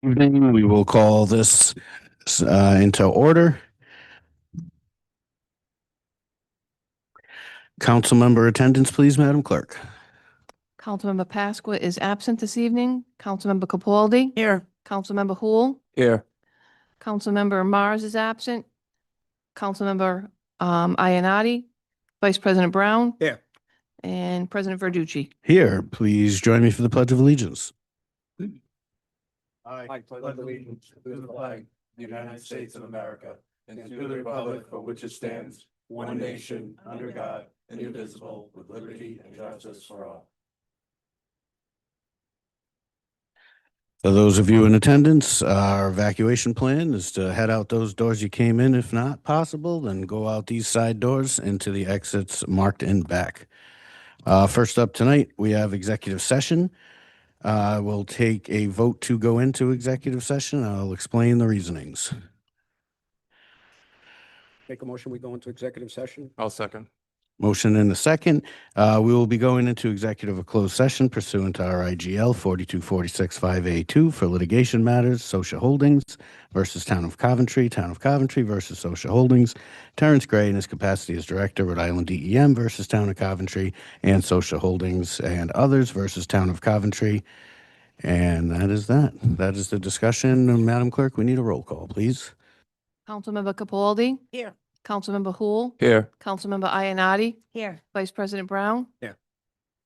Evening. We will call this into order. Council member attendance, please, Madam Clerk. Councilmember Pasqua is absent this evening. Councilmember Capaldi. Here. Councilmember Hul. Here. Councilmember Mars is absent. Councilmember Ionati. Vice President Brown. Here. And President Verducci. Here, please join me for the Pledge of Allegiance. I pledge allegiance to the flag of the United States of America and to the republic for which it stands, one nation, under God, indivisible, with liberty and justice for all. For those of you in attendance, our evacuation plan is to head out those doors you came in. If not possible, then go out these side doors into the exits marked in back. First up tonight, we have executive session. We'll take a vote to go into executive session. I'll explain the reasonings. Make a motion, we go into executive session. I'll second. Motion and a second. We will be going into executive or closed session pursuant to our IGL 42465A2 for litigation matters, Social Holdings versus Town of Coventry versus Social Holdings, Terrence Gray in his capacity as Director, Rhode Island DEM versus Town of Coventry, and Social Holdings and others versus Town of Coventry. And that is that. That is the discussion. Madam Clerk, we need a roll call, please. Councilmember Capaldi. Here. Councilmember Hul. Here. Councilmember Ionati. Here. Vice President Brown. Here.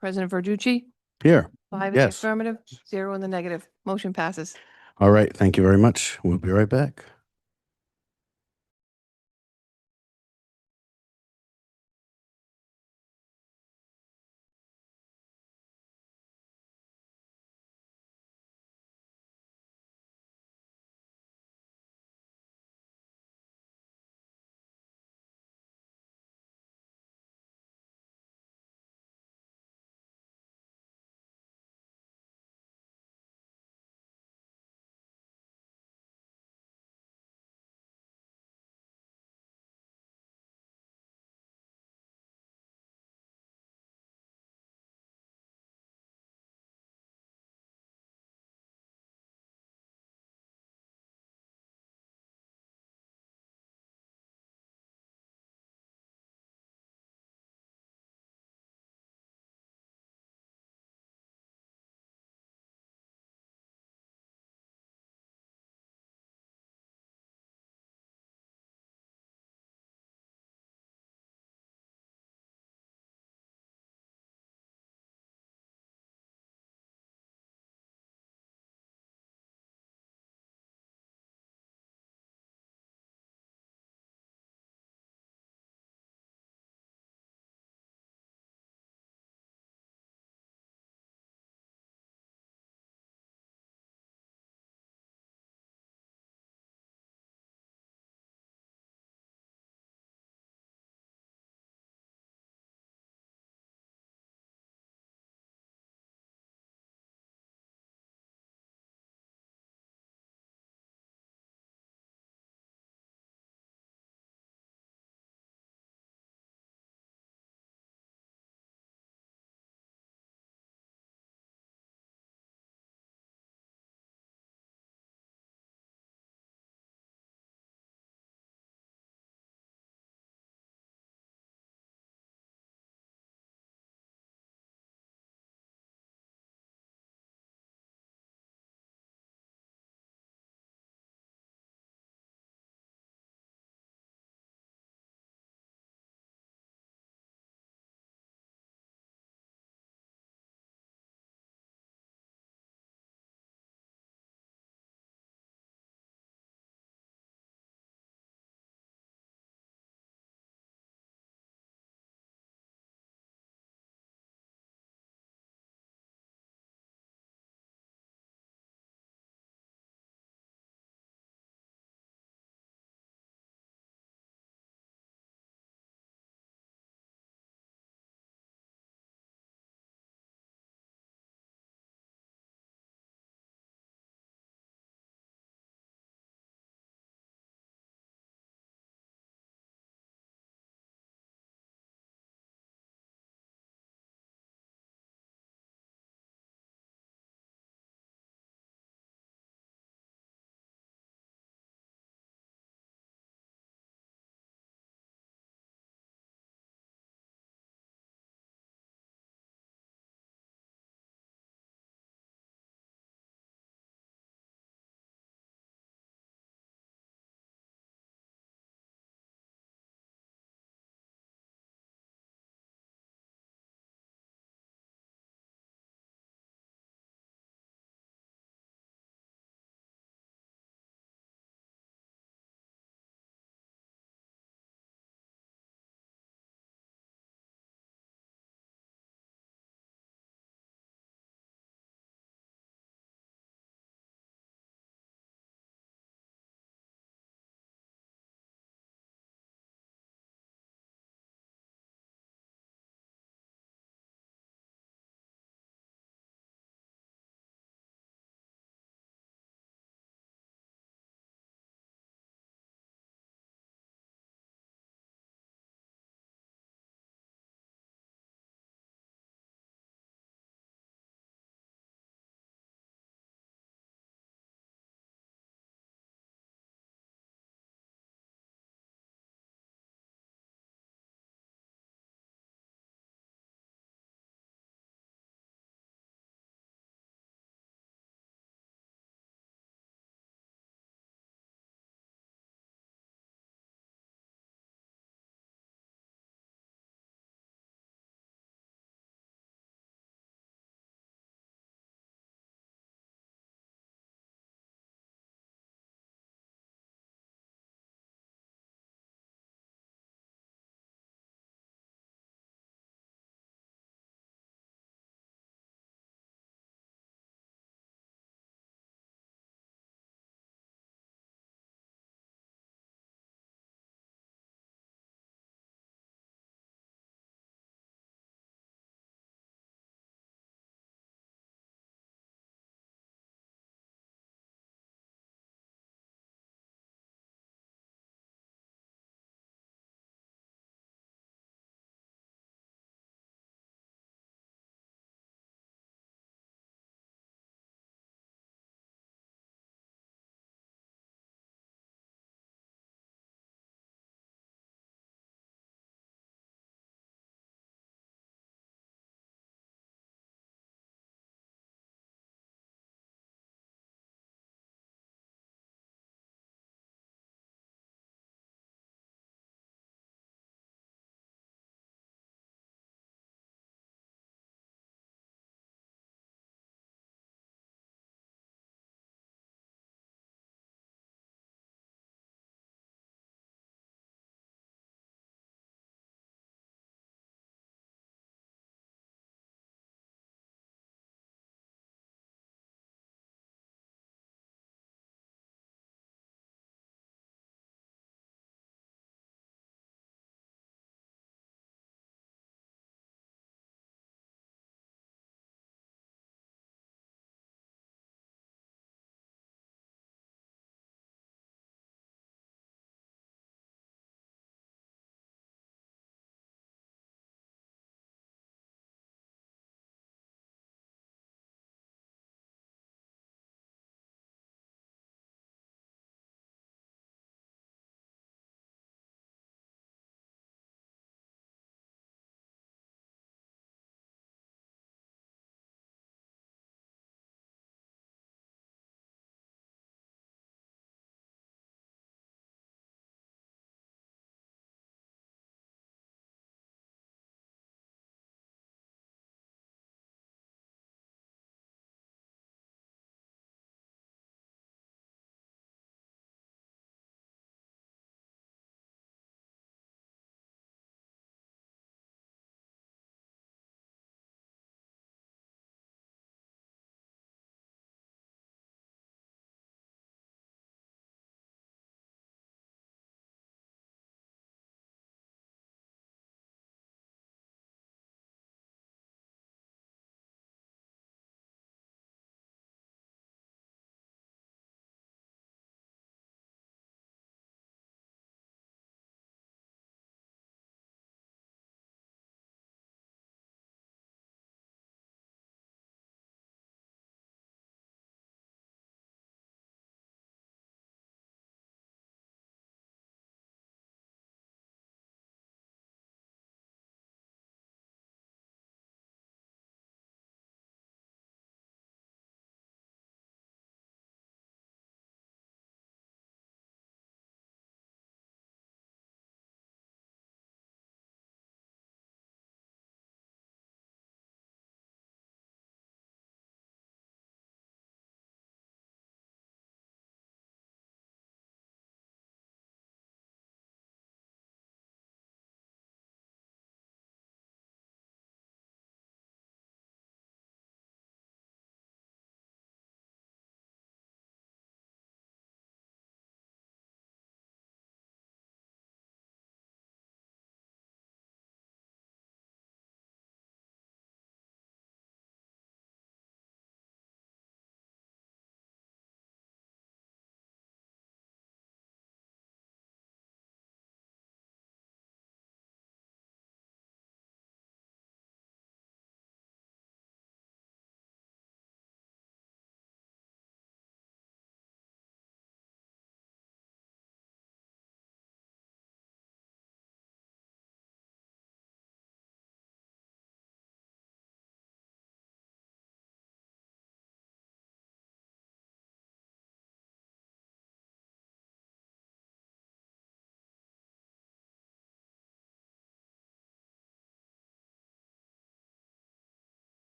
President Verducci. Here. 5 in the Yes. affirmative, 0 in the negative. Motion passes. All right. Thank you very much. We'll be right back.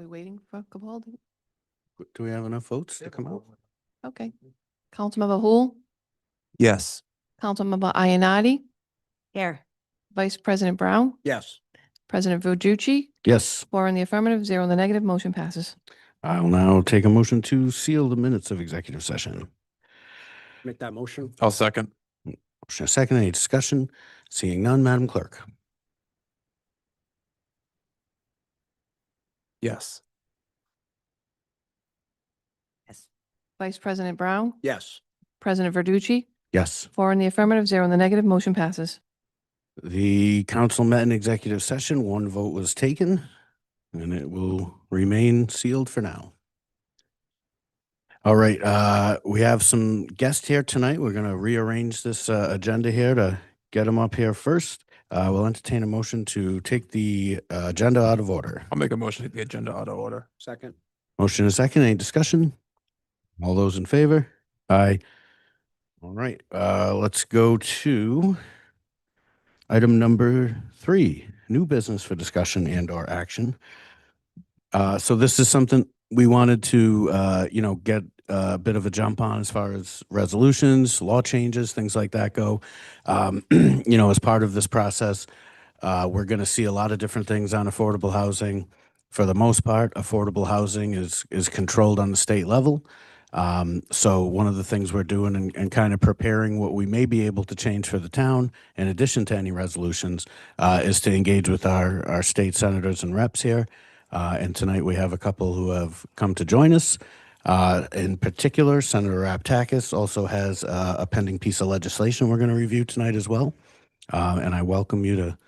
we waiting for Capaldi? Do we have enough votes to come out? Okay. Councilmember Hul, Yes. Councilmember Ionati, Here. Vice President Brown, Yes. President Verducci, Yes. 4 in the affirmative, 0 in the negative, motion passes. I will now take a motion to seal the minutes of executive session. Make that motion. I'll second. Motion is second. Any discussion? Seeing none, Madam Clerk. Yes. Yes. Vice President Brown, Yes. President Verducci, Yes. 4 in the affirmative, 0 in the negative, motion passes. The council met in executive session. One vote was taken, and it will remain sealed for now. All right, we have some guests here tonight. We're going to rearrange this agenda here to get them up here first. We'll entertain a motion to take the agenda out of order. I'll make a motion to take the agenda out of order. Second. Motion is second. Any discussion? All those in favor? Aye. All right, let's go to item number 3, new business for discussion and or action. So this is something we wanted to, get a bit of a jump on as far as resolutions, law changes, things like that go. As part of this process, we're going to see a lot of different things on affordable housing. For the most part, affordable housing is controlled on the state level. So one of the things we're doing and kind of preparing what we may be able to change for the town, in addition to any resolutions, is to engage with our state senators and reps here. And tonight we have a couple who have come to join us. In particular, Senator Raptakis also has a pending piece of legislation we're going to review tonight as well. And I welcome you to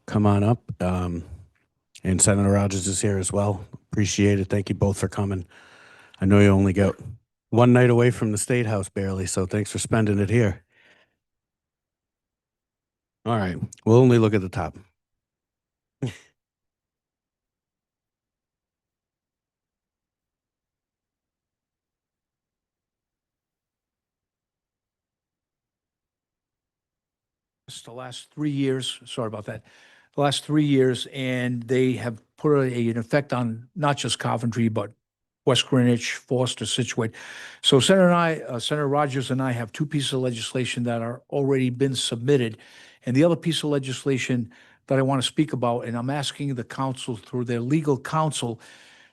come on up. And Senator Rogers is here as well. Appreciate it. Thank you both for coming. I know you only got one night away from the State House barely, so thanks for spending it here. All right, we'll only look at the top. It's the last 3 years, sorry about that, the last 3 years, and they have put an effect on not just Coventry, but West Greenwich, Foster, Situate. So Senator Rogers and I have 2 pieces of legislation that are already been submitted. And the other piece of legislation that I want to speak about, and I'm asking the council through their legal counsel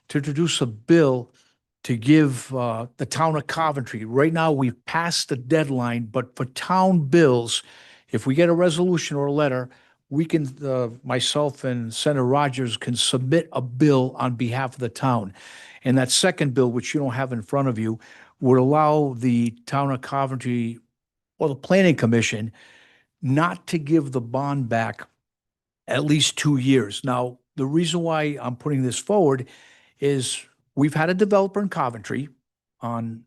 to introduce a bill to give the town of Coventry. Right now, we've passed the deadline, but for town bills, if we get a resolution or a letter, we can, myself and Senator Rogers can submit a bill on behalf of the town. And that second bill, which you don't have in front of you, would allow the town of Coventry or the planning commission not to give the bond back at least 2 years. Now, the reason why I'm putting this forward is we've had a developer in Coventry on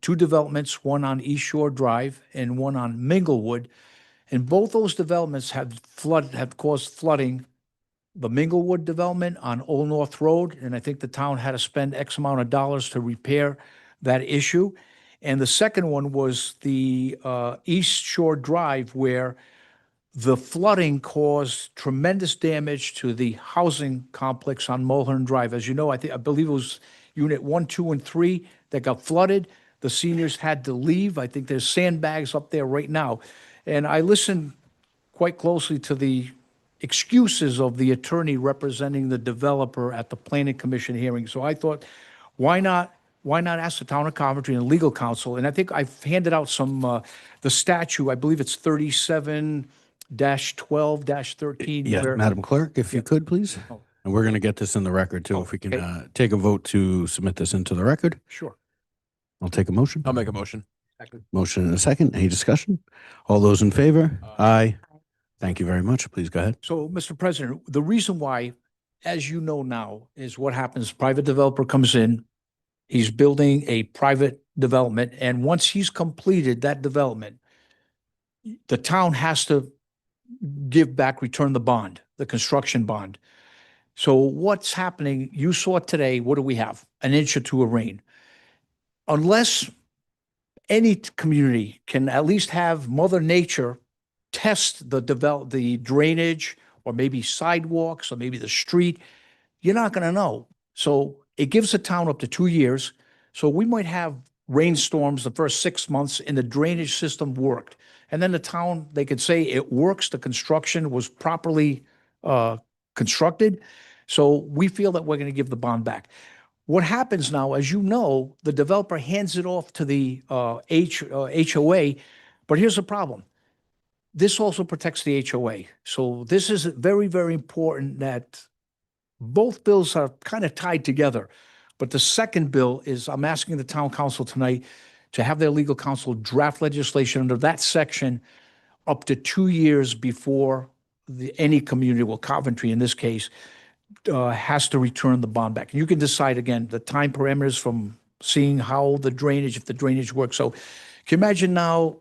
2 developments, one on East Shore Drive and one on Minglewood. And both those developments have caused flooding. The Minglewood development on Old North Road, and I think the town had to spend X amount of dollars to repair that issue. And the second one was the East Shore Drive, where the flooding caused tremendous damage to the housing complex on Mulhern Drive. As you know, I believe it was Unit 1, 2, and 3 that got flooded. The seniors had to leave. I think there's sandbags up there right now. And I listened quite closely to the excuses of the attorney representing the developer at the planning commission hearing. So I thought, why not ask the town of Coventry and legal counsel? And I think I've handed out some, the statute, I believe it's 37-12-13. Yes, where- Madam Clerk, if you could, please. Oh. And we're going to get this in the record too. If we can Okay. take a vote to submit this into the record, Sure. I'll take a motion. I'll make a motion. Second. Motion and a second. Any discussion? All those in favor? Aye. Thank you very much. Please go ahead. So, Mr. President, the reason why, as you know now, is what happens, private developer comes in, he's building a private development, and once he's completed that development, the town has to give back, return the bond, the construction bond. So what's happening, you saw today, what do we have? An inch or 2 of rain. Unless any community can at least have Mother Nature test the drainage or maybe sidewalks or maybe the street, you're not going to know. So it gives the town up to 2 years. So we might have rainstorms the first 6 months and the drainage system worked. And then the town, they could say it works, the construction was properly constructed. So we feel that we're going to give the bond back. What happens now, as you know, the developer hands it off to the HOA, but here's the problem. This also protects the HOA. So this is very, very important that both bills are kind of tied together. But the second bill is, I'm asking the town council tonight to have their legal counsel draft legislation under that section up to 2 years before any community, well, Coventry in this case, has to return the bond back. And you can decide, again, the time parameters from seeing how the drainage, if the drainage works. So can you imagine now,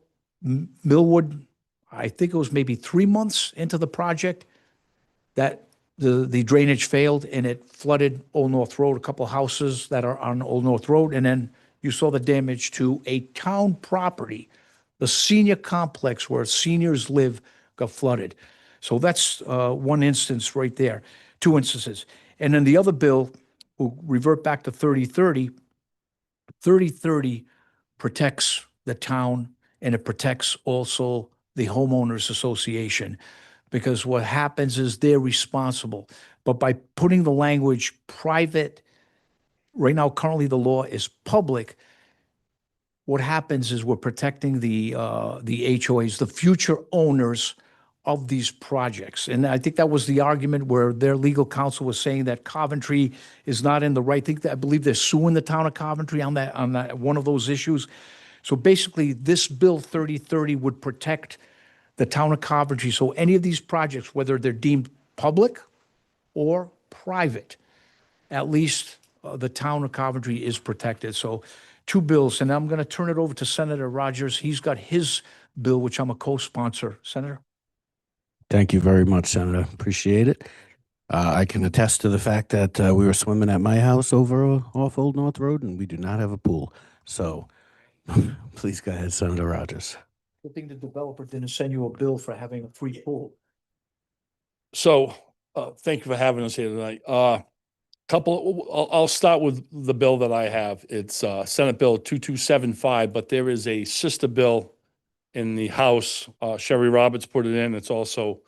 Millwood, I think it was maybe 3 months into the project that the drainage failed and it flooded Old North Road, a couple houses that are on Old North Road. And then you saw the damage to a town property, the senior complex where seniors live, got flooded. So that's one instance right there, 2 instances. And then the other bill will revert back to 3030. 3030 protects the town and it protects also the homeowners association, because what happens is they're responsible. But by putting the language private, right now, currently the law is public. What happens is we're protecting the HOAs, the future owners of these projects. And I think that was the argument where their legal counsel was saying that Coventry is not in the right. I believe they're suing the town of Coventry on that one of those issues. So basically, this bill 3030 would protect the town of Coventry. So any of these projects, whether they're deemed public or private, at least the town of Coventry is protected. So 2 bills, and I'm going to turn it over to Senator Rogers. He's got his bill, which I'm a co-sponsor. Senator? Thank you very much, Senator. Appreciate it. I can attest to the fact that we were swimming at my house over off Old North Road, and we do not have a pool. So please go ahead, Senator Rogers. Good thing the developer didn't send you a bill for having a free pool. So, thank you for having us here tonight. I'll start with the bill that I have. It's Senate Bill 2275, but there is a sister bill in the House. Sherry Roberts put it in. It's also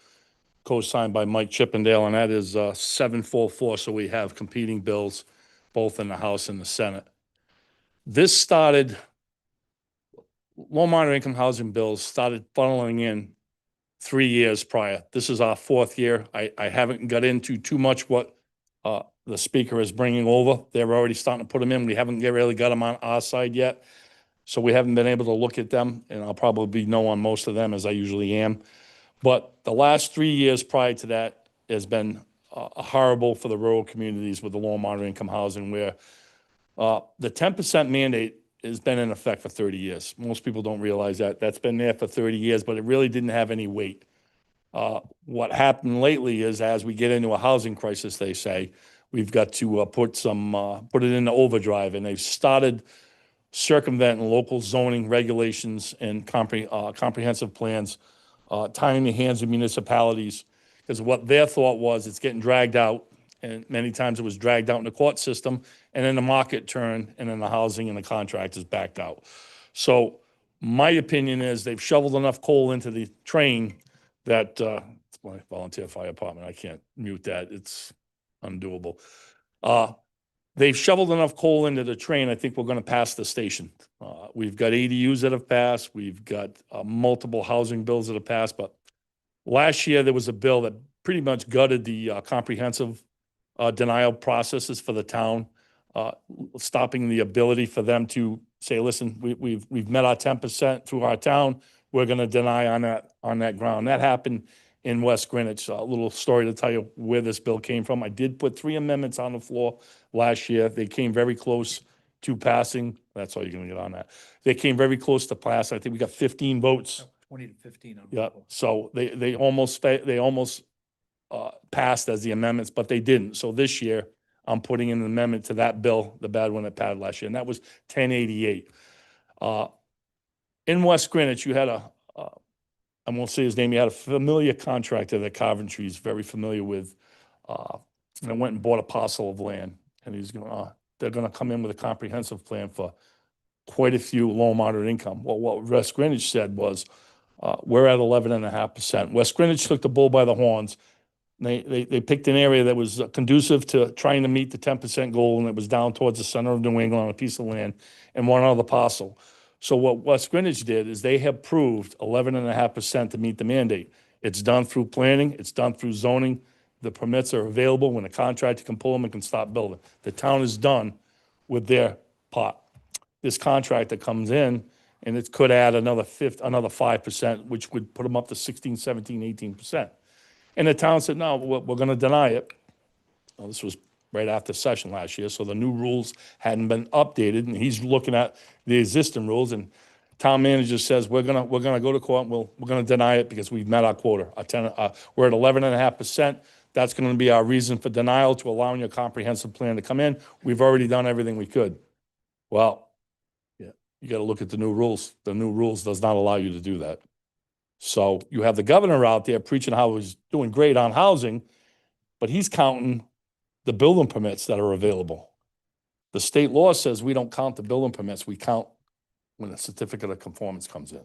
co-signed by Mike Chippendale, and that is 744. So we have competing bills both in the House and the Senate. This started, low moderate income housing bills started funneling in 3 years prior. This is our 4th year. I haven't got into too much what the speaker is bringing over. They're already starting to put them in. We haven't really got them on our side yet. So we haven't been able to look at them, and I'll probably be no on most of them, as I usually am. But the last 3 years prior to that has been horrible for the rural communities with the low and moderate income housing, where the 10% mandate has been in effect for 30 years. Most people don't realize that. That's been there for 30 years, but it really didn't have any weight. What happened lately is, as we get into a housing crisis, they say, we've got to put it into overdrive, and they've started circumventing local zoning regulations and comprehensive plans, tying the hands of municipalities, because what their thought was, it's getting dragged out, and many times it was dragged out in the court system, and then the market turned, and then the housing and the contractors backed out. So my opinion is they've shoveled enough coal into the train that, it's my volunteer fire department, I can't mute that, it's undoable. They've shoveled enough coal into the train. I think we're going to pass the station. We've got ADUs that have passed. We've got multiple housing bills that have passed. But last year, there was a bill that pretty much gutted the comprehensive denial processes for the town, stopping the ability for them to say, listen, we've met our 10% through our town. We're going to deny on that ground. That happened in West Greenwich. A little story to tell you where this bill came from. I did put 3 amendments on the floor last year. They came very close to passing. That's all you're going to get on that. They came very close to pass. I think we got 15 votes. 20 to 15. Yeah. So they almost passed as the amendments, but they didn't. So this year, I'm putting in an amendment to that bill, the bad one that passed last year, and that was 1088. In West Greenwich, you had I won't say his name, he had a familiar contractor that Coventry is very familiar with, and went and bought a parcel of land. and they're gonna come in with a comprehensive plan for quite a few low moderate income. Well, what West Greenwich said was, we're at 11.5%. West Greenwich took the bull by the horns. They picked an area that was conducive to trying to meet the 10% goal, and it was down towards the center of New England on a piece of land and one other parcel. So what West Greenwich did is they have approved 11.5% to meet the mandate. It's done through planning, it's done through zoning. The permits are available when the contractor can pull them and can stop building. The town is done with their part. This contractor comes in and it could add another 5%, which would put them up to 16, 17, 18%. And the town said, no, we're going to deny it. Well, this was right after session last year, so the new rules hadn't been updated, and he's looking at the existing rules, and town manager says, we're gonna go to court, and we're gonna deny it because we've met our quota. We're at 11.5%. That's gonna be our reason for denial, to allowing your comprehensive plan to come in. We've already done everything we could. Well, yeah, you gotta look at the new rules. The new rules does not allow you to do that. So you have the governor out there preaching how he's doing great on housing, but he's counting the building permits that are available. The state law says we don't count the building permits, we count when the certificate of conformance comes in.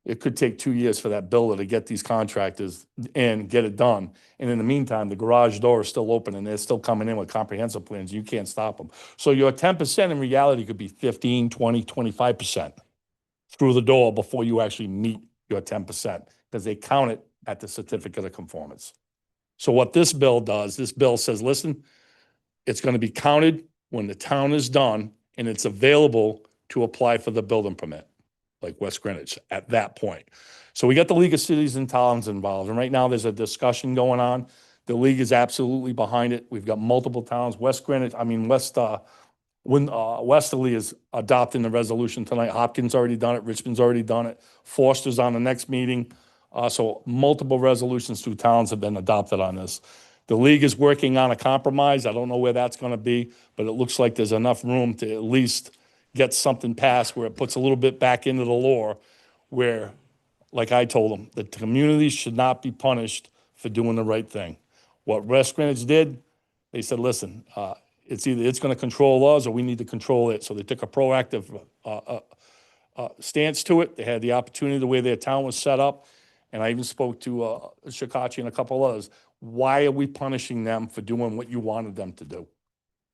It could take 2 years for that builder to get these contractors in, get it done. And in the meantime, the garage door is still open and they're still coming in with comprehensive plans. You can't stop them. So your 10% in reality could be 15, 20, 25% through the door before you actually meet your 10%, because they count it at the certificate of conformance. So what this bill does, this bill says, listen, it's going to be counted when the town is done and it's available to apply for the building permit, like West Greenwich at that point. So we got the League of Cities and Towns involved, and right now there's a discussion going on. The league is behind it. We've got multiple towns. Westerly is adopting the resolution tonight. Hopkins already done it. Richmond's already done it. Foster's on the next meeting. So multiple resolutions through towns have been adopted on this. The league is working on a compromise. I don't know where that's going to be, but it looks like there's enough room to at least get something passed where it puts a little bit back into the law, where, like I told them, the community should not be punished for doing the right thing. What West Greenwich did, they said, listen, it's either it's going to control laws or we need to control it. So they took a proactive stance to it. They had the opportunity, the way their town was set up. And I even spoke to Shikachi and a couple others. Why are we punishing them for doing what you wanted them to do?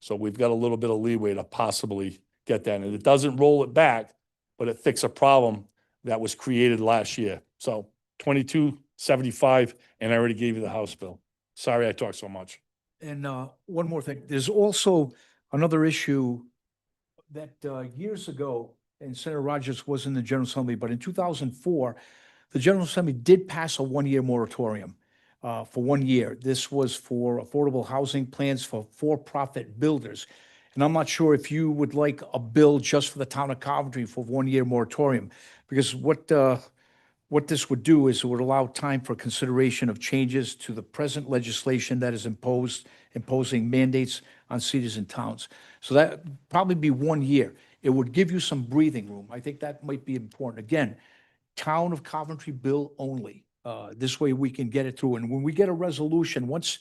So we've got a little bit of leeway to possibly get that. And it doesn't roll it back, but it fixes a problem that was created last year. So 2275, and I already gave you the House bill. Sorry I talked so much. And one more thing, there's also another issue that years ago, and Senator Rogers was in the General Assembly, but in 2004, the General Assembly did pass a one-year moratorium for 1 year. This was for affordable housing plans for for-profit builders. And I'm not sure if you would like a bill just for the town of Coventry for 1 year moratorium, because what this would do is it would allow time for consideration of changes to the present legislation that is imposing mandates on cities and towns. So that would probably be 1 year. It would give you some breathing room. I think that might be important. Again, town of Coventry bill only. This way we can get it through. And when we get a resolution, once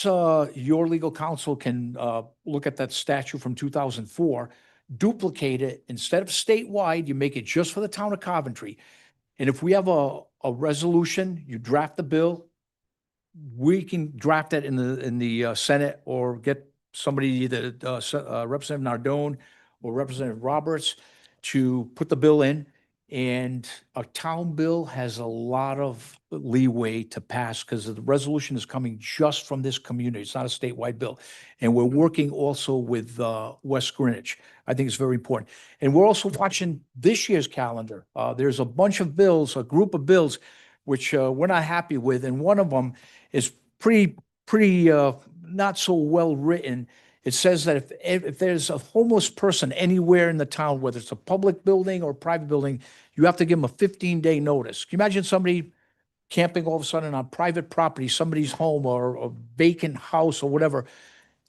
your legal counsel can look at that statute from 2004, duplicate it. Instead of statewide, you make it just for the town of Coventry. And if we have a resolution, you draft the bill, we can draft it in the Senate, or get somebody, either Representative Nardone or Representative Roberts, to put the bill in. And a town bill has a lot of leeway to pass because the resolution is coming just from this community. It's not a statewide bill. And we're working also with West Greenwich. I think it's very important. And we're also watching this year's calendar. There's a bunch of bills, a group of bills, which we're not happy with. And one of them is pretty not so well written. It says that if there's a homeless person anywhere in the town, whether it's a public building or a private building, you have to give them a 15-day notice. Can you imagine somebody camping all of a sudden on private property, somebody's home or a vacant house or whatever?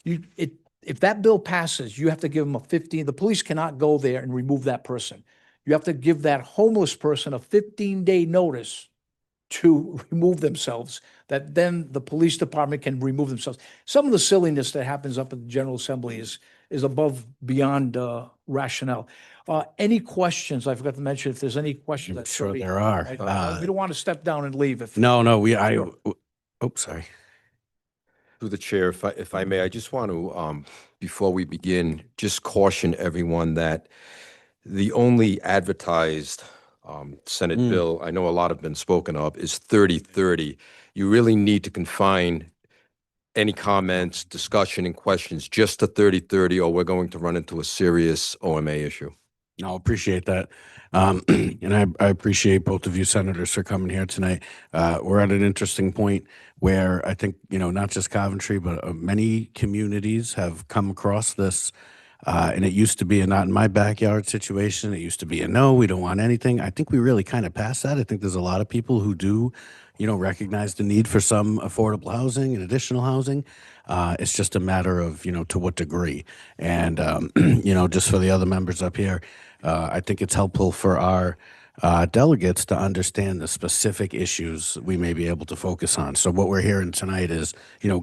If that bill passes, you have to give them the police cannot go there and remove that person. You have to give that homeless person a 15-day notice to remove themselves, that then the police department can remove themselves. Some of the silliness that happens up at the General Assembly is above, beyond rationale. Any questions? I forgot to mention, if there's any questions. I'm that sure somebody- there are. We don't want to step down and leave if. No, oh, sorry. Through the chair, if I may, I just want to, before we begin, just caution everyone that the only advertised Senate bill, I know a lot have been spoken of, is 3030. You really need to confine any comments, discussion, and questions just to 3030, or we're going to run into a serious OMA issue. No, appreciate that. And I appreciate both of you senators for coming here tonight. We're at an interesting point where I think, not just Coventry, but many communities have come across this. And it used to be a not in my backyard situation. It used to be a no, we don't want anything. I think we really kind of passed that. I think there's a lot of people who do, recognize the need for some affordable housing and additional housing. It's just a matter of, to what degree. And, just for the other members up here, I think it's helpful for our delegates to understand the specific issues we may be able to focus on. So what we're hearing tonight is,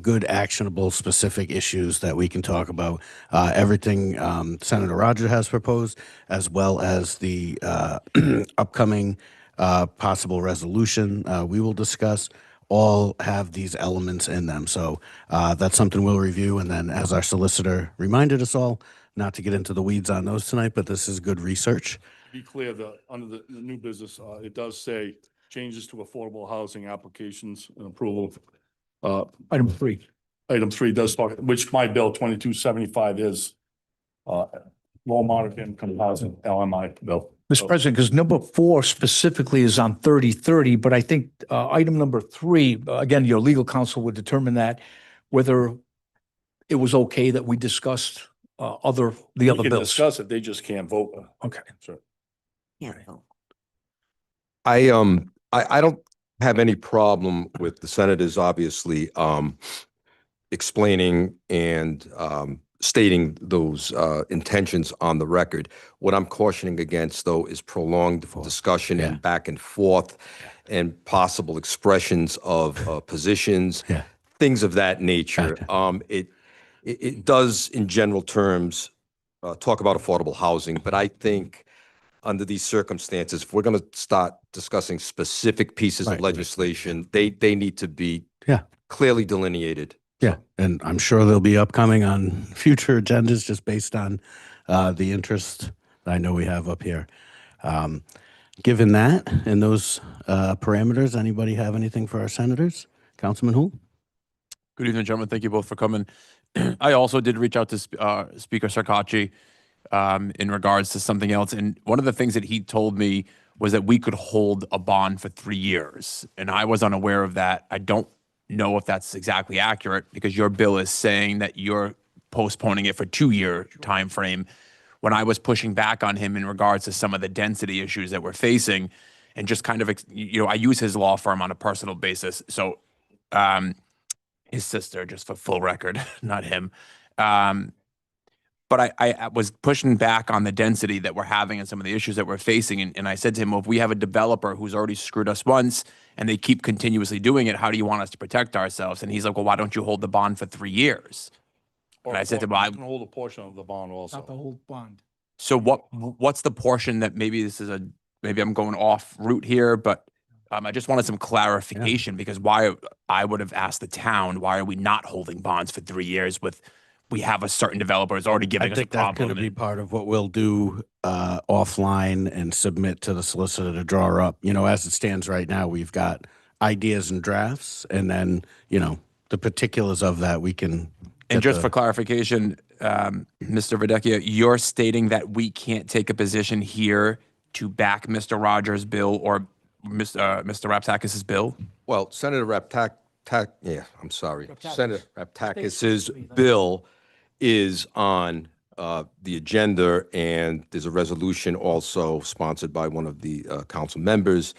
good, actionable, specific issues that we can talk about. Everything Senator Roger has proposed, as well as the upcoming possible resolution we will discuss, all have these elements in them. So that's something we'll review. And then, as our solicitor reminded us all, not to get into the weeds on those tonight, but this is good research. Be clear, under the new business, it does say changes to affordable housing applications and approval. Item 3. Item 3 does talk, which my bill 2275 is, low moderate income housing, LMI bill. Mr. President, because number 4 specifically is on 3030, but I think item number 3, again, your legal counsel would determine that whether it was okay that we discussed the other We can bills. discuss it, they just can't vote. Okay. Sure. Can't vote. I don't have any problem with the senators obviously explaining and stating those intentions on the record. What I'm cautioning against, though, is prolonged discussion Yeah. and back and forth and possible expressions of positions, Yeah. things of that nature. Gotcha. It does, in general terms, talk about affordable housing, but I think under these circumstances, if we're going to start discussing specific pieces Right. of legislation, they need to be Yeah. clearly delineated. Yeah, and I'm sure they'll be upcoming on future agendas just based on the interest I know we have up here. Given that and those parameters, anybody have anything for our senators? Councilman Hool? Good evening, gentlemen. Thank you both for coming. I also did reach out to Speaker Sarkachi in regards to something else. And one of the things that he told me was that we could hold a bond for 3 years. And I was unaware of that. I don't know if that's exactly accurate because your bill is saying that you're postponing it for 2-year time frame. When I was pushing back on him in regards to some of the density issues that we're facing and just kind of, I use his law firm on a personal basis. So his sister, just for full record, not him. But I was pushing back on the density that we're having and some of the issues that we're facing. And I said to him, well, if we have a developer who's already screwed us once and they keep continuously doing it, how do you want us to protect ourselves? And he's like, well, why don't you hold the bond for 3 years? And I said to him, I can hold a portion of the bond Not the also. whole bond. So what's the portion that maybe maybe I'm going off route here, but I just wanted some clarification because why I would have asked the town, why are we not holding bonds for 3 years we have a certain developer is already giving I us a think that's problem. going to be part of what we'll do offline and submit to the solicitor to draw up. As it stands right now, we've got ideas and drafts, and then, the particulars of that we can. And get just the- for clarification, Mr. Verdecchia, you're stating that we can't take a position here to back Mr. Rogers' bill or Mr. Raptakis's bill? Well, Senator Senator Raptakis's bill is on the agenda, and there's a resolution also sponsored by one of the council members.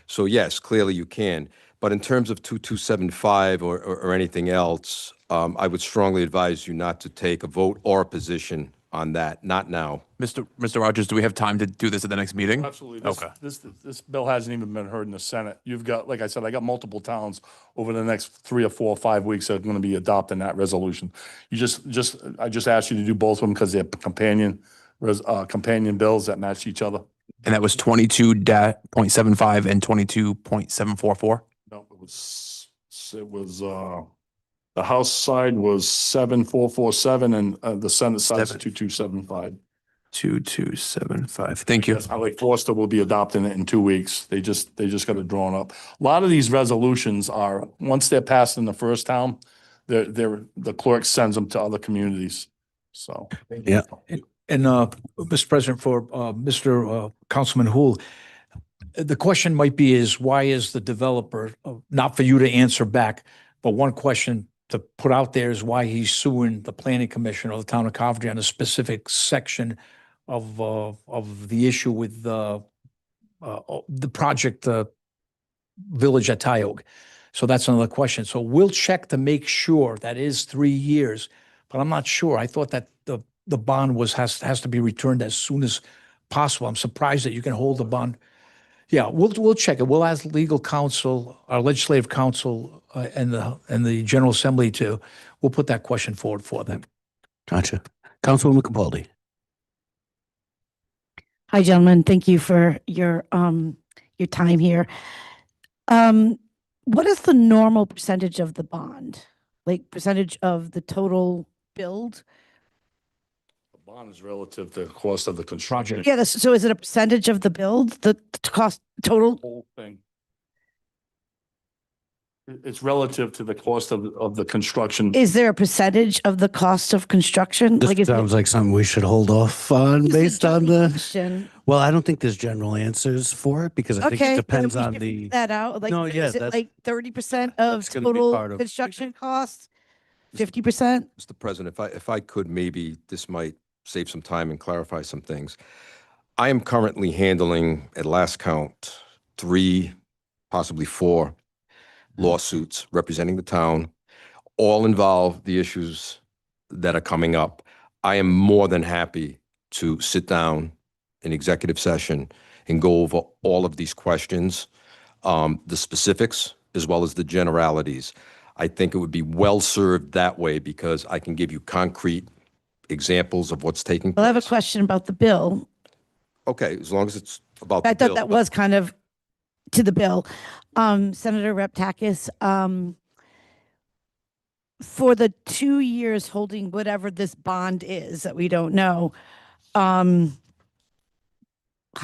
So yes, clearly you can. But in terms of 2275 or anything else, I would strongly advise you not to take a vote or a position on that, not now. Mr. Rogers, do we have time to do this at the next meeting? Absolutely. Okay. This bill hasn't even been heard in the Senate. You've got, like I said, I got multiple towns over the next 3 or 4 or 5 weeks that are going to be adopting that resolution. I just asked you to do both of them because they're companion bills that match each other. And that was 22.75 and 22.744? No, the House side was 7447 and the Senate side is 2275. 2275. Thank you. Yes, Lake Forster will be adopting it in 2 weeks. They just got it drawn up. A lot of these resolutions are, once they're passed in the first town, the clerk sends them to other communities. So. Yeah. And, Mr. President, for, Mr. Councilman Hool, the question might be is why is the developer, not for you to answer back, but one question to put out there is why he's suing the planning commission or the town of Coventry on a specific section of the issue with the project, Village at Tioga. So that's another question. So we'll check to make sure that is 3 years, but I'm not sure. I thought that the bond has to be returned as soon as possible. I'm surprised that you can hold the bond. Yeah, we'll check it. We'll ask legal counsel, our legislative counsel, and the General Assembly we'll put that question forward for them. Gotcha. Councilwoman Capaldi. Hi, gentlemen. Thank you for your time here. What is the normal percentage of the bond? Like percentage of the total build? The bond is relative to the cost of the construction. Yeah, so is it a percentage of the build, the cost total? Whole thing. It's relative to the cost of the construction. Is there a percentage of the cost of construction? This is it- sounds like something we should hold off on It's a based on general the, question. well, I don't think there's general answers for it because I think Okay, it then depends we on should the, figure that out. Like, No, yeah, is it that's- like 30% of that's gonna be total part of- construction costs? 50%? Mr. President, if I could, maybe this might save some time and clarify some things. I am currently handling, at last count, 3, possibly 4 lawsuits representing the town, all involve the issues that are coming up. I am more than happy to sit down in executive session and go over all of these questions, the specifics as well as the generalities. I think it would be well served that way because I can give you concrete examples of what's taking place. Well, I have a question about the bill. Okay, as long as it's about the I thought bill. that was kind of to the bill. Senator Reptakis, for the 2 years holding whatever this bond is that we don't know, how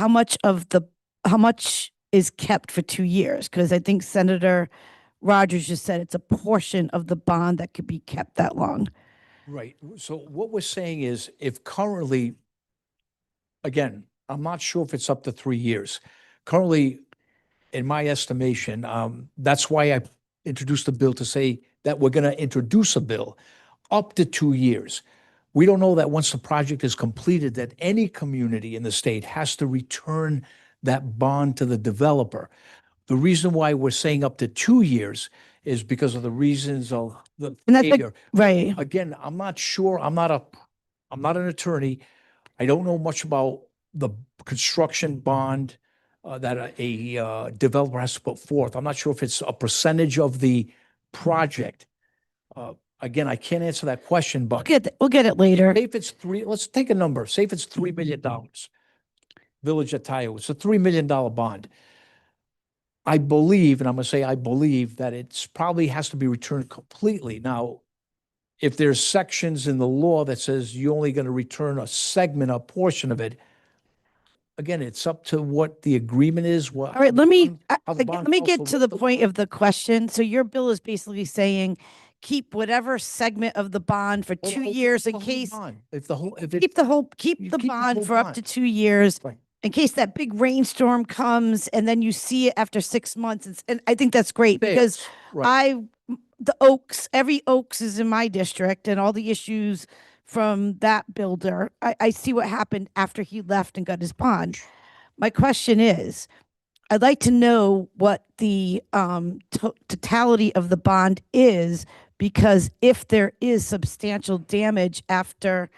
much is kept for 2 years? Because I think Senator Rogers just said it's a portion of the bond that could be kept that long. Right. So what we're saying is if currently, again, I'm not sure if it's up to 3 years. Currently, in my estimation, that's why I introduced the bill to say that we're going to introduce a bill up to 2 years. We don't know that once the project is completed, that any community in the state has to return that bond to the developer. The reason why we're saying up to 2 years is because of the reasons of the And that's behavior. Right. Again, I'm not sure. I'm not an attorney. I don't know much about the construction bond that a developer has to put forth. I'm not sure if it's a percentage of the project. Again, I can't answer that question, but We'll get it later. say if it's let's take a number. Say if it's $3 million. Village at Tioga, it's a $3 million bond. I believe, and I'm going to say I believe that it's probably has to be returned completely. Now, if there's sections in the law that says you're only going to return a segment, a portion of it, again, it's up to what the agreement is. What, All right, let me how the bond let me get counsel- to the point of the question. So your bill is basically saying keep whatever segment of the bond for Well, 2 the years in whole case bond. If the whole, if it, keep you the keep the bond whole for up to bond. 2 years Right. in case that big rainstorm comes and then you see it after 6 months. And I think that's great because fails, right. the Oaks, every Oaks is in my district and all the issues from that builder. I see what happened after he left and got his bond. My question is, I'd like to know what the totality of the bond is, because if there is substantial damage after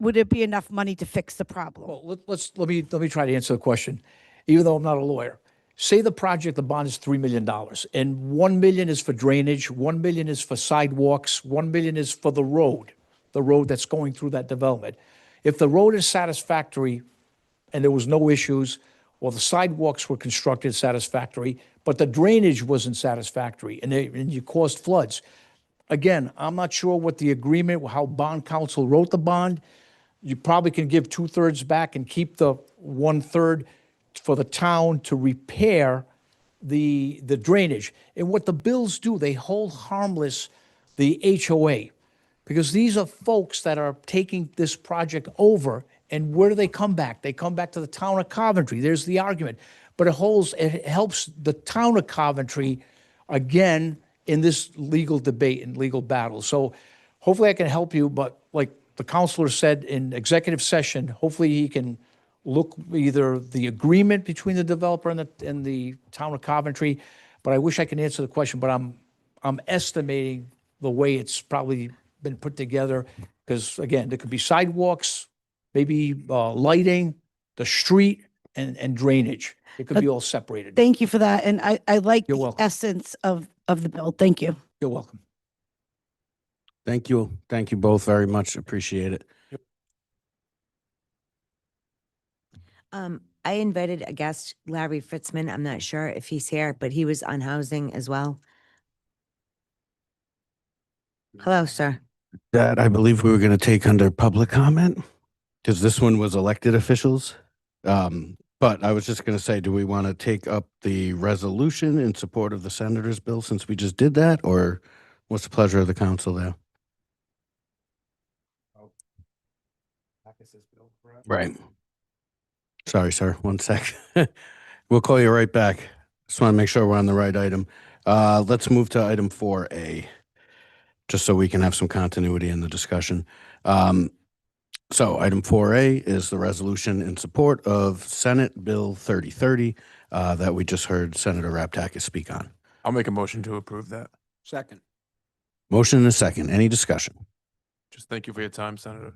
would it be enough money to fix the problem? Well, let me try to answer the question, even though I'm not a lawyer. Say the project, the bond is $3 million, and 1 million is for drainage, 1 million is for sidewalks, 1 million is for the road that's going through that development. If the road is satisfactory and there was no issues, or the sidewalks were constructed satisfactory, but the drainage wasn't satisfactory and you caused floods. Again, I'm not sure what the agreement, how bond counsel wrote the bond. You probably can give 2/3 back and keep the 1/3 for the town to repair the drainage. And what the bills do, they hold harmless the HOA, because these are folks that are taking this project over. And where do they come back? They come back to the town of Coventry. There's the argument. But it helps the town of Coventry, again, in this legal debate and legal battle. So hopefully I can help you, but like the counselor said in executive session, hopefully he can look either the agreement between the developer and the town of Coventry. But I wish I could answer the question, but I'm estimating the way it's probably been put together, because again, there could be sidewalks, maybe lighting, the street, and drainage. It could be all separated. Thank you for that. And I like You're the welcome. essence of the bill. Thank you. You're welcome. Thank you. Thank you both very much. Appreciate it. I invited a guest, Larry Fritzman. I'm not sure if he's here, but he was on housing as well. Hello, sir. That I believe we were going to take under public comment, because this one was elected officials. But I was just going to say, do we want to take up the resolution in support of the senator's bill since we just did that, or what's the pleasure of the council there? Right. Sorry, sir. 1 sec. We'll call you right back. Just want to make sure we're on the right item. Let's move to item 4A, just so we can have some continuity in the discussion. So item 4A is the resolution in support of Senate Bill 3030 that we just heard Senator Raptakis speak on. I'll make a motion to approve that. Second. Motion and a second. Any discussion? Just thank you for your time, Senator.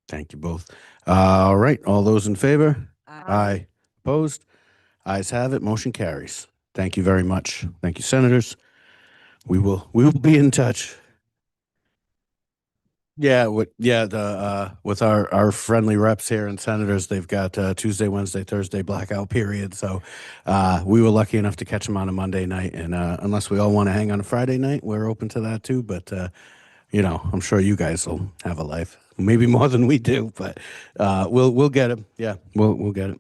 Thank you both. All right. All those in favor? Aye. Opposed? Ayes have it. Motion carries. Thank you very much. Thank you, senators. We will be in touch. Yeah, with our friendly reps here and senators, they've got Tuesday, Wednesday, Thursday blackout period. So we were lucky enough to catch them on a Monday night, and unless we all want to hang on a Friday night, we're open to that too. But I'm sure you guys will have a life, maybe more than we do. But we'll get it. Yeah, we'll get it.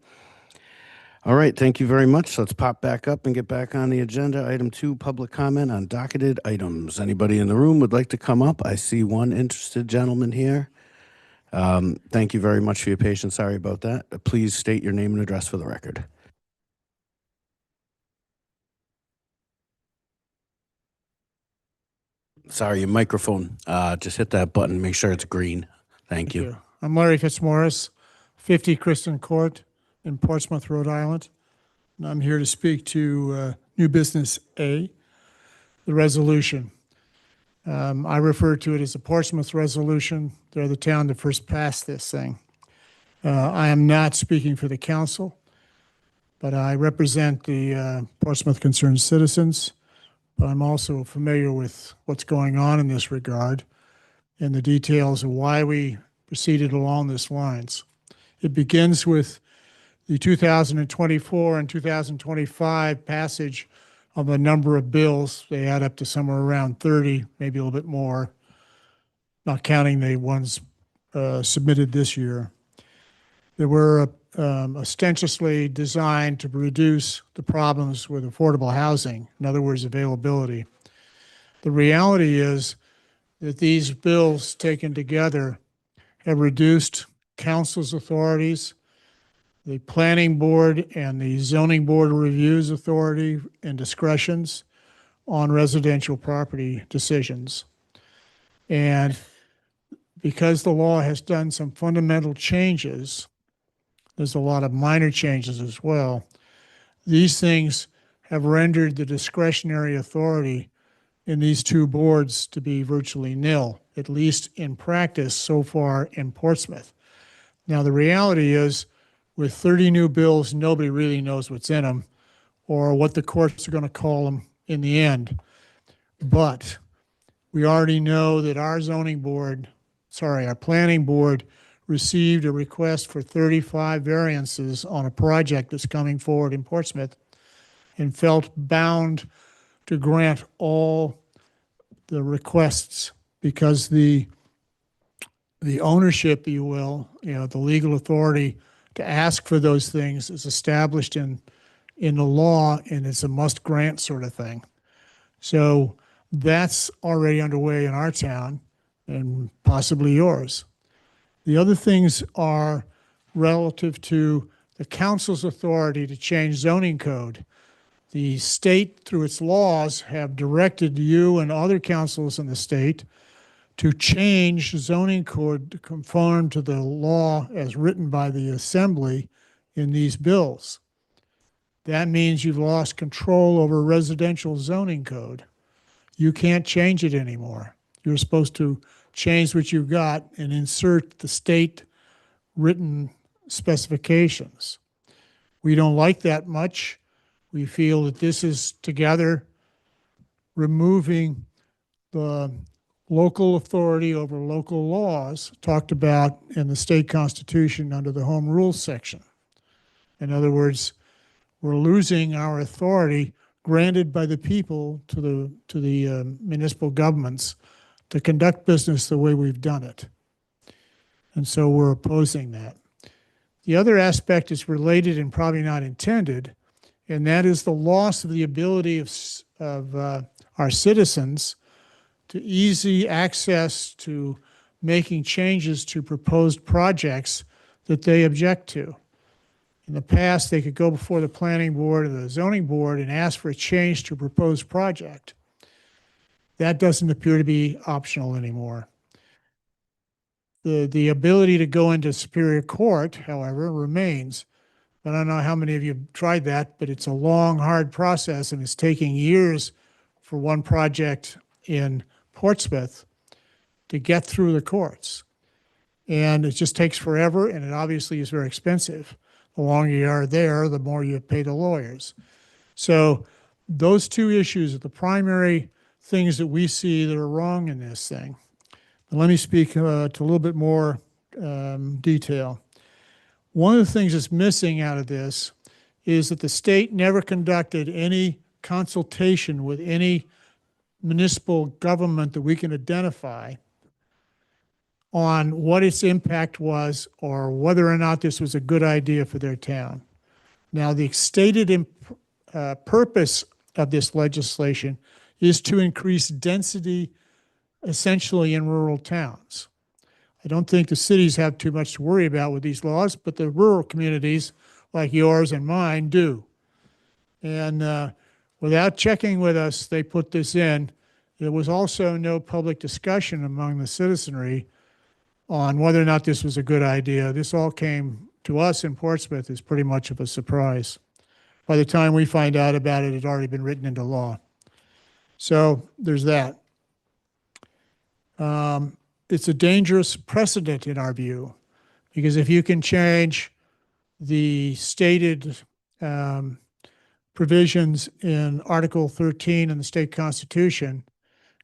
All right, thank you very much. Let's pop back up and get back on the agenda. Item 2, public comment on docketed items. Anybody in the room would like to come up? I see one interested gentleman here. Thank you very much for your patience. Sorry about that. Please state your name and address for the record. Sorry, your microphone. Just hit that button. Make sure it's green. Thank you. I'm Larry Fitzmaurice, 50 Kristen Court in Portsmouth, Rhode Island. And I'm here to speak to new business A, the resolution. I refer to it as the Portsmouth resolution. They're the town that first passed this thing. I am not speaking for the council, but I represent the Portsmouth Concerned Citizens. But I'm also familiar with what's going on in this regard and the details of why we proceeded along these lines. It begins with the 2024 and 2025 passage of a number of bills. They add up to somewhere around 30, maybe a little bit more, not counting the ones submitted this year. They were ostensibly designed to reduce the problems with affordable housing, in other words, availability. The reality is that these bills taken together have reduced council's authorities, the planning board and the zoning board reviews authority and discretions on residential property decisions. And because the law has done some fundamental changes, there's a lot of minor changes as well. These things have rendered the discretionary authority in these two boards to be virtually nil. at least in practice so far in Portsmouth. Now, the reality is, with 30 new bills, nobody really knows what's in them or what the courts are going to call them in the end. But we already know that our planning board received a request for 35 variances on a project that's coming forward in Portsmouth and felt bound to grant all the requests because the ownership, you will, the legal authority to ask for those things is established in the law, and it's a must grant sort of thing. So that's already underway in our town and possibly yours. The other things are relative to the council's authority to change zoning code. The state, through its laws, have directed you and other councils in the state to change zoning code to conform to the law as written by the assembly in these bills. That means you've lost control over residential zoning code. You can't change it anymore. You're supposed to change what you've got and insert the state written specifications. We don't like that much. We feel that this is together removing the local authority over local laws talked about in the state constitution under the home rules section. In other words, we're losing our authority granted by the people to the municipal governments to conduct business the way we've done it. And so we're opposing that. The other aspect is related and probably not intended, and that is the loss of the ability of our citizens to easy access to making changes to proposed projects that they object to. In the past, they could go before the planning board or the zoning board and ask for a change to a proposed project. That doesn't appear to be optional anymore. The ability to go into Superior Court, however, remains. I don't know how many of you have tried that, but it's a long, hard process, and it's taking years for one project in Portsmouth to get through the courts. And it just takes forever, and it obviously is very expensive. The longer you are there, the more you pay the lawyers. So those two issues are the primary things that we see that are wrong in this thing. But let me speak to a little bit more detail. One of the things that's missing out of this is that the state never conducted any consultation with any municipal government that we can identify on what its impact was or whether or not this was a good idea for their town. Now, the stated purpose of this legislation is to increase density essentially in rural towns. I don't think the cities have too much to worry about with these laws, but the rural communities like yours and mine do. And without checking with us, they put this in. There was also no public discussion among the citizenry on whether or not this was a good idea. This all came to us in Portsmouth as pretty much of a surprise. By the time we find out about it, it had already been written into law. So there's that. It's a dangerous precedent in our view, because if you can change the stated provisions in Article 13 in the state constitution,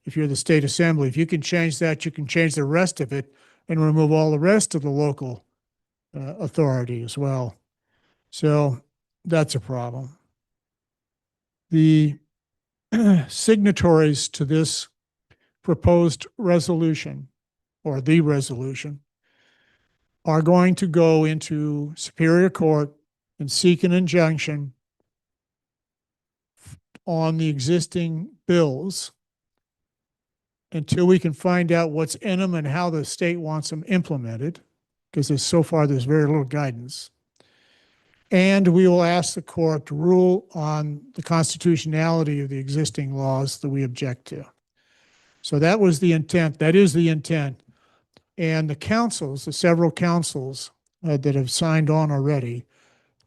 if you're the state assembly, if you can change that, you can change the rest of it and remove all the rest of the local authority as well. So that's a problem. The signatories to this proposed resolution, or the resolution, are going to go into Superior Court and seek an injunction on the existing bills until we can find out what's in them and how the state wants them implemented, because so far there's very little guidance. And we will ask the court to rule on the constitutionality of the existing laws that we object to. So that was the intent. That is the intent. And the councils, the several councils that have signed on already,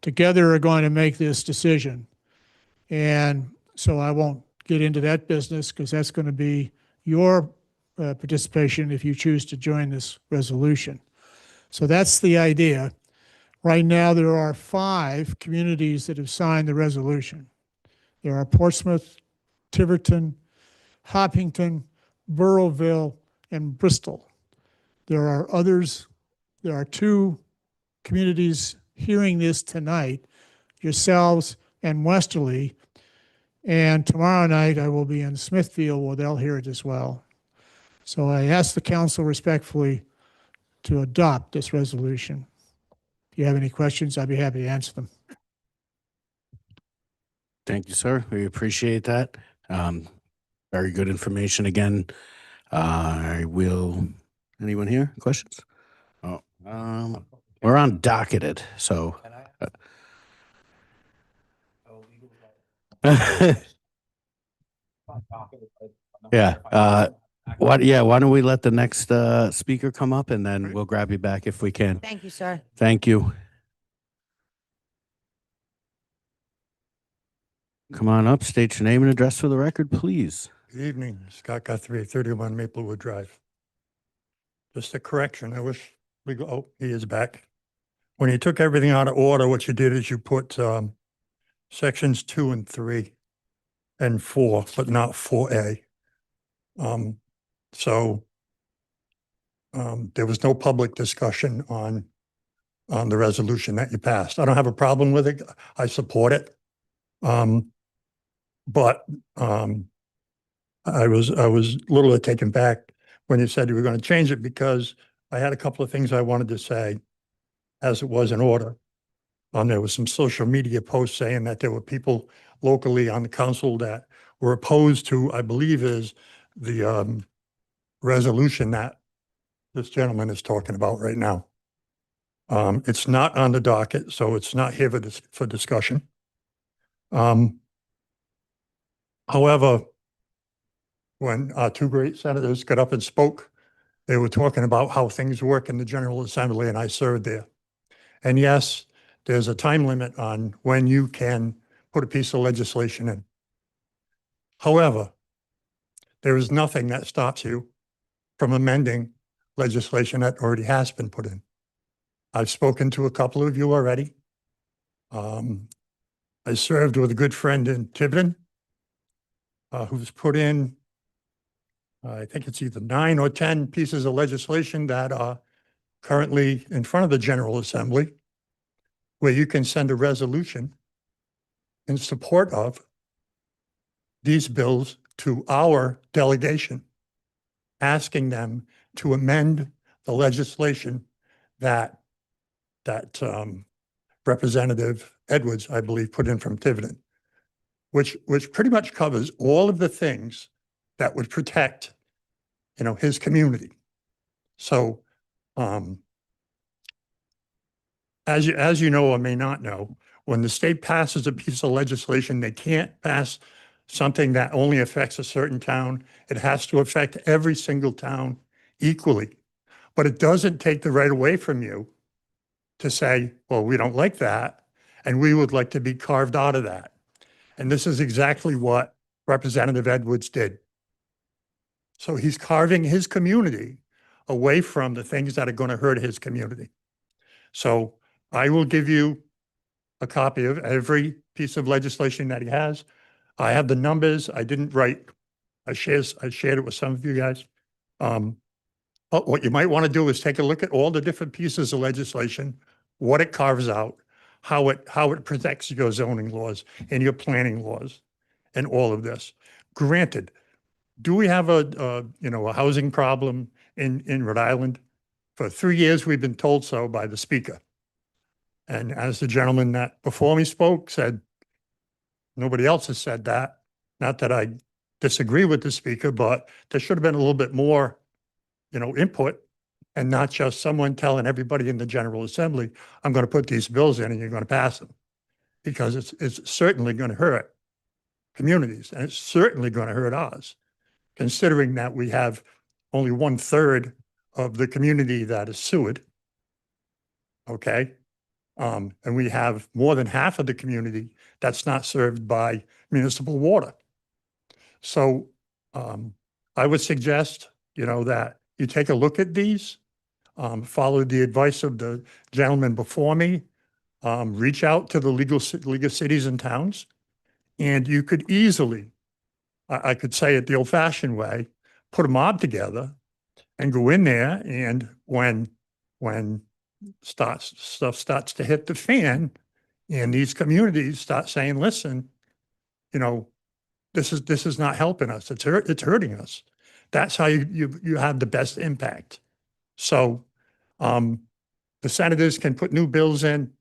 together are going to make this decision. And so I won't get into that business because that's going to be your participation if you choose to join this resolution. So that's the idea. Right now, there are 5 communities that have signed the resolution. There are Portsmouth, Tiverton, Hopkinton, Burrowville, and Bristol. There are others. There are 2 communities hearing this tonight, yourselves and Westerly. And tomorrow night, I will be in Smithfield where they'll hear it as well. So I ask the council respectfully to adopt this resolution. If you have any questions, I'd be happy to answer them. Thank you, sir. We appreciate that. Very good information again. I will, anyone here? Questions? Oh, we're on docketed, so. Yeah, why don't we let the next speaker come up and then we'll grab you back if we can. Thank you, sir. Thank you. Come on up, state your name and address for the record, please. Good evening, Scott Guthrie, 31 Maplewood Drive. Just a correction, I wish we go, oh, he is back. When you took everything out of order, what you did is you put sections 2 and 3 and 4, but not 4A. There was no public discussion on the resolution that you passed. I don't have a problem with it. I support it. But I was a little taken back when you said you were going to change it, because I had a couple of things I wanted to say as it was in order. There was some social media posts saying that there were people locally on the council that were opposed to, I believe, is the resolution that this gentleman is talking about right now. It's not on the docket, so it's not here for discussion. However, when our 2 great senators got up and spoke, they were talking about how things work in the General Assembly, and I served there. And yes, there's a time limit on when you can put a piece of legislation in. However, there is nothing that stops you from amending legislation that already has been put in. I've spoken to a couple of you already. I served with a good friend in Tiverton, who's put in, I think it's either 9 or 10 pieces of legislation that are currently in front of the General Assembly, where you can send a resolution in support of these bills to our delegation, asking them to amend the legislation that Representative Edwards, I believe, put in from Tiverton, which pretty much covers all of the things that would protect, his community. So, as you know or may not know, when the state passes a piece of legislation, they can't pass something that only affects a certain town. It has to affect every single town equally. But it doesn't take the right away from you to say, well, we don't like that, and we would like to be carved out of that. And this is exactly what Representative Edwards did. So he's carving his community away from the things that are going to hurt his community. So I will give you a copy of every piece of legislation that he has. I have the numbers. I didn't write. I shared it with some of you guys. What you might want to do is take a look at all the different pieces of legislation, what it carves out, how it protects your zoning laws and your planning laws and all of this. Granted, do we have a housing problem in Rhode Island? For 3 years, we've been told so by the speaker. And as the gentleman that before me spoke said, nobody else has said that. Not that I disagree with the speaker, but there should have been a little bit more, input, and not just someone telling everybody in the General Assembly, I'm going to put these bills in and you're going to pass them. Because it's certainly going to hurt communities, and it's certainly going to hurt ours, considering that we have only 1/3 of the community that is sewered. Okay. And we have more than half of the community that's not served by municipal water. So I would suggest, you know, that you take a look at these, follow the advice of the gentleman before me, reach out to the League of Cities and Towns, and you could easily, I could say it the old fashioned way, put a mob together and go in there. And when stuff starts to hit the fan and these communities start saying, listen, you know, this is not helping us. It's hurting us. That's how you have the best impact. So, the senators can put new bills in.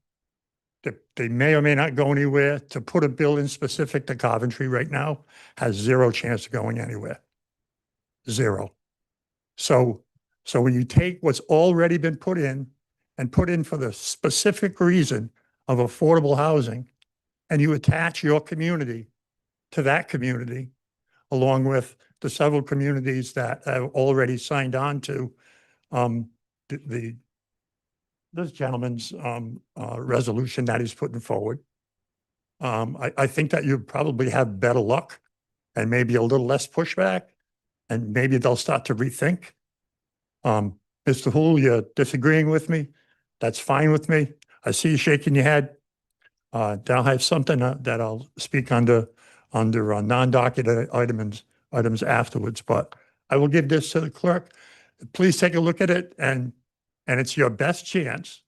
They may or may not go anywhere. To put a bill in specific to Coventry right now has zero chance of going anywhere. Zero. So when you take what's already been put in and put in for the specific reason of affordable housing, and you attach your community to that community, along with the several communities that have already signed on to this gentleman's resolution that he's putting forward. I think that you probably have better luck and maybe a little less pushback, and maybe they'll start to rethink. Mr. Hool, you're disagreeing with me. That's fine with me. I see you shaking your head. Then I'll have something that I'll speak under non-docketed items afterwards, but I will give this to the clerk. Please take a look at it, and it's your best chance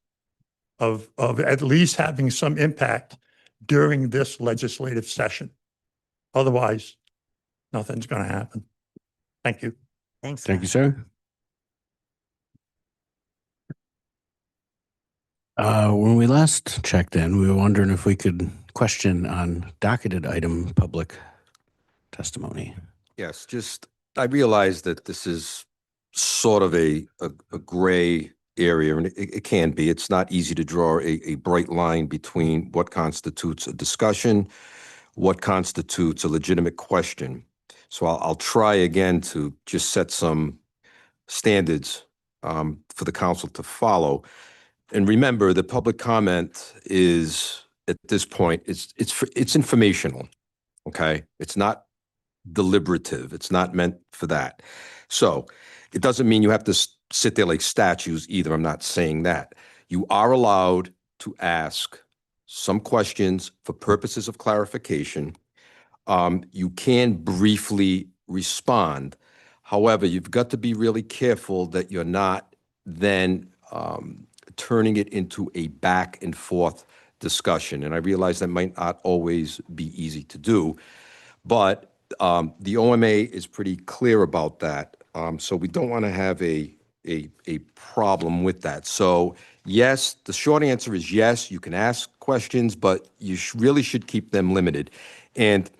of at least having some impact during this legislative session. Otherwise, nothing's going to happen. Thank you. Thanks. Thank you, sir. When we last checked in, we were wondering if we could question on docketed item public testimony. Yes, just, I realize that this is sort of a gray area, and it can be. It's not easy to draw a bright line between what constitutes a discussion, what constitutes a legitimate question. So I'll try again to just set some standards for the council to follow. And remember, the public comment is, at this point, it's informational, okay? It's not deliberative. It's not meant for that. So it doesn't mean you have to sit there like statues either. I'm not saying that. You are allowed to ask some questions for purposes of clarification. You can briefly respond. However, you've got to be really careful that you're not then turning it into a back and forth discussion. And I realize that might not always be easy to do, but the OMA is pretty clear about that. So we don't want to have a problem with that. So yes, the short answer is yes, you can ask questions, but you really should keep them limited. And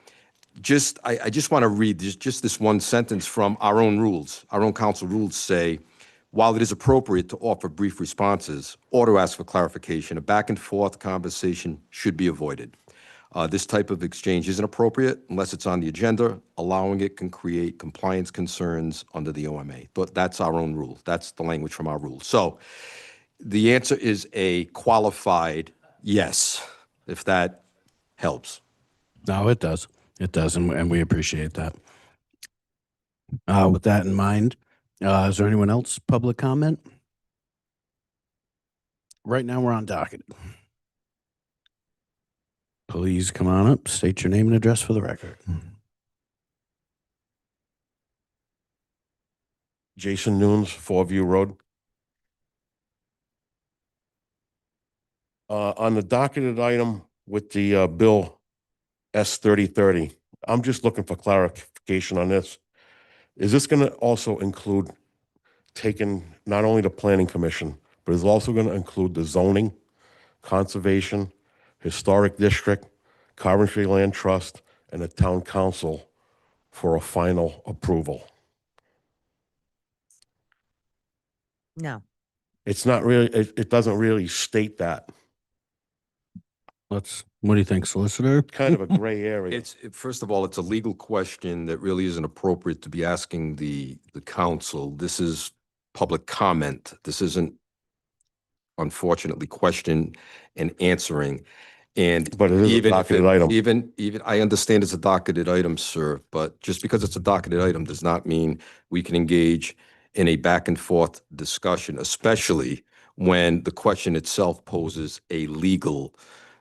I just want to read just this one sentence from our own rules. Our own council rules say, while it is appropriate to offer brief responses or to ask for clarification, a back and forth conversation should be avoided. This type of exchange isn't appropriate unless it's on the agenda. Allowing it can create compliance concerns under the OMA. But that's our own rule. That's the language from our rules. So the answer is a qualified yes, if that helps. No, it does. It does, and we appreciate that. With that in mind, is there anyone else public comment? Right now, we're on docket. Please come on up, state your name and address for the record. Jason Nunes, Fourview Road. On the docketed item with the bill S3030, I'm just looking for clarification on this. Is this going to also include taking not only the planning commission, but is also going to include the zoning, conservation, historic district, Coventry Land Trust, and the town council for a final approval? No. It's not really, it doesn't really state that. What do you think, solicitor? Kind of a gray area. First of all, it's a legal question that really isn't appropriate to be asking the council. This is public comment. This isn't, unfortunately, question and answering. And But it is a even if docketed it- item. Even, I understand it's a docketed item, sir, but just because it's a docketed item does not mean we can engage in a back and forth discussion, especially when the question itself poses a legal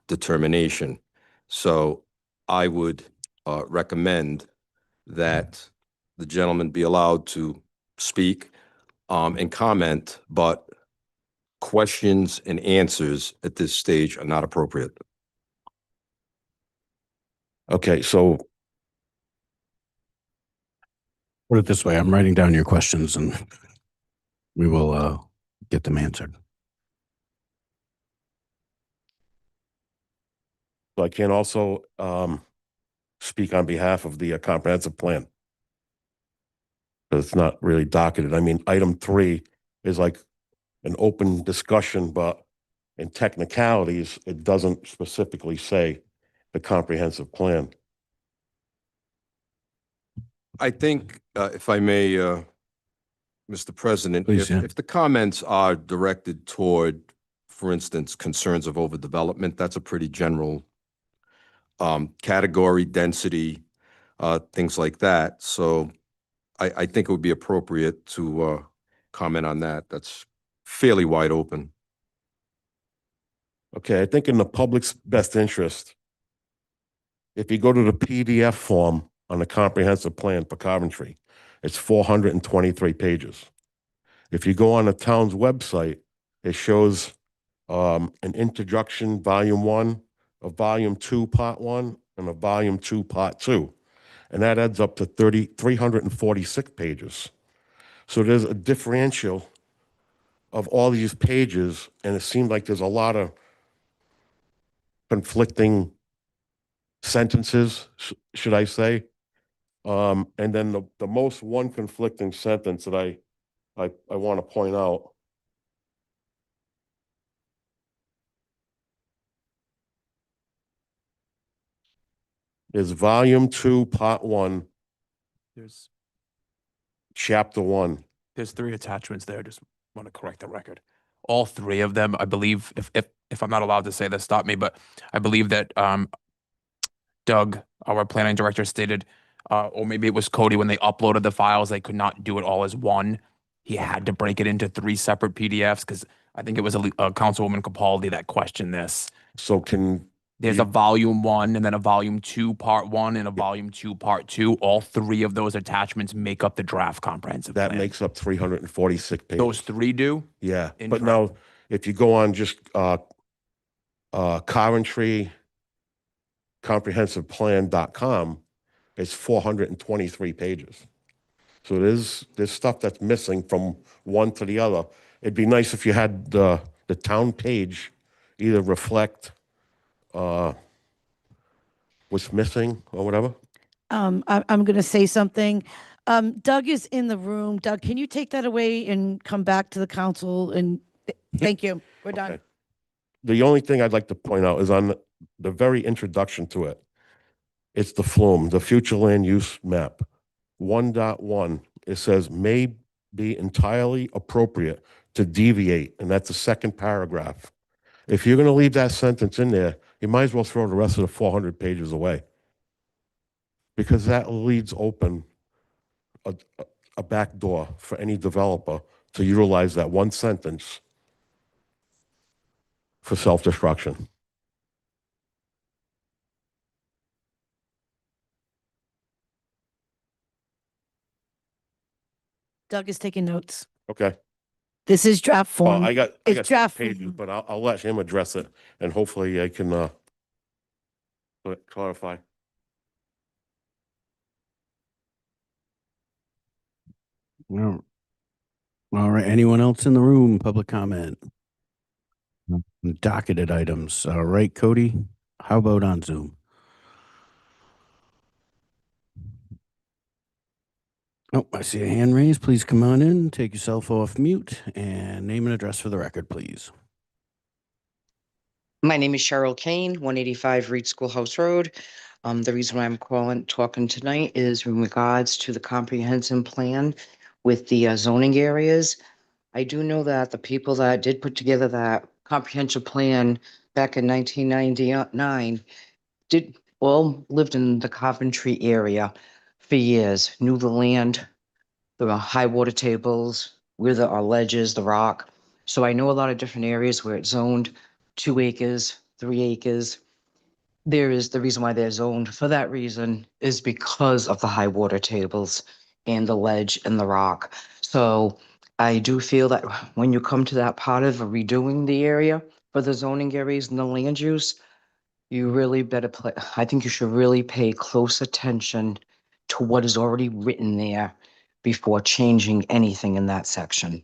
determination. So I would recommend that the gentleman be allowed to speak and comment, but questions and answers at this stage are not appropriate. Okay, so Put it this way, I'm writing down your questions and we will get them answered. I can also speak on behalf of the comprehensive plan. It's not really docketed. I mean, item 3 is like an open discussion, but in technicalities, it doesn't specifically say the comprehensive plan. I think, if I may, Mr. President, Please, yeah. if the comments are directed toward, for instance, concerns of overdevelopment, that's a pretty general category, density, things like that. So I think it would be appropriate to comment on that. That's fairly wide open. Okay, I think in the public's best interest, if you go to the PDF form on the comprehensive plan for Coventry, it's 423 pages. If you go on the town's website, it shows an introduction, volume 1, a volume 2, part 1, and a volume 2, part 2. And that adds up to 346 pages. So there's a differential of all these pages, and it seemed like there's a lot of conflicting sentences, should I say. And then the most one conflicting sentence that I want to point out is volume 2, part 1, There's chapter 1. there's 3 attachments there. Just want to correct the record. All 3 of them, I believe, if I'm not allowed to say this, stop me, but I believe that Doug, our planning director, stated, or maybe it was Cody, when they uploaded the files, they could not do it all as one. He had to break it into 3 separate PDFs because I think it was a Councilwoman Capaldi that questioned this. So There's a volume 1 and then a volume 2, part 1, and a volume 2, part 2. All 3 of those attachments make up the draft comprehensive that plan. makes up 346 pages. Those 3 do? Yeah, but Incorrect. now if you go on just Coventry comprehensiveplan.com, it's 423 pages. So there's stuff that's missing from one to the other. It'd be nice if you had the town page either reflect what's missing or whatever. I'm going to say something. Doug is in the room. Doug, can you take that away and come back to the council? And thank you. We're done. Okay. The only thing I'd like to point out is on the very introduction to it. It's the FLUME, the Future Land Use Map. 1.1, it says may be entirely appropriate to deviate, and that's the second paragraph. If you're going to leave that sentence in there, you might as well throw the rest of the 400 pages away, because that leaves open a back door for any developer to utilize that one sentence for self-destruction. Doug is taking notes. Okay. This is draft form. I got It's draft pages, form. but I'll let him address it, and hopefully I can clarify. All right. Anyone else in the room? Public comment? Docketed items. All right, Cody. How about on Zoom? Oh, I see a hand raised. Please come on in, take yourself off mute, and name and address for the record, please. My name is Cheryl Kane, 185 Reed Schoolhouse Road. The reason why I'm talking tonight is in regards to the comprehensive plan with the zoning areas. I do know that the people that did put together that comprehensive plan back in 1999, lived in the Coventry area for years, knew the land, the high water tables, where there are ledges, the rock. So I know a lot of different areas where it's zoned 2 acres, 3 acres. The reason why they're zoned for that reason is because of the high water tables and the ledge and the rock. So I do feel that when you come to that part of redoing the area for the zoning areas and the land use, you really I think you should really pay close attention to what is already written there before changing anything in that section.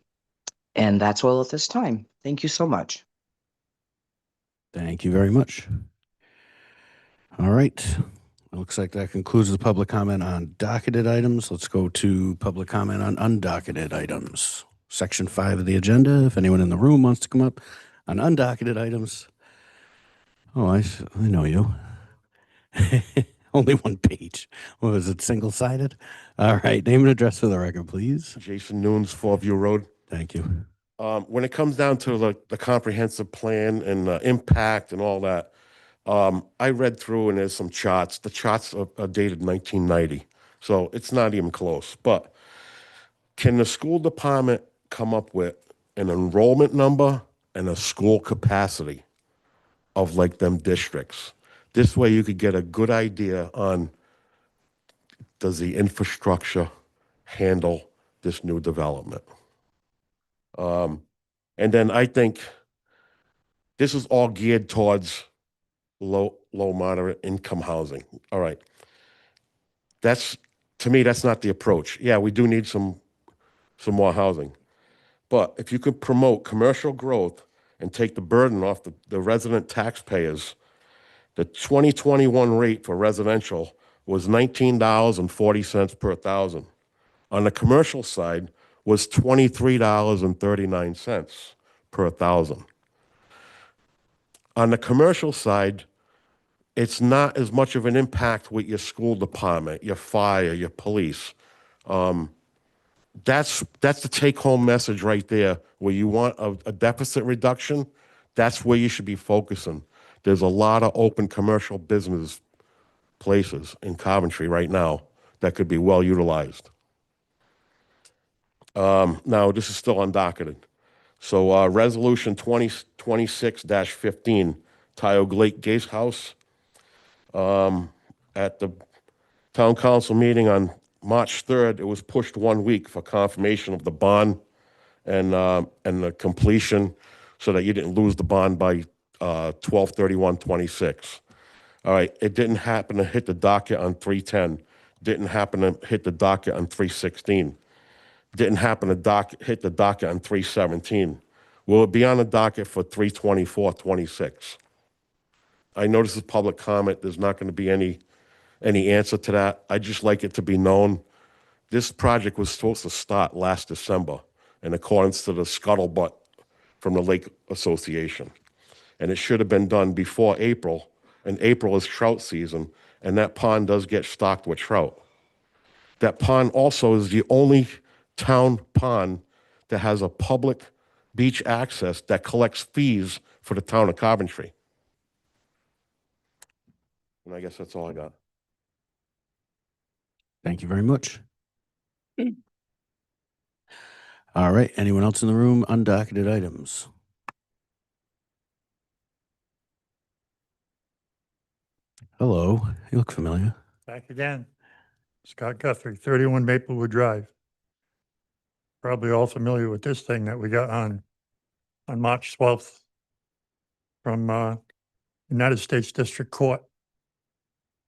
And that's all at this time. Thank you so much. Thank you very much. All right. It looks like that concludes the public comment on docketed items. Let's go to public comment on undocketed items. Section 5 of the agenda. If anyone in the room wants to come up on undocketed items. Oh, I know you. Only one page. What was it, single-sided? All right. Name and address for the record, please. Jason Nunes, Fourview Road. Thank you. When it comes down to the comprehensive plan and impact and all that, I read through and there's some charts. The charts are dated 1990, so it's not even close. But can the school department come up with an enrollment number and a school capacity of like them districts? This way you could get a good idea on, does the infrastructure handle this new development? And then I think this is all geared towards low, moderate income housing. All right. To me, that's not the approach. Yeah, we do need some more housing. But if you could promote commercial growth and take the burden off the resident taxpayers, the 2021 rate for residential was $19.40 per thousand. On the commercial side was $23.39 per thousand. On the commercial side, it's not as much of an impact with your school department, your fire, your police. That's the take-home message right there. Where you want a deficit reduction, that's where you should be focusing. There's a lot of open commercial business places in Coventry right now that could be well utilized. Now, this is still undocketed. So Resolution 2026-15, Tioga Lake Gatehouse House. At the town council meeting on March 3rd, it was pushed 1 week for confirmation of the bond and the completion so that you didn't lose the bond by 12/31/26. All right, it didn't happen to hit the docket on 3/10. Didn't happen to hit the docket on 3/16. Didn't happen to hit the docket on 3/17. Will it be on the docket for 3/24/26? I know this is public comment. There's not going to be any answer to that. I'd just like it to be known. This project was supposed to start last December in accordance to the scuttlebutt from the Lake Association. And it should have been done before April, and April is trout season, and that pond does get stocked with trout. That pond also is the only town pond that has a public beach access that collects fees for the town of Coventry. And I guess that's all I got. Thank you very much. All right. Anyone else in the room? Undocketed items. Hello. You look familiar. Back again. Scott Guthrie, 31 Maplewood Drive. Probably all familiar with this thing that we got on March 12th from United States District Court.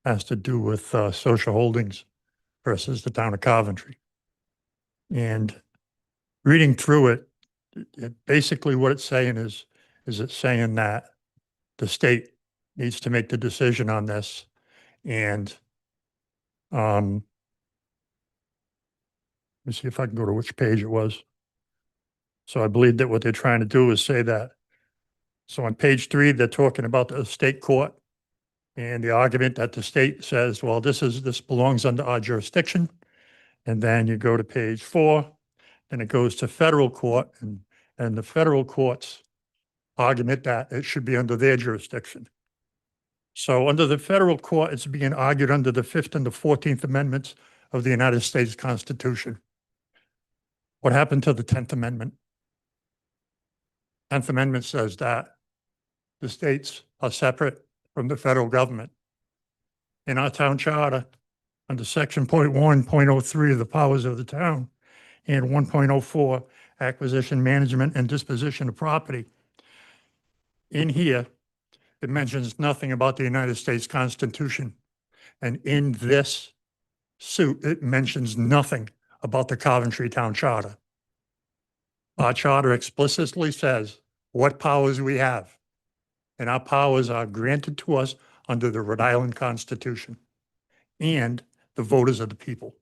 Has to do with social holdings versus the town of Coventry. And reading through it, basically what it's saying is it's saying that the state needs to make the decision on this. And let me see if I can go to which page it was. So I believe that what they're trying to do is say that. So on page 3, they're talking about the state court and the argument that the state says, well, this belongs under our jurisdiction. And then you go to page 4, and it goes to federal court, and the federal courts argument that it should be under their jurisdiction. So under the federal court, it's being argued under the 5th and the 14th Amendments of the United States Constitution. What happened to the 10th Amendment? 10th Amendment says that the states are separate from the federal government. In our town charter, under section 0.1.03 of the powers of the town and 1.04 acquisition, management, and disposition of property, in here, it mentions nothing about the United States Constitution. And in this suit, it mentions nothing about the Coventry Town Charter. Our charter explicitly says what powers we have, and our powers are granted to us under the Rhode Island Constitution and the voters of the people.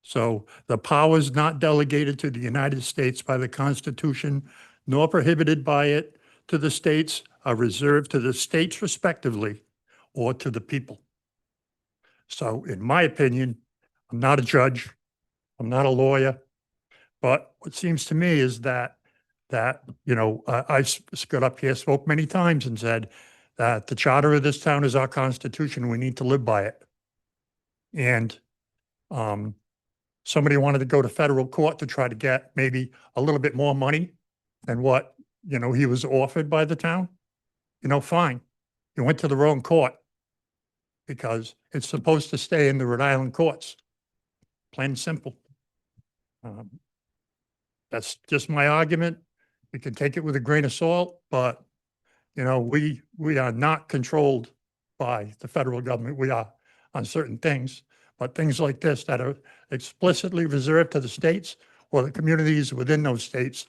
So the powers not delegated to the United States by the Constitution, nor prohibited by it to the states, are reserved to the states respectively or to the people. So in my opinion, I'm not a judge, I'm not a lawyer, but what seems to me is that I got up here, spoke many times and said that the charter of this town is our constitution. We need to live by it. And somebody wanted to go to federal court to try to get maybe a little bit more money than what, he was offered by the town. Fine. You went to the wrong court because it's supposed to stay in the Rhode Island courts. Plain and simple. That's just my argument. We can take it with a grain of salt, but we are not controlled by the federal government. We are on certain things, but things like this that are explicitly reserved to the states or the communities within those states,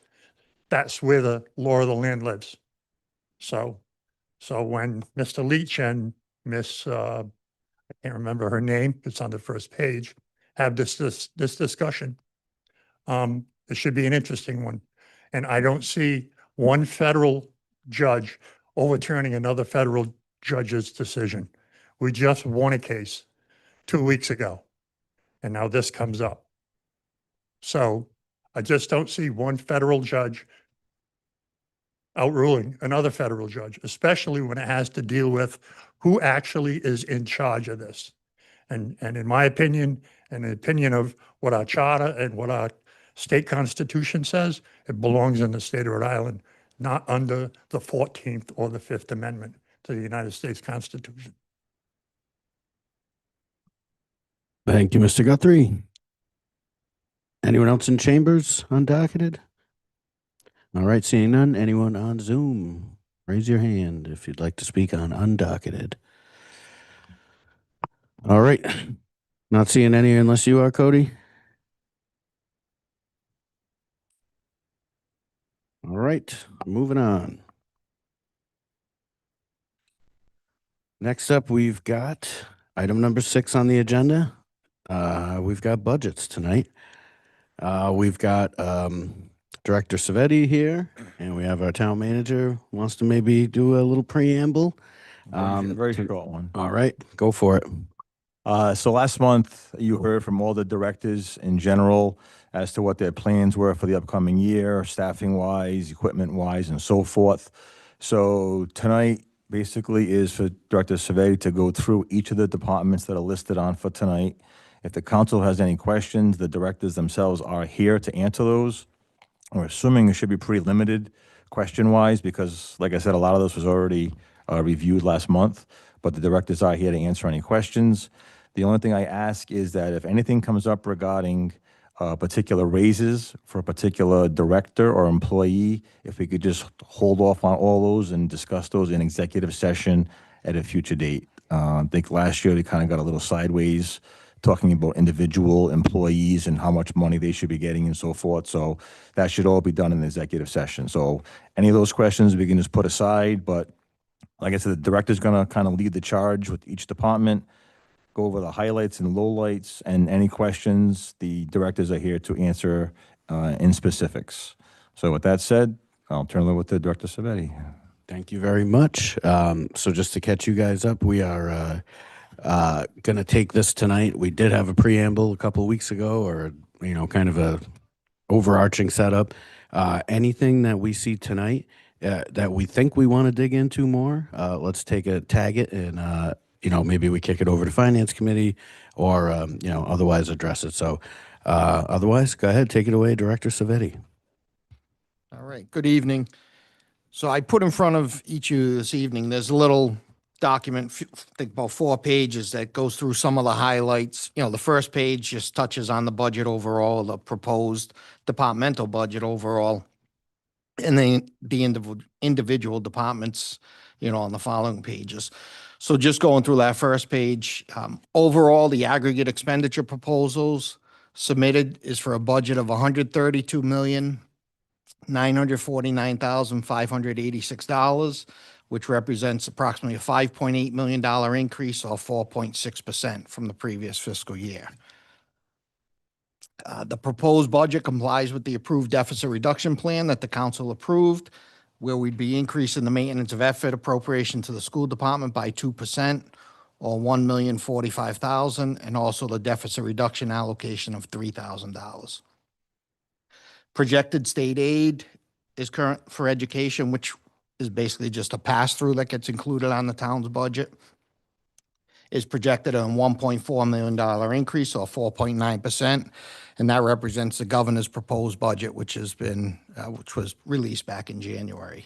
that's where the law of the land lives. So when Mr. Leach and Miss, I can't remember her name, it's on the first page, have this discussion, it should be an interesting one. And I don't see one federal judge overturning another federal judge's decision. We just won a case 2 weeks ago, and now this comes up. So I just don't see one federal judge outruling another federal judge, especially when it has to deal with who actually is in charge of this. And in my opinion, and the opinion of what our charter and what our state constitution says, it belongs in the state of Rhode Island, not under the 14th or the 5th Amendment to the United States Constitution. Thank you, Mr. Guthrie. Anyone else in chambers undocketed? All right, seeing none. Anyone on Zoom? Raise your hand if you'd like to speak on undocketed. All right. Not seeing any unless you are, Cody. All right, moving on. Next up, we've got item number 6 on the agenda. We've got budgets tonight. We've got Director Savetti here, and we have our town manager who wants to maybe do a little preamble. Very short one. All right, go for it. So last month, you heard from all the directors in general as to what their plans were for the upcoming year, staffing-wise, equipment-wise, and so forth. So tonight basically is for Director Savetti to go through each of the departments that are listed on for tonight. If the council has any questions, the directors themselves are here to answer those. We're assuming it should be pretty limited question-wise because, like I said, a lot of this was already reviewed last month, but the directors are here to answer any questions. The only thing I ask is that if anything comes up regarding particular raises for a particular director or employee, if we could just hold off on all those and discuss those in executive session at a future date. I think last year we kind of got a little sideways talking about individual employees and how much money they should be getting and so forth. So that should all be done in the executive session. So any of those questions we can just put aside, but like I said, the director's gonna kind of lead the charge with each department, go over the highlights and lowlights, and any questions, the directors are here to answer in specifics. So with that said, I'll turn it over to Director Savetti. Thank you very much. So just to catch you guys up, we are going to take this tonight. We did have a preamble a couple of weeks ago, or, kind of a overarching setup. Anything that we see tonight that we think we want to dig into more, let's tag it and, maybe we kick it over to Finance Committee or, otherwise address it. So otherwise, go ahead, take it away, Director Savetti. All right, good evening. So I put in front of each of you this evening, there's a little document, I think about 4 pages, that goes through some of the highlights. The first page just touches on the budget overall, the proposed departmental budget overall, and then the individual departments, on the following pages. So just going through that first page, overall, the aggregate expenditure proposals submitted is for a budget of $132,949,586, which represents approximately a $5.8 million increase or 4.6% from the previous fiscal year. The proposed budget complies with the approved deficit reduction plan that the council approved, where we'd be increasing the maintenance of effort appropriation to the school department by 2% or $1,045,000, and also the deficit reduction allocation of $3,000. Projected state aid is current for education, which is basically just a pass-through that gets included on the town's budget, is projected at a $1.4 million increase or 4.9%, and that represents the governor's proposed budget, which was released back in January.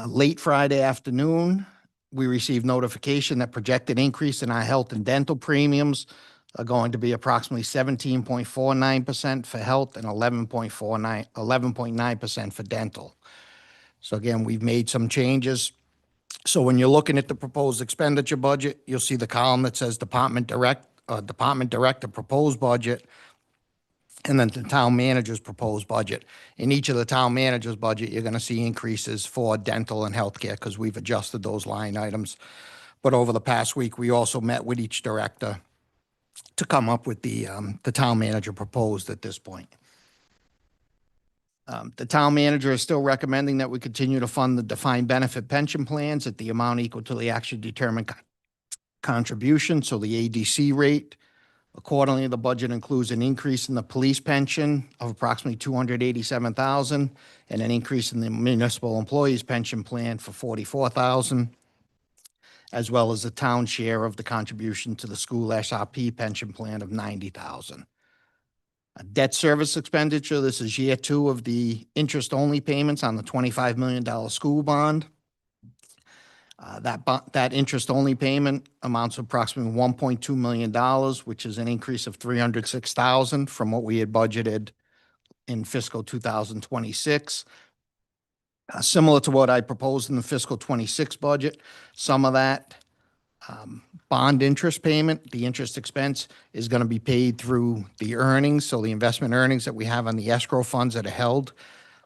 Late Friday afternoon, we received notification that projected increase in our health and dental premiums are going to be approximately 17.49% for health and 11.9% for dental. So again, we've made some changes. So when you're looking at the proposed expenditure budget, you'll see the column that says Department Director proposed budget, and then the town manager's proposed budget. In each of the town manager's budget, you're going to see increases for dental and healthcare because we've adjusted those line items. But over the past week, we also met with each director to come up with the town manager proposed at this point. The town manager is still recommending that we continue to fund the defined benefit pension plans at the amount equal to the actually determined contribution, so the ADC rate. Accordingly, the budget includes an increase in the police pension of approximately $287,000 and an increase in the municipal employees pension plan for $44,000, as well as the town share of the contribution to the school SRP pension plan of $90,000. Debt service expenditure, this is year 2 of the interest-only payments on the $25 million school bond. That interest-only payment amounts to approximately $1.2 million, which is an increase of $306,000 from what we had budgeted in fiscal 2026. Similar to what I proposed in the fiscal 26 budget, some of that bond interest payment, the interest expense, is going to be paid through the earnings, so the investment earnings that we have on the escrow funds that are held.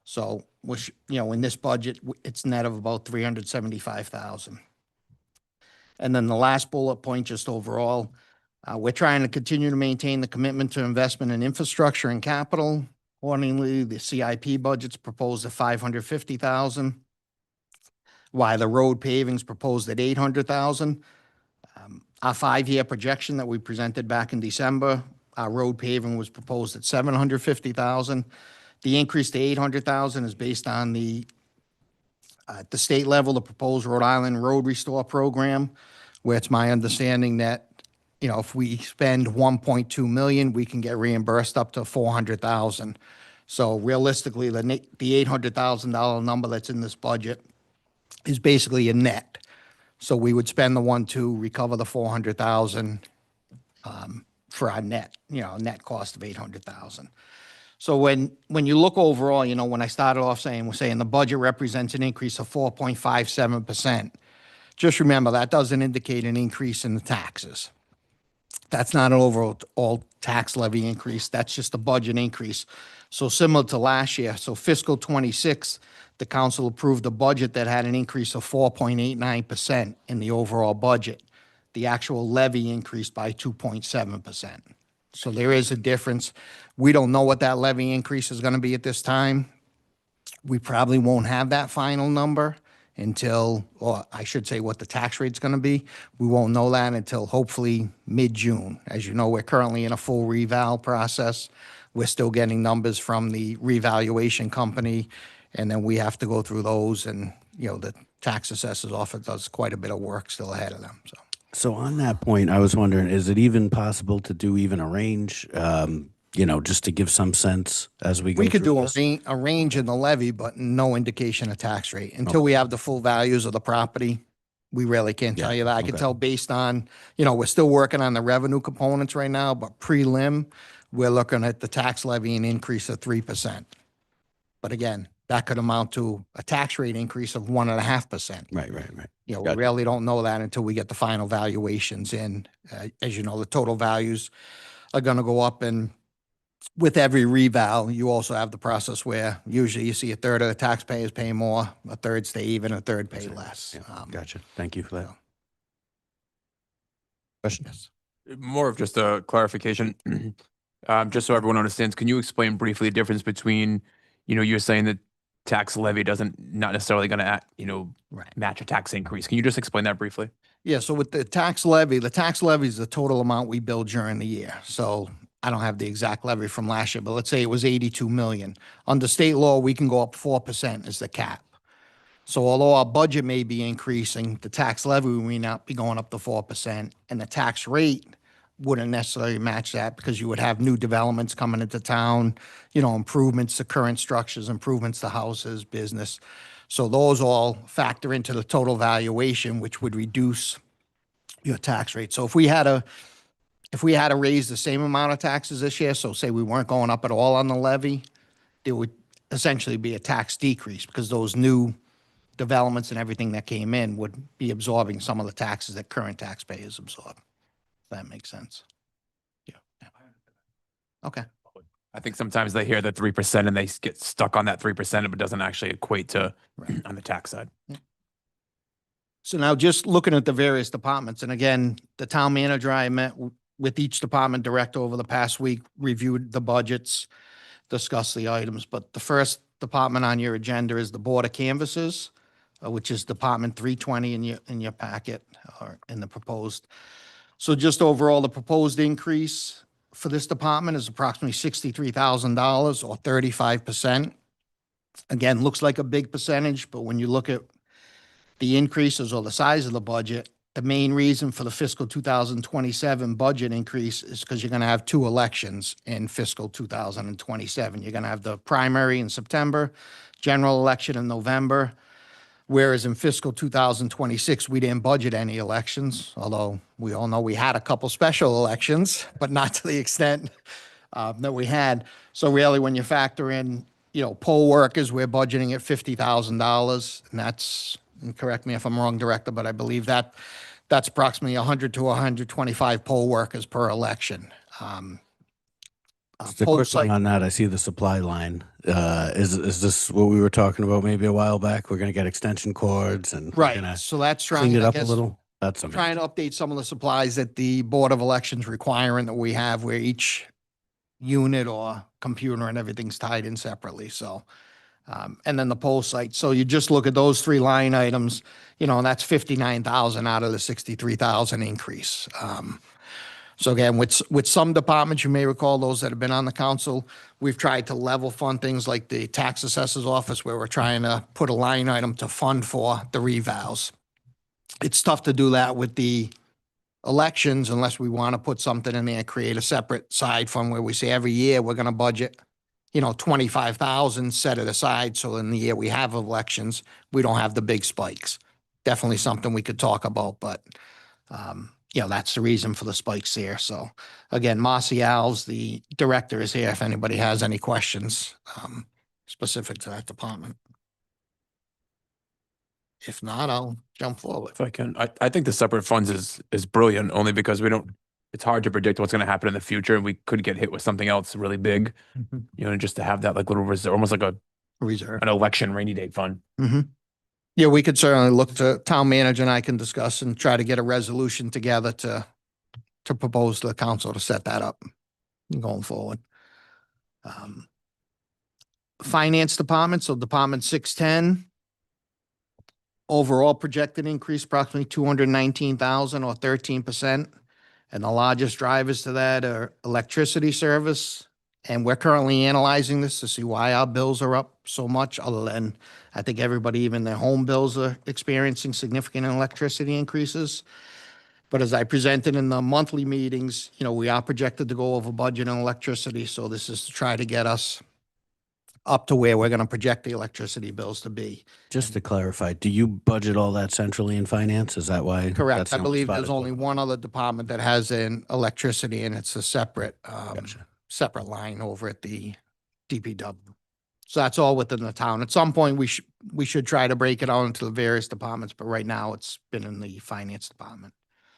So, which, in this budget, it's net of about $375,000. And then the last bullet point, just overall, we're trying to continue to maintain the commitment to investment in infrastructure and capital. Accordingly, the CIP budget's proposed at $550,000, while the road paving's proposed at $800,000. Our 5-year projection that we presented back in December, our road paving was proposed at $750,000. The increase to $800,000 is based on at the state level, the proposed Rhode Island Road Restore Program, where it's my understanding that, if we spend $1.2 million, we can get reimbursed up to $400,000. So realistically, the $800,000 number that's in this budget is basically a net. So we would spend the 1.2, recover the $400,000 for our net cost of $800,000. So when you look overall, when I started off saying the budget represents an increase of 4.57%, just remember that doesn't indicate an increase in the taxes. That's not an overall tax levy increase. That's just a budget increase. So similar to last year, so fiscal 26, the council approved a budget that had an increase of 4.89% in the overall budget. The actual levy increased by 2.7%. So there is a difference. We don't know what that levy increase is going to be at this time. We probably won't have that final number until, or I should say what the tax rate's going to be. We won't know that until hopefully mid-June. As you know, we're currently in a full reval process. We're still getting numbers from the revaluation company, And then we have to go through those, and, the tax assessor's office does quite a bit of work still ahead of them, so. So on that point, I was wondering, is it even possible to do even a range, just to give some sense as we go We could through do this? a range in the levy, but no indication of tax rate. Until we have the full values of the property, we really can't tell Yeah, you that. I can okay. tell based on, we're still working on the revenue components right now, but prelim, we're looking at the tax levy an increase of 3%. But again, that could amount to a tax rate increase of 1.5%. Right. We Gotcha. really don't know that until we get the final valuations in. As you know, the total values are going to go up, and with every reval, you also have the process where usually you see a third of the taxpayers pay more, a third stay even, a third pay less. Gotcha. Thank you for that. so- Questions? More of just a clarification, just so everyone understands, can you explain briefly the difference between, you're saying that tax levy not necessarily going to, Right. match a tax increase. Can you just explain that briefly? Yeah, so with the tax levy is the total amount we bill during the year. So I don't have the exact levy from last year, but let's say it was 82 million. Under state law, we can go up 4% as the cap. So although our budget may be increasing, the tax levy may not be going up to 4%, and the tax rate wouldn't necessarily match that because you would have new developments coming into town, improvements to current structures, improvements to houses, business. So those all factor into the total valuation, which would reduce your tax rate. So if we had to raise the same amount of taxes this year, so say we weren't going up at all on the levy, it would essentially be a tax decrease because those new developments and everything that came in would be absorbing some of the taxes that current taxpayers absorb. If that makes sense. Yeah. Okay. I think sometimes they hear the 3% and they get stuck on that 3%, but it doesn't actually equate to on the tax side. So now just looking at the various departments, and again, the town manager, I met with each department director over the past week, reviewed the budgets, discussed the items, but the first department on your agenda is the Board of Canvassers, which is Department 320 in your packet or in the proposed. So just overall, the proposed increase for this department is approximately $63,000 or 35%. Again, looks like a big percentage, but when you look at the increases or the size of the budget, the main reason for the fiscal 2027 budget increase is because you're going to have two elections in fiscal 2027. You're going to have the primary in September, general election in November, whereas in fiscal 2026, we didn't budget any elections, although we all know we had a couple special elections, but not to the extent that we had. So really, when you factor in, poll workers, we're budgeting at $50,000, and that's, and correct me if I'm wrong, Director, but I believe that's approximately 100 to 125 poll workers per election. Just a Poll quick site- one on that. I see the supply line. Is this what we were talking about maybe a while back? We're going to get extension cords and we're Right, gonna so that's clean trying, it I up a guess, little. That's amazing. trying to update some of the supplies that the Board of Elections requiring that we have, where each unit or computer and everything's tied in separately, so. And then the poll site. So you just look at those three line items, and that's 59,000 out of the 63,000 increase. So again, with some departments, you may recall those that have been on the council, we've tried to level fund things like the tax assessor's office, where we're trying to put a line item to fund for the revals. It's tough to do that with the elections unless we want to put something in there, create a separate side fund where we say every year we're going to budget 25,000, set it aside. So in the year we have elections, we don't have the big spikes. Definitely something we could talk about, but, that's the reason for the spikes here. So again, Marcy Alves, the director, is here if anybody has any questions, specific to that department. If not, I'll jump forward. If I can, I think the separate funds is brilliant only because it's hard to predict what's going to happen in the future. We could get hit with something else really big, just to have that like little reserve, almost like Reserve. an election rainy day fund. Yeah, we could certainly look to town manager, and I can discuss and try to get a resolution together to propose to the council to set that up going forward. Finance department, so Department 610. Overall projected increase approximately 219,000 or 13%. And the largest drivers to that are electricity service, And we're currently analyzing this to see why our bills are up so much, other than I think everybody, even their home bills are experiencing significant electricity increases. But as I presented in the monthly meetings, we are projected to go over budget on electricity. So this is to try to get us up to where we're going to project the electricity bills to be. Just to clarify, do you budget all that centrally in finance? Is that why? Correct. that's I the believe spot there's it's only on? one other department that has an electricity, and it's a separate, Gotcha. separate line over at the DPW. So that's all within the town. At some point, we should try to break it out into the various departments, but right now it's been in the finance department.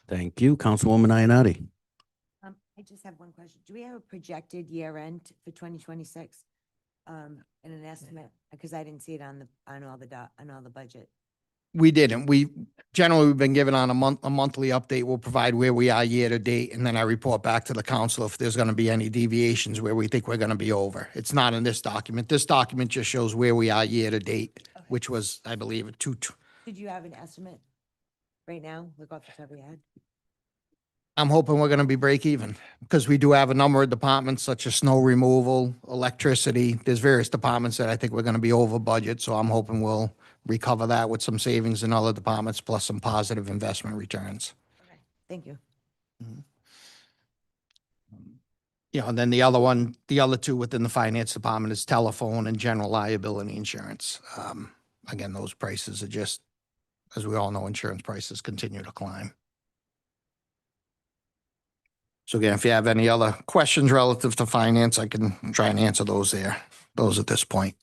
Thank you. Councilwoman Ionati. I just have one question. Do we have a projected year end for 2026? And an estimate, because I didn't see it on all the budget. We didn't. We've been given on a monthly update. We'll provide where we are year to date, and then I report back to the council if there's going to be any deviations where we think we're going to be over. It's not in this document. This document just shows where we are year to date, which was, I believe, Did you have an estimate right now? Look off the top of your head. I'm hoping we're going to be break even, because we do have a number of departments such as snow removal, electricity. There's various departments that I think we're going to be over budget. So I'm hoping we'll recover that with some savings in other departments, plus some positive investment returns. Okay, thank you. And then the other two within the finance department is telephone and general liability insurance. Again, those prices are just, as we all know, insurance prices continue to climb. So again, if you have any other questions relative to finance, I can try and answer those at this point.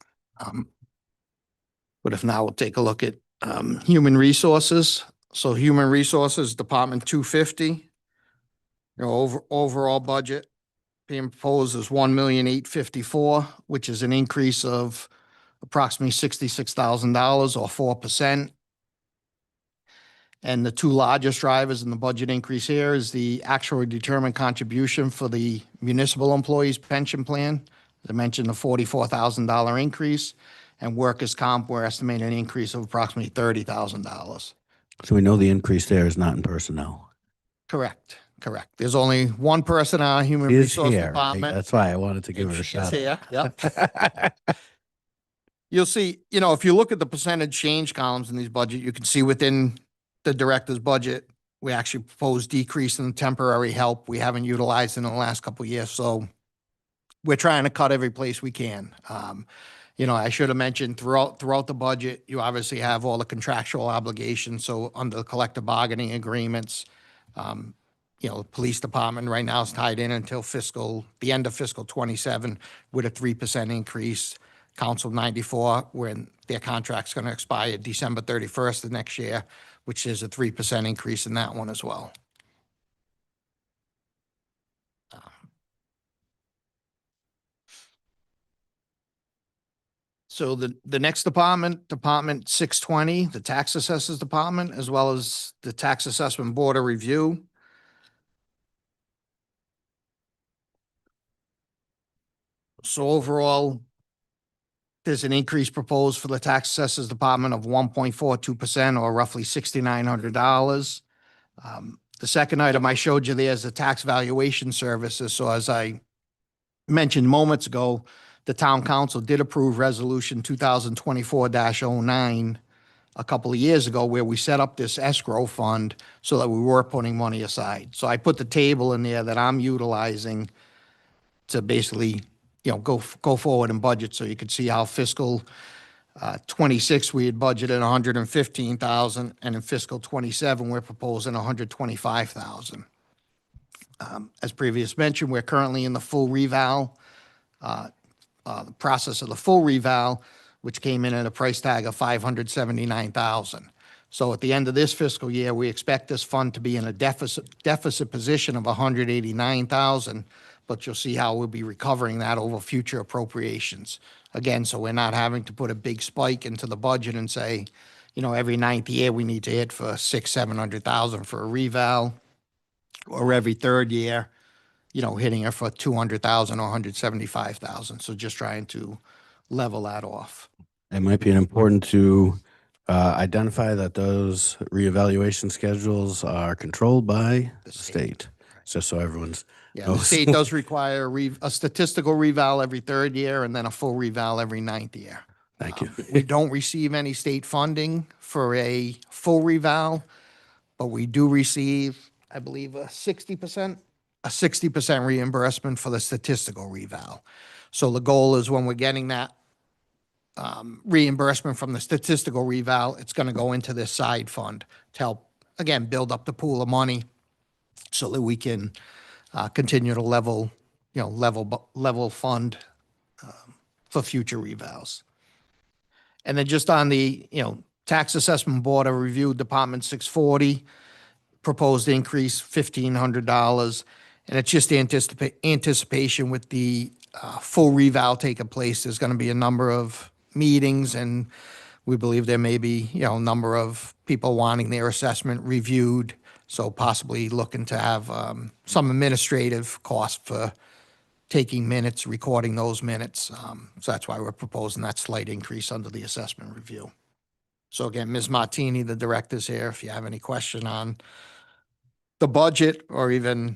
But if not, we'll take a look at human resources. So human resources, Department 250, overall budget being proposed is 1,854,000, which is an increase of approximately $66,000 or 4%. And the two largest drivers in the budget increase here is the actually determined contribution for the municipal employees pension plan. As I mentioned, the $44,000 increase, and workers' comp, we're estimating an increase of approximately $30,000. So we know the increase there is not in personnel. Correct. There's only one person on our human She is resource here. department. That's why I wanted to give her a She's shout. here, yep. You'll see, if you look at the percentage change columns in these budget, you can see within the director's budget, we actually proposed decrease in temporary help we haven't utilized in the last couple of years. So we're trying to cut every place we can. I should have mentioned throughout the budget, you obviously have all the contractual obligations. So under the collective bargaining agreements, the police department right now is tied in until the end of fiscal 27 with a 3% increase. Council 94, when their contract's going to expire December 31st of next year, which is a 3% increase in that one as well. So the next department, Department 620, the Tax Assessors Department, as well as the Tax Assessment Board of Review. So overall, there's an increase proposed for the Tax Assessors Department of 1.42%, or roughly $6,900. The second item I showed you there is the tax valuation services. So as I mentioned moments ago, the town council did approve resolution 2024-09 a couple of years ago, where we set up this escrow fund so that we were putting money aside. So I put the table in there that I'm utilizing to basically, go forward and budget. So you could see how fiscal 26, we had budgeted 115,000, and in fiscal 27, we're proposing 125,000. As previous mentioned, we're currently in the full reval, the process of the full reval, which came in at a price tag of 579,000. So at the end of this fiscal year, we expect this fund to be in a deficit position of 189,000, but you'll see how we'll be recovering that over future appropriations. Again, so we're not having to put a big spike into the budget and say, every ninth year we need to hit for 600,000-700,000 for a reval, or every third year, hitting it for 200,000 or 175,000. So just trying to level that off. It might be important to identify that those reevaluation schedules are controlled by the state. So everyone's Yeah, Oh, the state so- does require a statistical reval every third year and then a full reval every ninth year. Thank you. We don't receive any state funding for a full reval, but we do receive, I believe, a 60% reimbursement for the statistical reval. So the goal is when we're getting that reimbursement from the statistical reval, it's going to go into this side fund to help, again, build up the pool of money so that we can continue to level fund for future revals. And then just on the, Tax Assessment Board, I reviewed Department 640, proposed increase $1,500. And it's just anticipation with the full reval taking place. There's going to be a number of meetings, and we believe there may be, a number of people wanting their assessment reviewed. So possibly looking to have some administrative cost for taking minutes, recording those minutes. So that's why we're proposing that slight increase under the assessment review. So again, Ms. Martini, the director's here, if you have any question on the budget or even,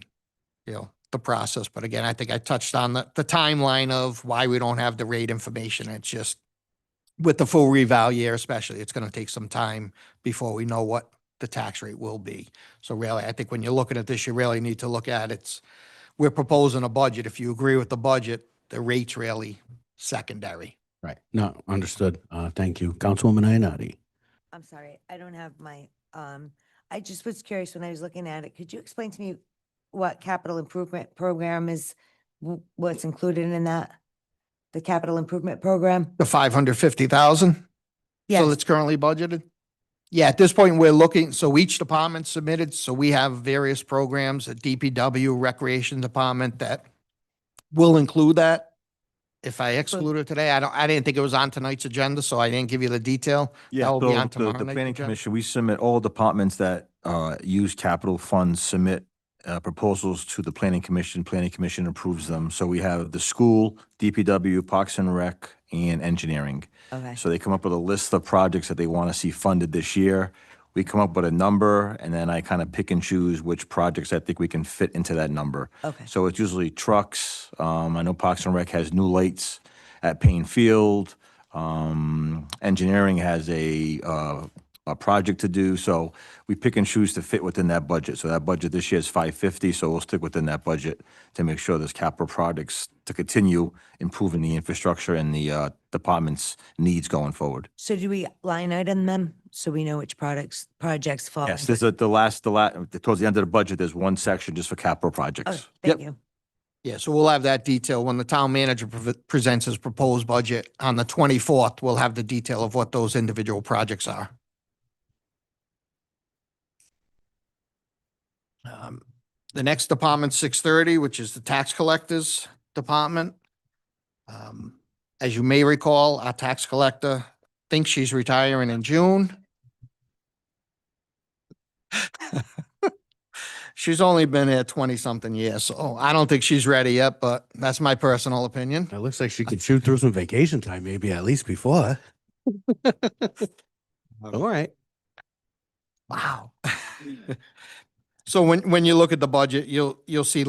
the process. But again, I think I touched on the timeline of why we don't have the rate information. It's just with the full reval year especially, it's going to take some time before we know what the tax rate will be. So really, I think when you're looking at this, you really need to look at we're proposing a budget. If you agree with the budget, the rate's really secondary. Right. No, understood. Thank you. Councilwoman Ionati. I'm sorry, I don't have my, I just was curious when I was looking at it. Could you explain to me what capital improvement program is, what's included in that? The capital improvement program? The 550,000? Yes. So it's currently budgeted? Yeah, at this point, we're looking, so each department submitted, so we have various programs at DPW, Recreation Department that will include that. If I exclude it today, I didn't think it was on tonight's agenda, so I didn't give you the detail. Yeah, That will be so on the tomorrow night's planning agenda. commission, we submit, all departments that use capital funds submit proposals to the planning commission approves them. So we have the school, DPW, Parks and Rec, and engineering. Okay. So they come up with a list of projects that they want to see funded this year. We come up with a number, and then I kind of pick and choose which projects I think we can fit into that number. Okay. So it's usually trucks. I know Parks and Rec has new lights at Payne Field. Engineering has a project to do. So we pick and choose to fit within that budget. So that budget this year is 550. So we'll stick within that budget to make sure there's capital projects to continue improving the infrastructure and the department's needs going forward. So do we line item them so we know which projects fall? Yes, there's towards the end of the budget, there's one section just for capital projects. Okay, thank you. Yeah, so we'll have that detail when the town manager presents his proposed budget on the 24th. We'll have the detail of what those individual projects are. The next department, 630, which is the tax collectors department. As you may recall, our tax collector thinks she's retiring in June. She's only been here 20-something years, so I don't think she's ready yet, but that's my personal opinion. It looks like she could shoot through some vacation time, maybe at least before. All right. Wow. So when you look at the budget, you'll see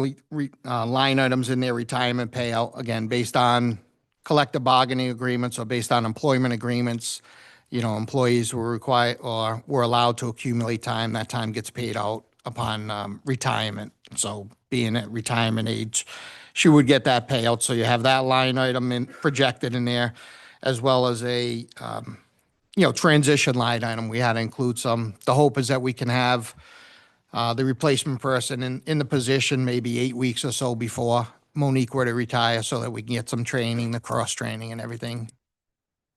line items in their retirement payout, again, based on collective bargaining agreements or based on employment agreements. Employees were required or were allowed to accumulate time. That time gets paid out upon retirement. So being at retirement age, she would get that payout. So you have that line item projected in there, as well as a transition line item. We had to include some. The hope is that we can have the replacement person in the position maybe 8 weeks or so before Monique were to retire, so that we can get some training, the cross training and everything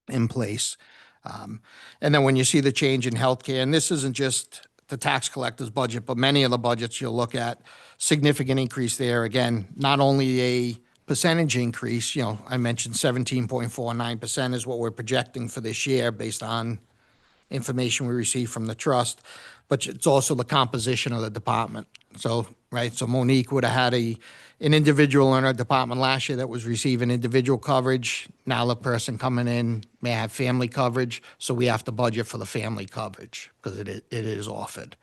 in place. And then when you see the change in healthcare, and this isn't just the tax collector's budget, but many of the budgets you'll look at, significant increase there. Again, not only a percentage increase, I mentioned 17.49% is what we're projecting for this year based on information we received from the trust, but it's also the composition of the department. So Monique would have had an individual in her department last year that was receiving individual coverage. Now the person coming in may have family coverage, so we have to budget for the family coverage because it is offered.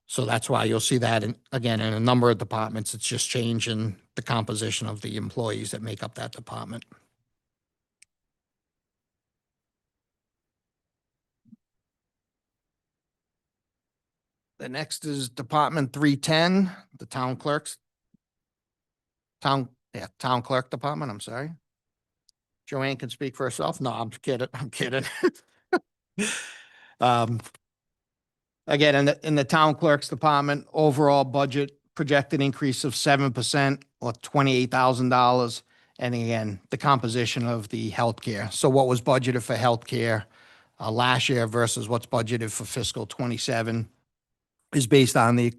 So that's why you'll see that again, in a number of departments, it's just changing the composition of the employees that make up that department. The next is Department 310, the town clerks. Town clerk department, I'm sorry. Joanne can speak for herself. No, I'm kidding. I'm kidding. Again, in the town clerk's department, overall budget projected increase of 7% or $28,000. And again, the composition of the healthcare. So what was budgeted for healthcare last year versus what's budgeted for fiscal 27 is based on the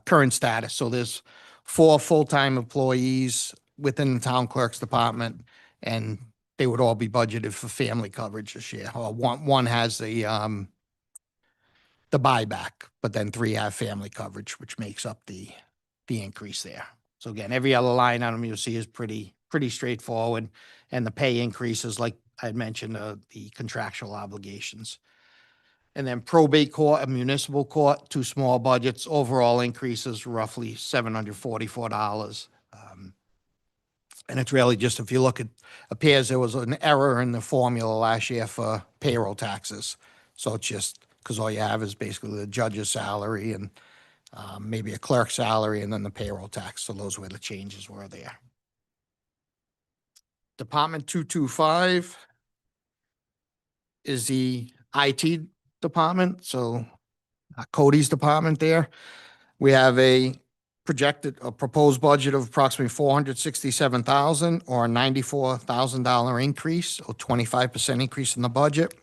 current status. So there's 4 full-time employees within the town clerk's department, and they would all be budgeted for family coverage this year. Or one has the buyback, but then 3 have family coverage, which makes up the increase there. So again, every other line item you'll see is pretty straightforward, and the pay increases, like I had mentioned, the contractual obligations. And then probate court and municipal court, 2 small budgets, overall increases roughly $744. And it's really just, if you look at, appears there was an error in the formula last year for payroll taxes. So it's just, because all you have is basically the judge's salary and maybe a clerk's salary and then the payroll tax. So those were the changes were there. Department 225 is the IT department. So Cody's department there. We have a proposed budget of approximately $467,000 or a $94,000 increase or 25% increase in the budget.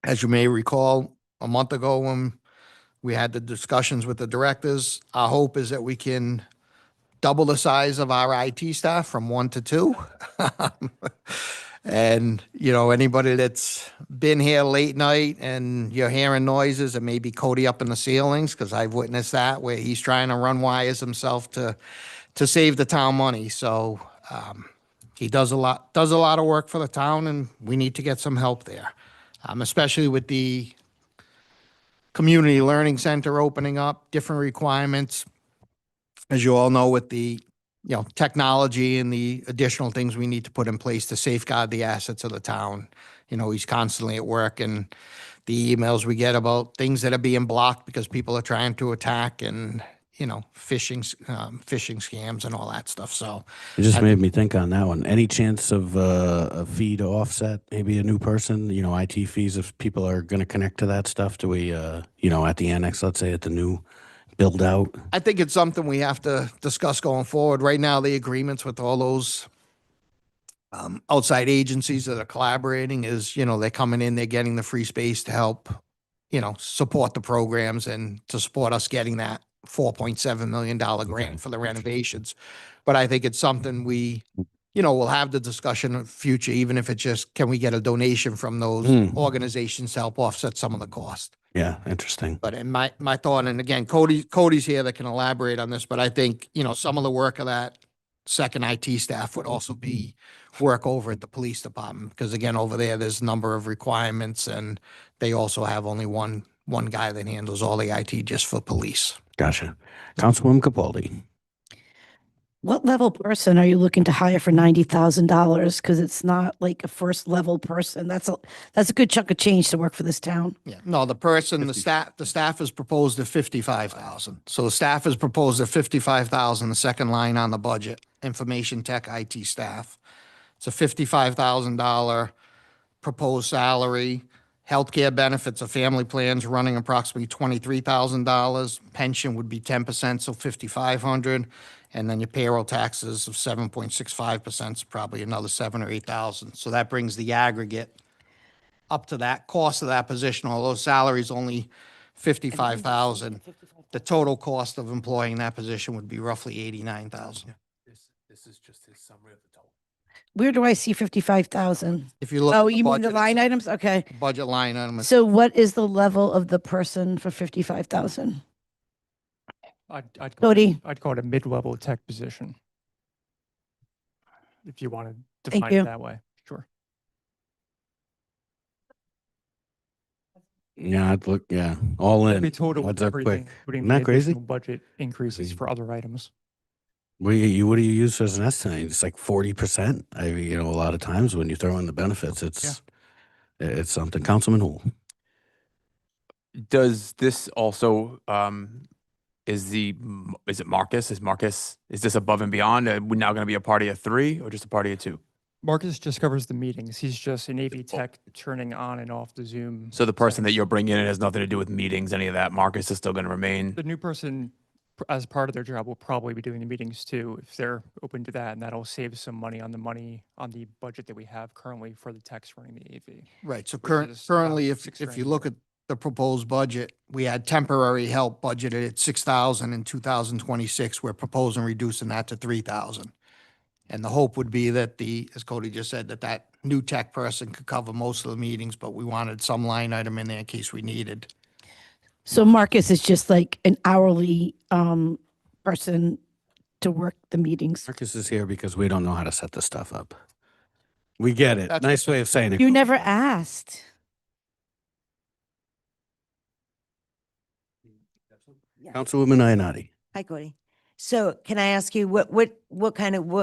As you may recall, a month ago when we had the discussions with the directors, our hope is that we can double the size of our IT staff from 1 to 2. And, you know, anybody that's been here late night and you're hearing noises, it may be Cody up in the ceilings, because I've witnessed that, where he's trying to run wires himself to save the town money. So he does a lot of work for the town, and we need to get some help there, especially with the community learning center opening up, different requirements. As you all know, with the technology and the additional things we need to put in place to safeguard the assets of the town. You know, he's constantly at work, and the emails we get about things that are being blocked because people are trying to attack, and, you know, phishing scams and all that stuff. So It just made me think on that one. Any chance of a fee to offset maybe a new person, you know, IT fees, if people are going to connect to that stuff? Do we, you know, at the annex, let's say at the new build out? I think it's something we have to discuss going forward. Right now, the agreements with all those outside agencies that are collaborating is, you know, they're coming in, they're getting the free space to help, you know, support the programs and to support us getting that $4.7 million grant for the renovations. But I think it's something we, you know, we'll have the discussion in the future, even if it's just, can we get a donation from those organizations to help offset some of the cost? Yeah, interesting. But in my thought, and again, Cody's here that can elaborate on this, but I think, you know, some of the work of that second IT staff would also be work over at the police department. Because again, over there's a number of requirements, and they also have only one guy that handles all the IT just for police. Gotcha. Councilwoman Capaldi. What level person are you looking to hire for $90,000? Because it's not like a first level person. That's a good chunk of change to work for this town. Yeah, no, the staff has proposed at 55,000. So the staff has proposed at 55,000, the second line on the budget, information tech IT staff. It's a $55,000 proposed salary. Healthcare benefits of family plans running approximately $23,000. Pension would be 10%, so $5,500. And then your payroll taxes of 7.65% is probably another $7,000 or $8,000. So that brings the aggregate up to that cost of that position. Although salary is only $55,000, the total cost of employing that position would be roughly $89,000. This is just his summary of the total. Where do I see 55,000? If you look. Oh, at the you mean the budget, line items? Okay. budget line item. So what is the level of the person for 55,000? Cody? I'd call it a mid-level tech position. If you want to Thank define you. it that way, sure. Yeah, I'd look, yeah, all in. The total What's of up quick? everything, including Isn't the that crazy? additional budget increases for other items. What do you use as an estimate? It's like 40%. I mean, a lot of times when you throw in the benefits, it's something. Councilman Hool. Does this also, is it Marcus? Is this above and beyond? Are we now going to be a party of 3 or just a party of 2? Marcus just covers the meetings. He's just an AV tech turning on and off the Zoom. So the person that settings. you're bringing in has nothing to do with meetings, any of that. Marcus is still going to remain. The new person, as part of their job, will probably be doing the meetings too, if they're open to that, and that'll save some money on the budget that we have currently for the techs running the AV. Right, so which is about currently, if 6 you grand a look year. at the proposed budget, we had temporary help budgeted at 6,000 in 2026. We're proposing reducing that to 3,000. And the hope would be that as Cody just said, that new tech person could cover most of the meetings, but we wanted some line item in there in case we needed. So Marcus is just like an hourly person to work the meetings. Marcus is here because we don't know how to set this stuff up. We get it. That's Nice way of saying it. You never asked. Councilwoman Ionati. Hi, Cody. So can I ask you what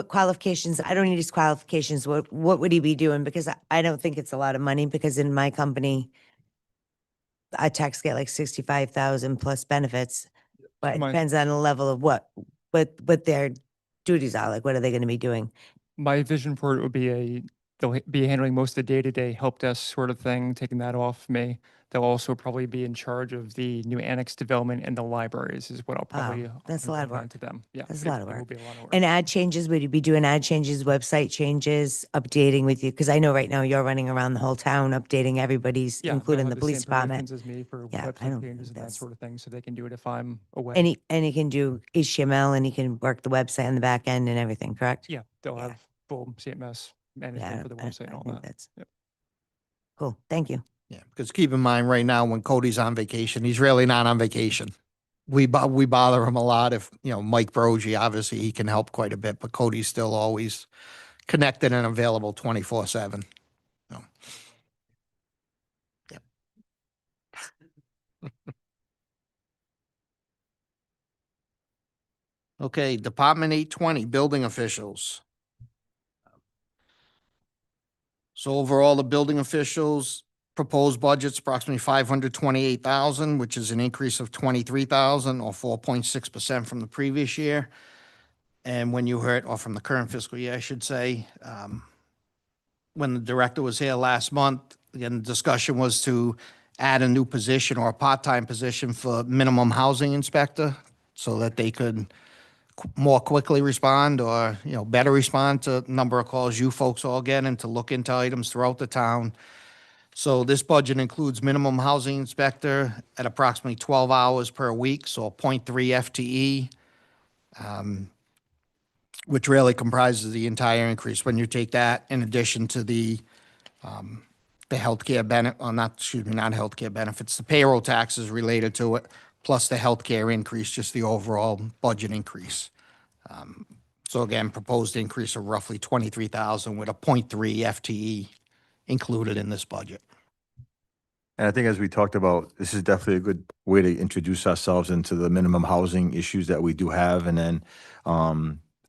qualifications, I don't need his qualifications, what would he be doing? Because I don't think it's a lot of money, because in my company, our techs get like 65,000 plus benefits, but it Mine- depends on the level of what their duties are, like what are they going to be doing? My vision for it would be they'll be handling most of the day-to-day help desk sort of thing, taking that off me. They'll also probably be in charge of the new annex development and the libraries is what I'll probably. that's a lot of assign work. To them. Yeah. That's a lot of it will work. be a lot of work. And ad changes, would you be doing ad changes, website changes, updating with you? Because I know right now you're running around the whole town, updating everybody's, Yeah, they'll including have the police same department. permissions As me for Yeah, I website don't changes think and that that's- sort of thing, so they can do it if I'm away. And he can do HTML and he can work the website on the back end and everything, correct? Yeah, they'll Yeah. have full CMS Yeah, management for the website and all think that. that's Yep. cool. Thank you. Yeah, because keep in mind, right now, when Cody's on vacation, he's really not on vacation. We bother him a lot. If, Mike Brogy, obviously, he can help quite a bit, but Cody's still always connected and available 24/7. So. Yep. Okay, Department 820, building officials. So overall, the building officials proposed budget's approximately 528,000, which is an increase of 23,000 or 4.6% from the previous year. And when you heard, or from the current fiscal year, I should say, when the director was here last month, again, the discussion was to add a new position or a part-time position for minimum housing inspector so that they could more quickly respond or, better respond to the number of calls you folks all get and to look into items throughout the town. So this budget includes minimum housing inspector at approximately 12 hours per week, so 0.3 FTE, which really comprises the entire increase. When you take that in addition to the healthcare benefit, not healthcare benefits, the payroll taxes related to it, plus the healthcare increase, just the overall budget increase. So again, proposed increase of roughly 23,000 with a 0.3 FTE included in this budget. And I think as we talked about, this is definitely a good way to introduce ourselves into the minimum housing issues that we do have. And then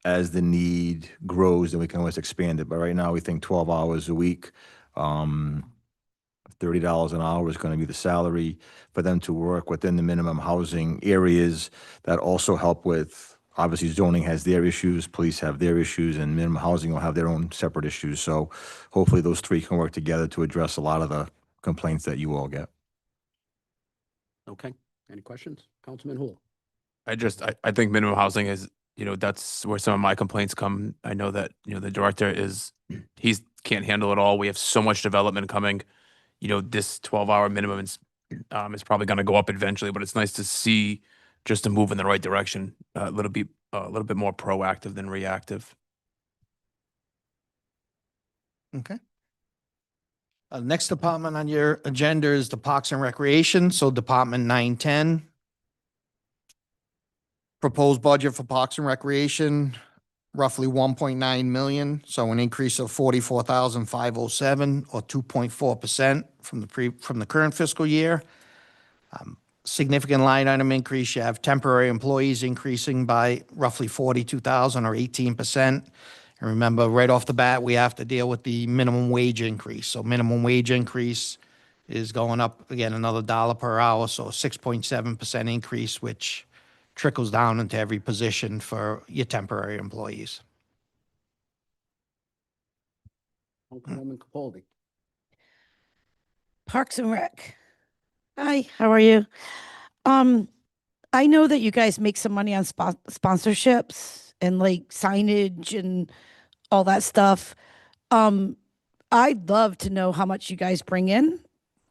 as the need grows, then we can always expand it. But right now, we think 12 hours a week, $30 an hour is going to be the salary for them to work within the minimum housing areas that also help with, obviously zoning has their issues, police have their issues, and minimum housing will have their own separate issues. So hopefully those three can work together to address a lot of the complaints that you all get. Okay. Any questions? Councilman Hool. I think minimum housing is, that's where some of my complaints come. I know that, the director he's can't handle it all. We have so much development coming. This 12-hour minimum is probably going to go up eventually, but it's nice to see just to move in the right direction, a little bit more proactive than reactive. Okay. Next department on your agenda is the Parks and Recreation, so Department 910. Proposed budget for Parks and Recreation, roughly 1.9 million, so an increase of 44,507 or 2.4% from the current fiscal year. Significant line item increase, you have temporary employees increasing by roughly 42,000 or 18%. And remember, right off the bat, we have to deal with the minimum wage increase. So minimum wage increase is going up again another $1 per hour, so a 6.7% increase, which trickles down into every position for your temporary employees. Councilwoman Capaldi. Parks and Rec. Hi, how are you? I know that you guys make some money on sponsorships and like signage and all that stuff. I'd love to know how much you guys bring in.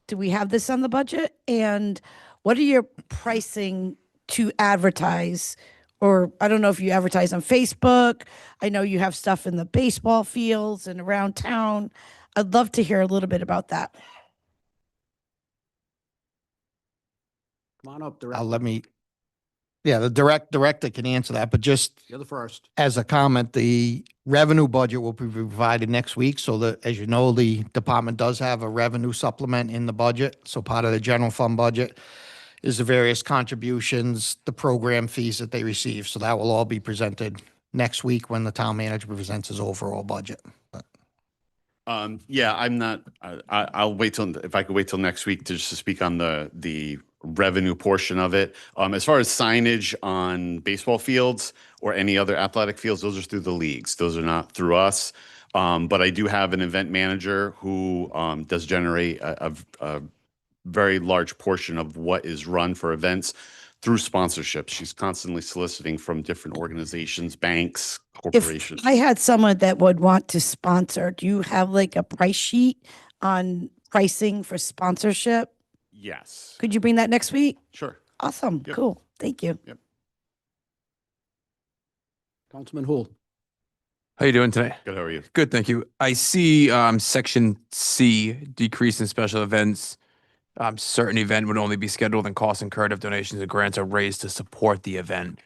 Do we have this on the budget? And what are your pricing to advertise? Or I don't know if you advertise on Facebook. I know you have stuff in the baseball fields and around town. I'd love to hear a little bit about that. Come on up, The director can answer that, but just You're the first. as a comment, the revenue budget will be provided next week. So that, as you know, the department does have a revenue supplement in the budget. So part of the general fund budget is the various contributions, the program fees that they receive. So that will all be presented next week when the town manager presents his overall budget. Yeah, I'm not, I'll wait till, if I could wait till next week to just to speak on the revenue portion of it. As far as signage on baseball fields or any other athletic fields, those are through the leagues. Those are not through us. But I do have an event manager who does generate a very large portion of what is run for events through sponsorships. She's constantly soliciting from different organizations, banks, corporations. If I had someone that would want to sponsor, do you have like a price sheet on pricing for sponsorship? Yes. Could you bring that next week? Sure. Awesome. Yep. Cool. Thank you. Yep. Councilman Hool. How you doing today? Good, how are you? Good, thank you. I see section C, decrease in special events. Certain event would only be scheduled and costs incurred if donations and grants are raised to support the event.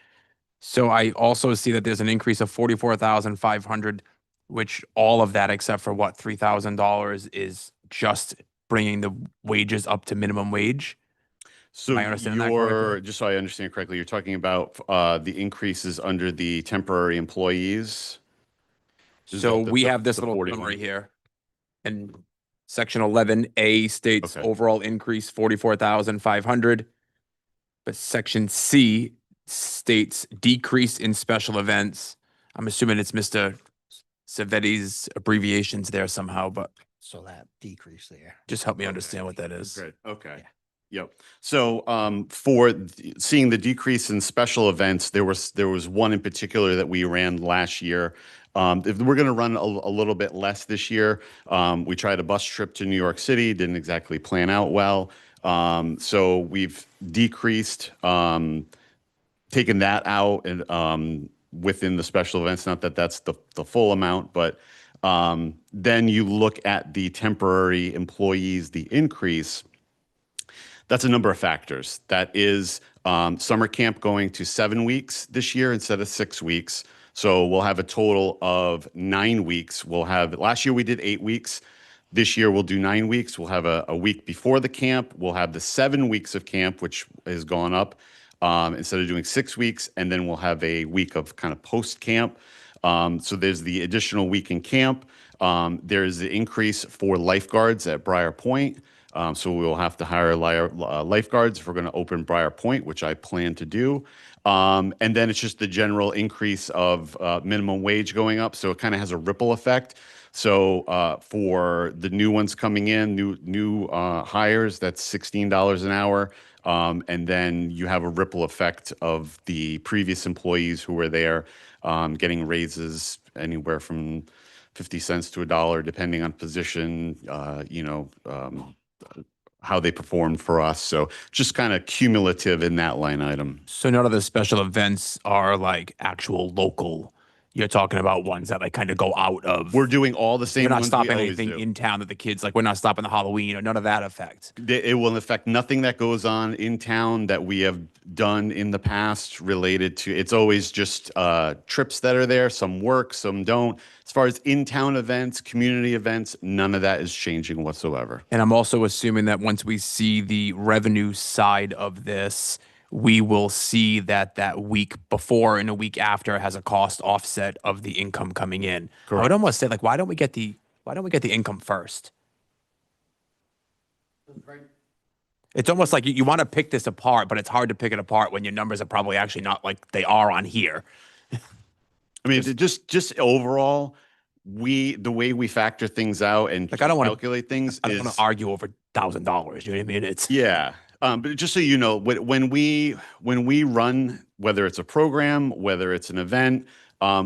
So I also see that there's an increase of 44,500, which all of that except for what, $3,000 is bringing the wages up to minimum wage. So Am I understanding that correctly? just so I understand correctly, you're talking about the increases under the temporary employees? Is So that the- we the- have this the little 41? summary here. And section 11A states Okay. overall increase 44,500. But section C states decrease in special events. I'm assuming it's Mr. Savetti's abbreviations there somehow, but So that decrease there. just help me understand what that is. Great, okay. Yep. So seeing the decrease in special events, there was one in particular that we ran last year. If we're going to run a little bit less this year, we tried a bus trip to New York City, didn't exactly plan out well. So we've decreased, taken that out and within the special events, not that that's the full amount, but then you look at the temporary employees, the increase. That's a number of factors. That is summer camp going to 7 weeks this year instead of 6 weeks. So we'll have a total of 9 weeks. Last year we did 8 weeks. This year we'll do 9 weeks. We'll have a week before the camp. We'll have the 7 weeks of camp, which has gone up instead of doing 6 weeks. And then we'll have a week of kind of post camp. So there's the additional week in camp. There's the increase for lifeguards at Briar Point. So we will have to hire lifeguards if we're going to open Briar Point, which I plan to do. And then it's just the general increase of minimum wage going up. So it kind of has a ripple effect. So for the new ones coming in, new hires, that's $16 an hour. And then you have a ripple effect of the previous employees who were there getting raises anywhere from 50 cents to $1, depending on position, how they performed for us. So just kind of cumulative in that line item. So none of the special events are like actual local You're talking about ones that like kind of go out of. We're doing all the We're same not ones we stopping always anything do. in town that the kids like. We're not stopping the Halloween or none of that effect. It will affect nothing that goes on in town that we have done in the past related to, it's always just trips that are there, some work, some don't. As far as in-town events, community events, none of that is changing whatsoever. And I'm also assuming that once we see the revenue side of this, we will see that that week before and a week after has a cost offset of the income coming in. I would almost say like, why don't we get the income first? It's almost like you want to pick this apart, but it's hard to pick it apart when your numbers are probably actually not like they are on here. I mean, just overall, the way we factor things out and Like I don't want to calculate things I don't is want to argue over $1,000. You know what I mean? It's yeah. But just so you know, when we run, whether it's a program, whether it's an event,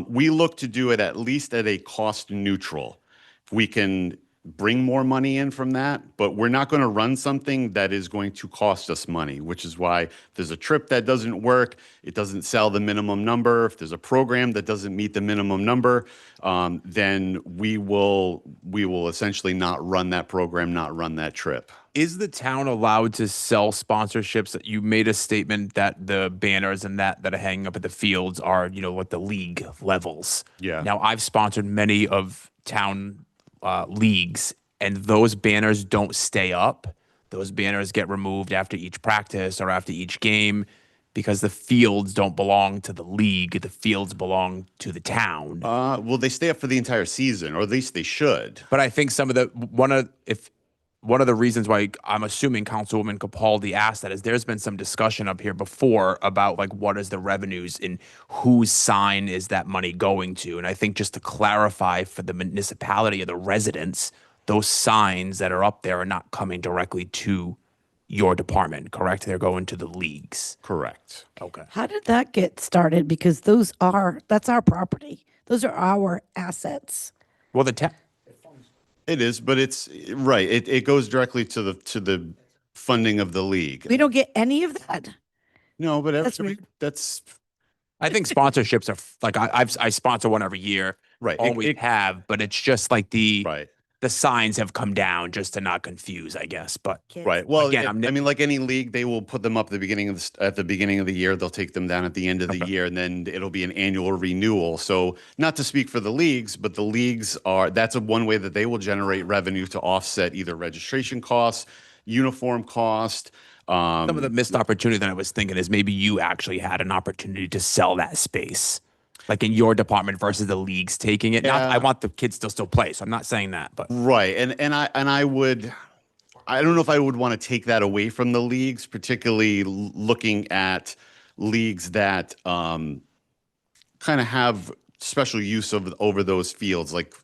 we look to do it at least at a cost neutral. If we can bring more money in from that, but we're not going to run something that is going to cost us money, which is why if there's a trip that doesn't work, it doesn't sell the minimum number. If there's a program that doesn't meet the minimum number, then we will essentially not run that program, not run that trip. Is the town allowed to sell sponsorships? You made a statement that the banners and that are hanging up at the fields are, what the league levels. Yeah. Now, I've sponsored many of town leagues, and those banners don't stay up. Those banners get removed after each practice or after each game because the fields don't belong to the league. The fields belong to the town. Well, they stay up for the entire season, or at least they should. But I think one of the reasons why I'm assuming Councilwoman Capaldi asked that is there's been some discussion up here before about like what is the revenues and whose sign is that money going to. And I think just to clarify for the municipality or the residents, those signs that are up there are not coming directly to your department, correct? They're going to the leagues. Correct. Okay. How did that get started? Because that's our property. Those are our assets. Well, the It is, but it's right. It goes directly to the funding of the league. We don't get any of that. No, but That's weird. that's I think sponsorships are like I sponsor one every year. right. Always have, but it's just like the Right. the signs have come down just to not confuse, I guess. But Right. Well, again, I mean, like any league, they will put them up at the beginning of the year. They'll take them down at the end of the year, and then it'll be an annual renewal. So, not to speak for the leagues, but the leagues that's one way that they will generate revenue to offset either registration costs, uniform cost. some of the missed opportunity that I was thinking is maybe you actually had an opportunity to sell that space, like in your department versus the leagues taking it. Not, I want the kids to still play, so I'm not saying that, but Right. I don't know if I would want to take that away from the leagues, particularly looking at leagues that kind of have special use over those fields, like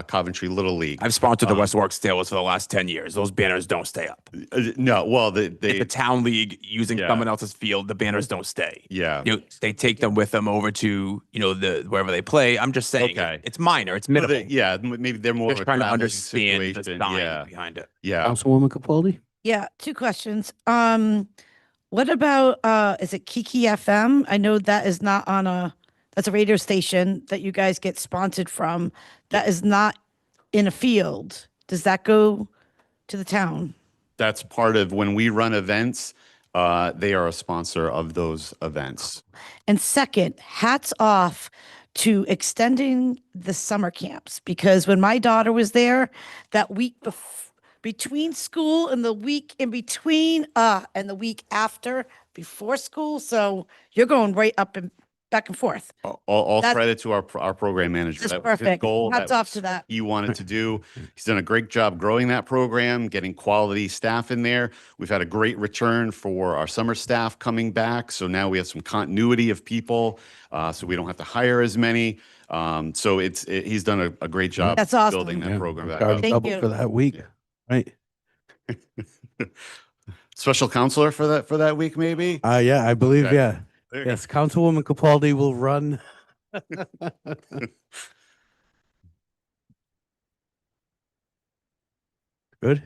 Coventry Little League. I've sponsored the West Warwick Steelers for the last 10 years. Those banners don't stay up. No, well, If the town league using Yeah. someone else's field, the banners don't stay. Yeah. They take them with them over to wherever they play. I'm just saying, Okay. it's minor, it's Well, minimal. maybe they're more Just of a trying to traveling understand the situation. science Yeah. behind it. Yeah. Councilwoman Capaldi? Yeah, two questions. What about is it Kiki FM? I know that is not that's a radio station that you guys get sponsored from. That is not in a field. Does that go to the town? That's part of when we run events. They are a sponsor of those events. And second, hats off to extending the summer camps, because when my daughter was there that week between school and the week in between and the week after before school, so you're going right up and back and forth. All That's- credit to our program manager. That's That was his perfect. goal. Hats That off was to that. he wanted to do. He's done a great job growing that program, getting quality staff in there. We've had a great return for our summer staff coming back. So now we have some continuity of people, so we don't have to hire as many. So he's done a great job That's awesome. building that Yeah. program back Got up. Thank double you. for that week, right? Special counselor for that week, maybe? Yeah, I believe, Okay. yeah. There you go. Yes, Councilwoman Capaldi will run. Good?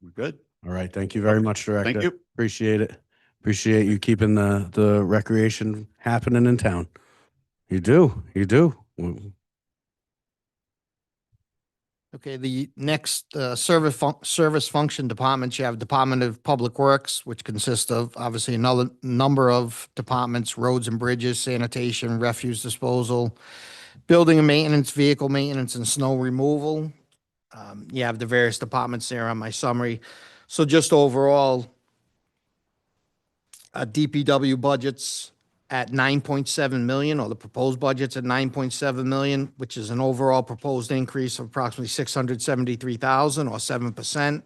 We're good. All right, thank you very much, Director. Thank you. Appreciate it. Appreciate you keeping the recreation happening in town. You do, w- Okay, the next service function departments, you have Department of Public Works, which consists of obviously another number of departments, roads and bridges, sanitation, refuse disposal, building and maintenance, vehicle maintenance, and snow removal. You have the various departments there on my summary. So just overall, DPW budgets at 9.7 million, or the proposed budget's at 9.7 million, which is an overall proposed increase of approximately 673,000 or 7%.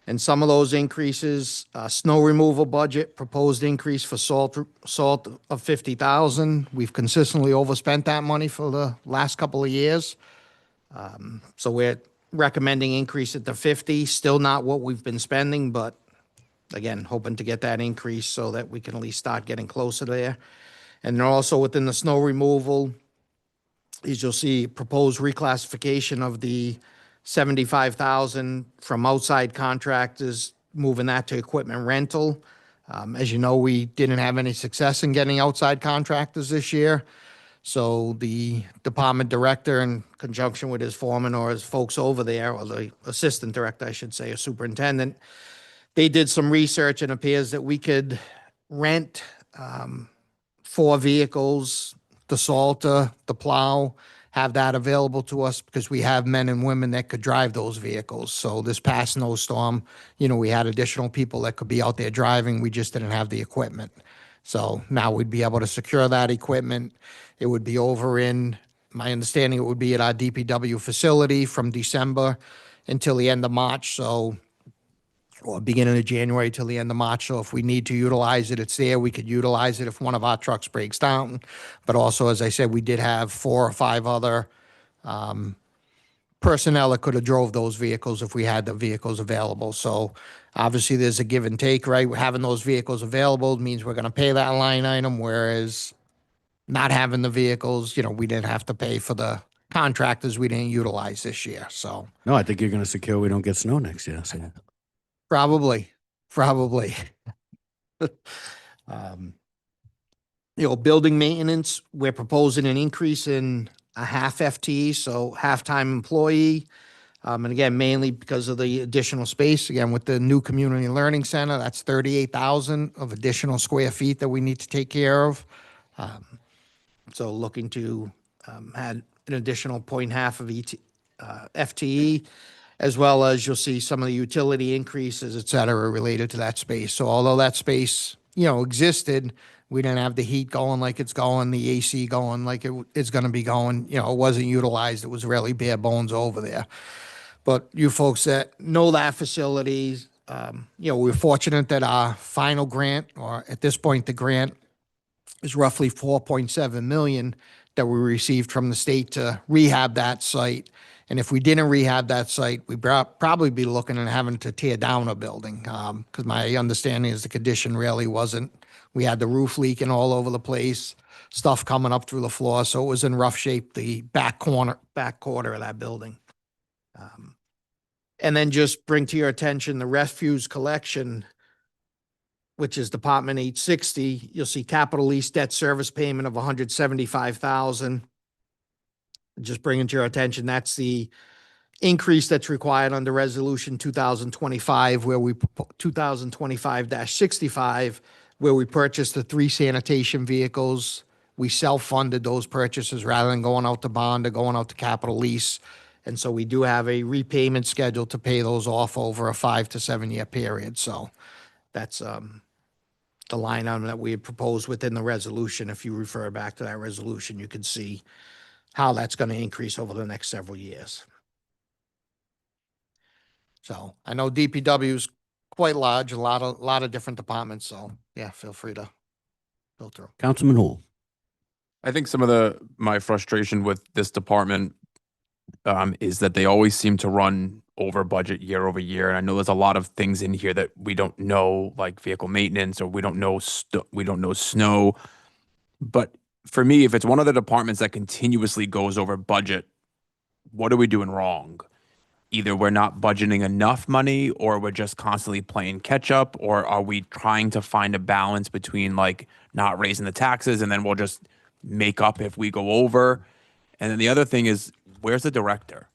And some of those increases, snow removal budget, proposed increase for salt of 50,000. We've consistently overspent that money for the last couple of years. So we're recommending increase it to 50, still not what we've been spending, but again, hoping to get that increase so that we can at least start getting closer there. And then also within the snow removal, as you'll see, proposed reclassification of the 75,000 from outside contractors, moving that to equipment rental. As you know, we didn't have any success in getting outside contractors this year. So the department director, in conjunction with his foreman or his folks over there, or the assistant director, I should say, or superintendent, they did some research and appears that we could rent 4 vehicles, the Salter, the plow, have that available to us because we have men and women that could drive those vehicles. So this past snowstorm, we had additional people that could be out there driving. We just didn't have the equipment. So now we'd be able to secure that equipment. It would be over in, my understanding, it would be at our DPW facility from December until the end of March. So, or beginning of January till the end of March. So if we need to utilize it, it's there. We could utilize it if one of our trucks breaks down. But also, as I said, we did have 4 or 5 other personnel that could have drove those vehicles if we had the vehicles available. So obviously there's a give and take, right? Having those vehicles available means we're going to pay that line item, whereas not having the vehicles, we didn't have to pay for the contractors we didn't utilize this year. So No, I think you're going to secure we don't get snow next year. So. Probably. Building maintenance, we're proposing an increase in a half FTE, so half-time employee. And again, mainly because of the additional space, again, with the new community learning center, that's 38,000 of additional square feet that we need to take care of. So looking to add an additional 0.5 of FTE, as well as you'll see some of the utility increases, et cetera, related to that space. So although that space, existed, we didn't have the heat going like it's going, the AC going like it's going to be going. It wasn't utilized. It was really bare bones over there. But you folks that know that facility, we're fortunate that our final grant, or at this point, the grant is roughly 4.7 million that we received from the state to rehab that site. And if we didn't rehab that site, we'd probably be looking at having to tear down a building. Because my understanding is the condition really wasn't. We had the roof leaking all over the place, stuff coming up through the floor. So it was in rough shape, the back quarter of that building. And then just bring to your attention the refuse collection, which is Department 860. You'll see capital lease debt service payment of 175,000. Just bringing to your attention, that's the increase that's required under Resolution 2025, 2025-65, where we purchased the 3 sanitation vehicles. We self-funded those purchases rather than going out to bond or going out to capital lease. And so we do have a repayment schedule to pay those off over a 5 to 7 year period. So that's the line item that we had proposed within the resolution. If you refer back to that resolution, you can see how that's going to increase over the next several years. So I know DPW is quite large, a lot of different departments. So yeah, feel free to go through. Councilman Hool. I think some of my frustration with this department is that they always seem to run over budget year over year. And I know there's a lot of things in here that we don't know, like vehicle maintenance, or we don't know snow. But for me, if it's one of the departments that continuously goes over budget, what are we doing wrong? Either we're not budgeting enough money, or we're just constantly playing catch up, or are we trying to find a balance between like not raising the taxes and then we'll just make up if we go over? And then the other thing is, where's the director?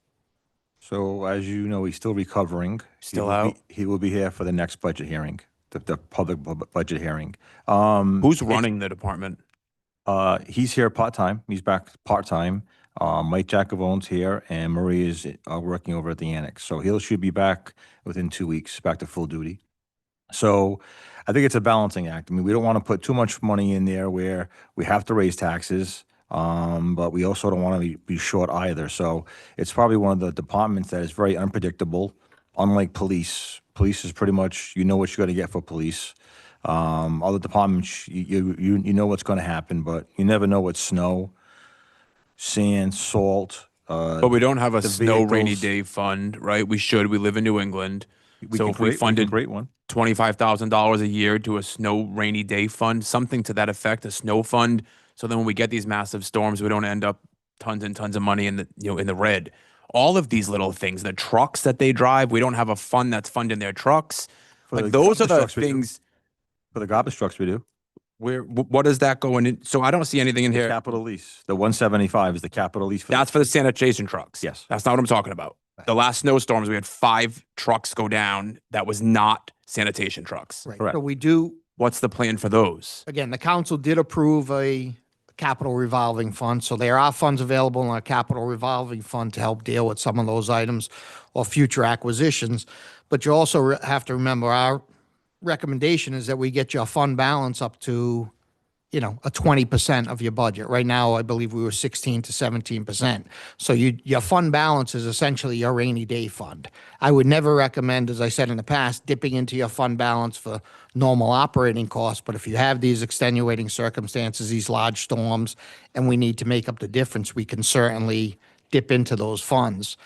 So as you know, he's still recovering. Still will out? He will be here for the next budget hearing, the public budget hearing. Who's running the department? He's here part-time. He's back part-time. Mike Jacavone's here and Marie is working over at the annex. So should be back within 2 weeks, back to full duty. So I think it's a balancing act. I mean, we don't want to put too much money in there where we have to raise taxes, but we also don't want to be short either. So it's probably one of the departments that is very unpredictable, unlike police. Police is pretty much, you know what you're going to get for police. Other departments, you know what's going to happen, but you never know with snow, sand, salt. But we don't have a the snow rainy vehicles. day fund, right? We should. We live in New England. So can if we create- funded create one. $25,000 a year to a snow rainy day fund, something to that effect, a snow fund. So then when we get these massive storms, we don't end up tons and tons of money in the, in the red. All of these little things, the trucks that they drive, we don't have a fund that's funding their trucks. For Like the those are garbage the trucks we do. things For the garbage trucks, we do. where, what is that going in? So I don't see anything in The here. capital lease. The 175 is the capital lease. For That's for the sanitation trucks. Yes. That's not what I'm talking about. The last snowstorms, we had 5 trucks go down that was not sanitation trucks. Right. Correct. So we do, What's the plan for those? again, the council did approve a capital revolving fund. So there are funds available in our capital revolving fund to help deal with some of those items or future acquisitions. But you also have to remember our recommendation is that we get your fund balance up to, a 20% of your budget. Right now, I believe we were 16 to 17%. So your fund balance is essentially your rainy day fund. I would never recommend, as I said in the past, dipping into your fund balance for normal operating costs. But if you have these extenuating circumstances, these large storms, and we need to make up the difference, we can certainly dip into those funds.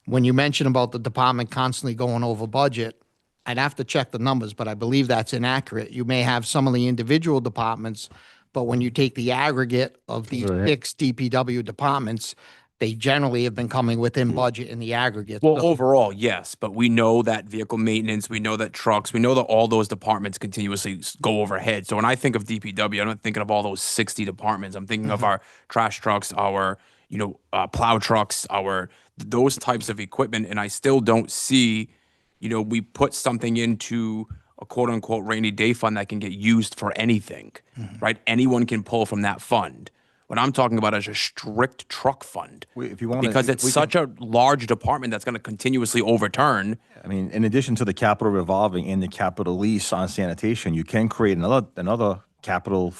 When you mention about the department constantly going over budget, I'd have to check the numbers, but I believe that's inaccurate. You may have some of the individual departments, but when you take the aggregate of these Right. 6 DPW departments, they generally have been coming within budget in the aggregate. Well, So- overall, yes, but we know that vehicle maintenance, we know that trucks, we know that all those departments continuously go overhead. So when I think of DPW, I'm not thinking of all those 60 departments. I'm thinking of our trash trucks, our, plow trucks, those types of equipment. And I still don't see, we put something into a quote unquote rainy day fund that can get used for anything, right? Anyone can pull from that fund. What I'm talking about is a strict truck fund. If you want Because it's such a large department that's going to continuously overturn. I mean, in addition to the capital revolving and the capital lease on sanitation, you can create another capital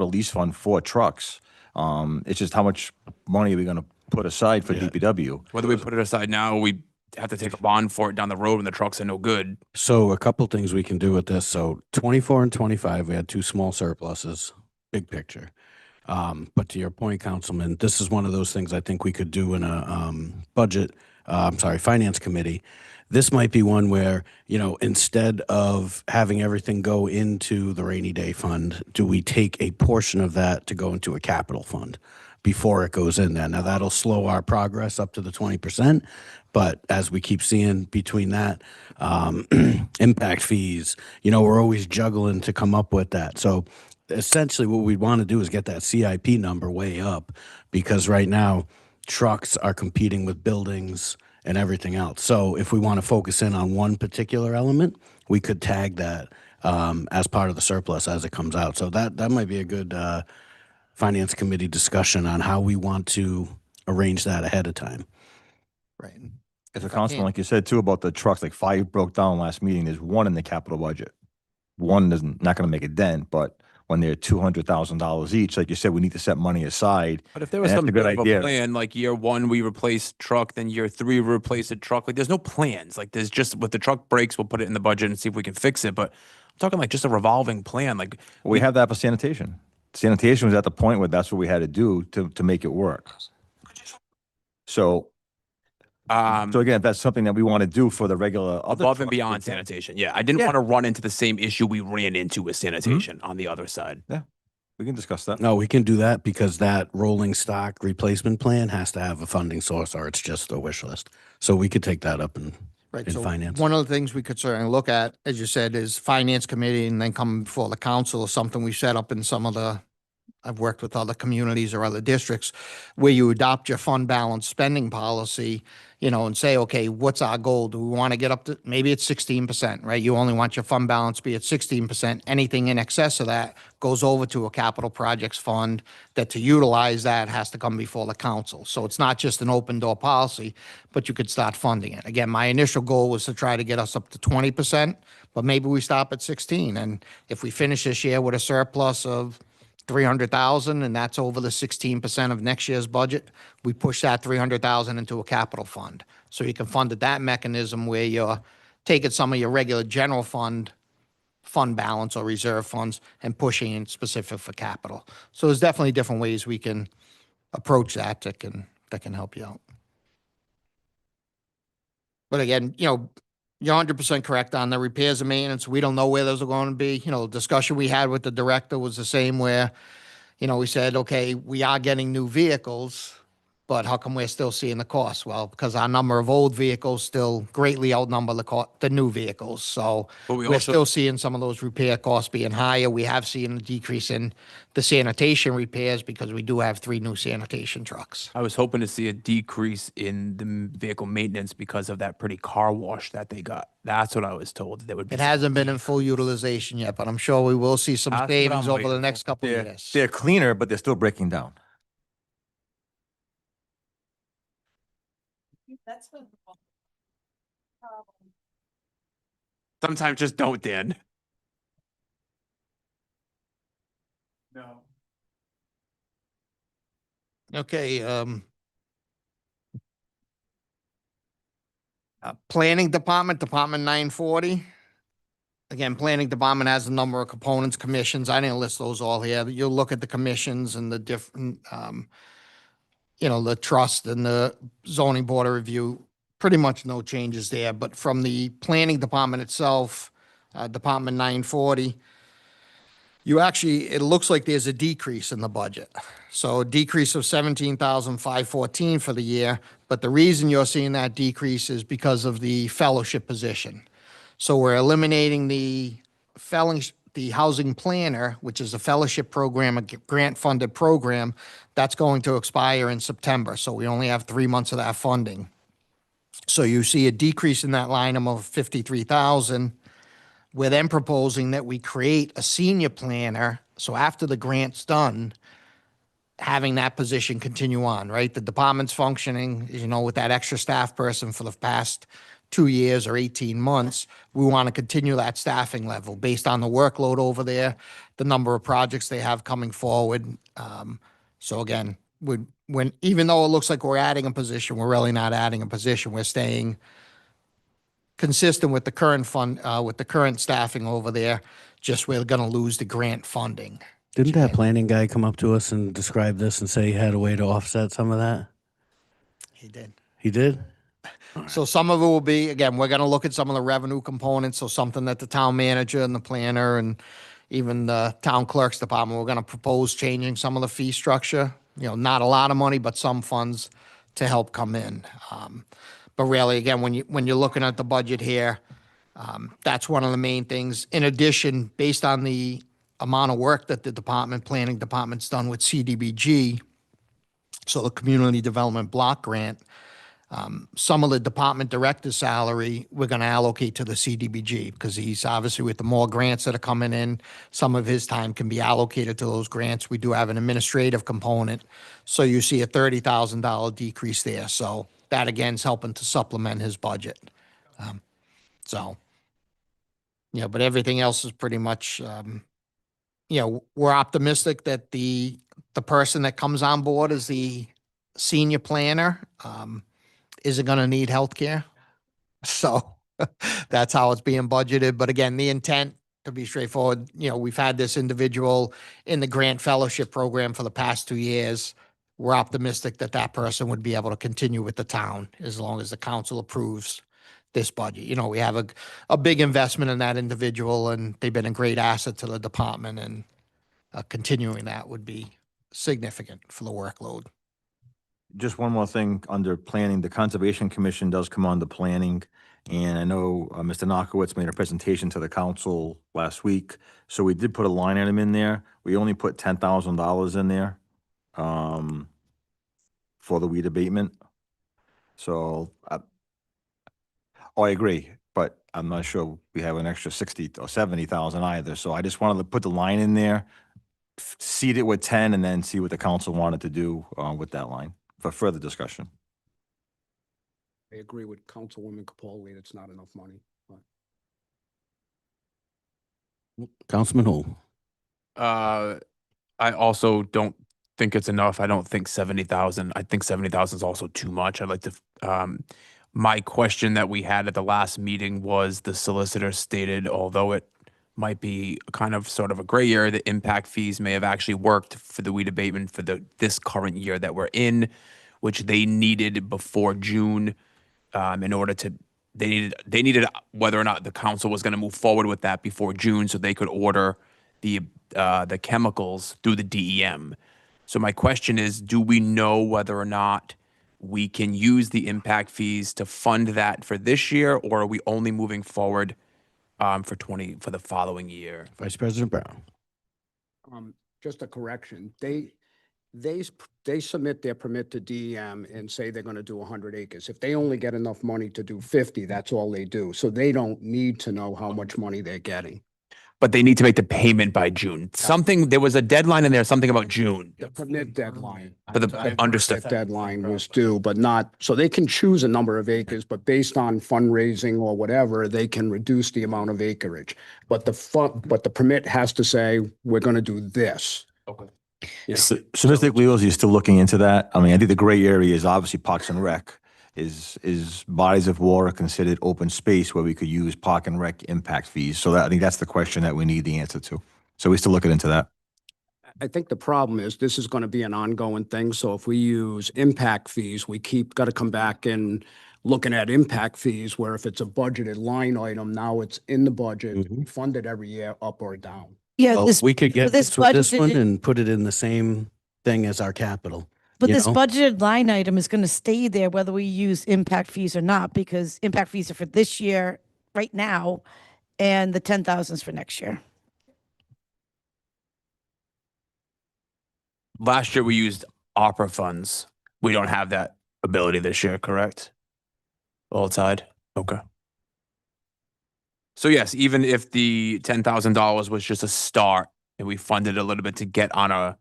lease fund for trucks. It's just how much money are we going to put aside for DPW? Whether we put it aside now, we have to take a bond for it down the road when the trucks are no good. So a couple things we can do with this. So 24 and 25, we had 2 small surpluses, big picture. But to your point, Councilman, this is one of those things I think we could do in a finance committee. This might be one where, instead of having everything go into the rainy day fund, do we take a portion of that to go into a capital fund before it goes in there? Now, that'll slow our progress up to the 20%. But as we keep seeing between that, impact fees, we're always juggling to come up with that. So essentially what we want to do is get that CIP number way up, because right now trucks are competing with buildings and everything else. So if we want to focus in on one particular element, we could tag that as part of the surplus as it comes out. So that might be a good finance committee discussion on how we want to arrange that ahead of time. Right. As a If I councilman, can- like you said too about the trucks, like 5 broke down last meeting, there's 1 in the capital budget. 1 isn't not going to make a dent, but when they're $200,000 each, like you said, we need to set money aside. But if there was And that's some a good bit of a idea. plan, like year 1, we replace truck, then year 3, we replace a truck. Like there's no plans. Like there's just, with the truck breaks, we'll put it in the budget and see if we can fix it. But I'm talking like just a revolving plan. Like We have that for sanitation. Sanitation was at the point where that's what we had to do to make it work. So again, if that's something that we want to do for the regular other above and trucks, we beyond can. sanitation. Yeah. I didn't Yeah. want to run into the same issue we ran into with sanitation on the other side. We can discuss that. No, we can do that because that rolling stock replacement plan has to have a funding source, or it's just a wish list. So we could take that up in Right, in so finance. one of the things we could certainly look at, as you said, is finance committee and then come before the council or something we set up in some of the I've worked with other communities or other districts where you adopt your fund balance spending policy, and say, okay, what's our goal? Do we want to get up to, maybe it's 16%, right? You only want your fund balance to be at 16%. Anything in excess of that goes over to a capital projects fund that to utilize that has to come before the council. So it's not just an open door policy, but you could start funding it. Again, my initial goal was to try to get us up to 20%, but maybe we stop at 16. And if we finish this year with a surplus of 300,000, and that's over the 16% of next year's budget, we push that 300,000 into a capital fund. So you can fund it that mechanism where you're taking some of your regular general fund balance or reserve funds and pushing in specific for capital. So there's definitely different ways we can approach that can help you out. But again, you're 100% correct on the repairs and maintenance. We don't know where those are going to be. The discussion we had with the director was the same where, we said, okay, we are getting new vehicles, but how come we're still seeing the cost? Well, because our number of old vehicles still greatly outnumber the new vehicles. So But we we're also- still seeing some of those repair costs being higher. We have seen a decrease in the sanitation repairs because we do have 3 new sanitation trucks. I was hoping to see a decrease in the vehicle maintenance because of that pretty car wash that they got. That's what I was told. That would be. It hasn't been in full utilization yet, but I'm sure we will see some That's what savings I'm over waiting the for. next couple of They're, years. they're cleaner, but they're still breaking down. Sometimes just don't, Dan. No. Okay, planning department, Department 940. Again, planning department has a number of components, commissions. I didn't list those all here. You'll look at the commissions and the different, the trust and the zoning board of review. Pretty much no changes there, but from the planning department itself, Department 940, it looks like there's a decrease in the budget. So a decrease of 17,514 for the year, but the reason you're seeing that decrease is because of the fellowship position. So we're eliminating the housing planner, which is a fellowship program, a grant-funded program, that's going to expire in September. So we only have 3 months of that funding. So you see a decrease in that line item of 53,000. We're then proposing that we create a senior planner. So after the grant's done, having that position continue on, right? The department's functioning, with that extra staff person for the past 2 years or 18 months. We want to continue that staffing level based on the workload over there, the number of projects they have coming forward. So again, even though it looks like we're adding a position, we're really not adding a position. We're staying consistent with the current with the current staffing over there. Just we're going to lose the grant funding. Didn't that planning guy come up to us and describe this and say he had a way to offset some of that? He did. He did? So some of it will be, again, we're going to look at some of the revenue components. So something that the town manager and the planner and even the town clerk's department, we're going to propose changing some of the fee structure. Not a lot of money, but some funds to help come in. But really, again, when you're looking at the budget here, that's one of the main things. In addition, based on the amount of work that the planning department's done with CDBG, so the Community Development Block Grant, some of the department director's salary, we're going to allocate to the CDBG because he's obviously with the more grants that are coming in, some of his time can be allocated to those grants. We do have an administrative component. So you see a $30,000 decrease there. So that again is helping to supplement his budget. But everything else is pretty much, we're optimistic that the person that comes on board as the senior planner, isn't going to need health care. So that's how it's being budgeted. But again, the intent, to be straightforward, we've had this individual in the grant fellowship program for the past 2 years. We're optimistic that that person would be able to continue with the town as long as the council approves this budget. We have a big investment in that individual and they've been a great asset to the department, and continuing that would be significant for the workload. Just one more thing under planning, the Conservation Commission does come under planning, And I know Mr. Knockowitz made a presentation to the council last week. So we did put a line item in there. We only put $10,000 in there for the weed abatement. So, I agree, but I'm not sure we have an extra 60 or 70,000 either. So I just wanted to put the line in there, seed it with 10, and then see what the council wanted to do with that line for further discussion. I agree with Councilwoman Capoli, it's not enough money. Councilman Hull. I also don't think it's enough. I don't think 70,000. I think 70,000 is also too much. I'd like to, my question that we had at the last meeting was the solicitor stated, although it might be kind of sort of a gray area, the impact fees may have actually worked for the weed abatement for this current year that we're in, which they needed before June in order to, they needed whether or not the council was going to move forward with that before June so they could order the chemicals through the DEM. So my question is, do we know whether or not we can use the impact fees to fund that for this year, or are we only moving forward for the following year? Vice President Brown. Just a correction. They submit their permit to DEM and say they're going to do 100 acres. If they only get enough money to do 50, that's all they do. So they don't need to know how much money they're getting. But they need to make the payment by June. There was a deadline in there, something about June. The permit deadline. Understood. That deadline was due, but not, so they can choose a number of acres, but based on fundraising or whatever, they can reduce the amount of acreage. But the permit has to say, we're going to do this. Okay. Yeah. So Mr. Iglesias, you're still looking into that? I mean, I think the gray area is obviously Parks and Rec. Is bodies of water considered open space where we could use Park and Rec impact fees? So I think that's the question that we need the answer to. So we're still looking into that. I think the problem is this is going to be an ongoing thing. So if we use impact fees, we got to come back and looking at impact fees where if it's a budgeted line item, now it's in the budget, funded every year up or down. Yeah, Well, this, we could get this this with this one budgeted- and put it in the same thing as our capital. but you this know? budgeted line item is going to stay there whether we use impact fees or not, because impact fees are for this year, right now, and the 10,000 is for next year. Last year we used opera funds. We don't have that ability this year, correct? All tied? Okay. So yes, even if the $10,000 was just a start and we funded a little bit to get on a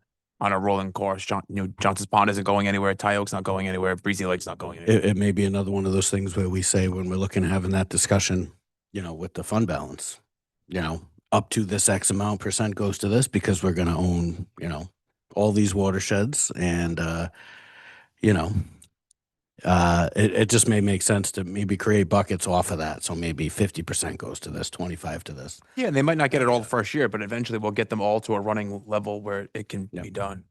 rolling course, Johnson's Pond isn't going anywhere, Ty Oak's not going anywhere, Breezy Lake's not going anywhere. It may be another one of those things where we say when we're looking at having that discussion, with the fund balance, up to this X amount percent goes to this because we're going to own, all these watersheds and, it just may make sense to maybe create buckets off of that. So maybe 50% goes to this, 25 to this. Yeah, and they might not get it all the first year, but eventually we'll get them all to a running level where it can be done.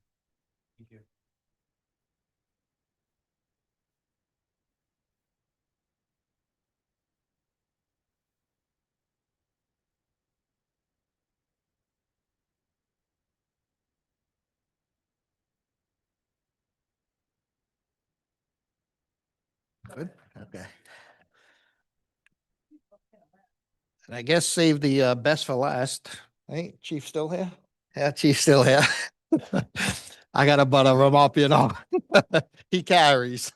Good, okay. And I guess save the best for last. Hey, Chief still here? Yeah, Chief still here. I gotta butter him up, He carries.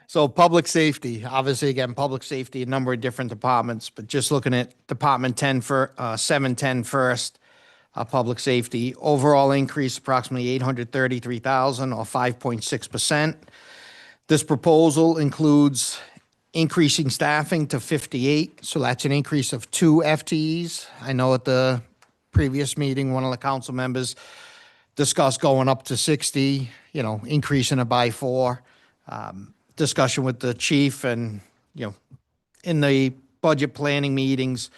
So public safety, obviously, again, public safety, a number of different departments, but just looking at Department 10 for 710 first, public safety, overall increase approximately 833,000 or 5.6%. This proposal includes increasing staffing to 58, so that's an increase of 2 FTEs. I know at the previous meeting, one of the council members discussed going up to 60, increasing it by 4. Discussion with the chief and, in the budget planning meetings,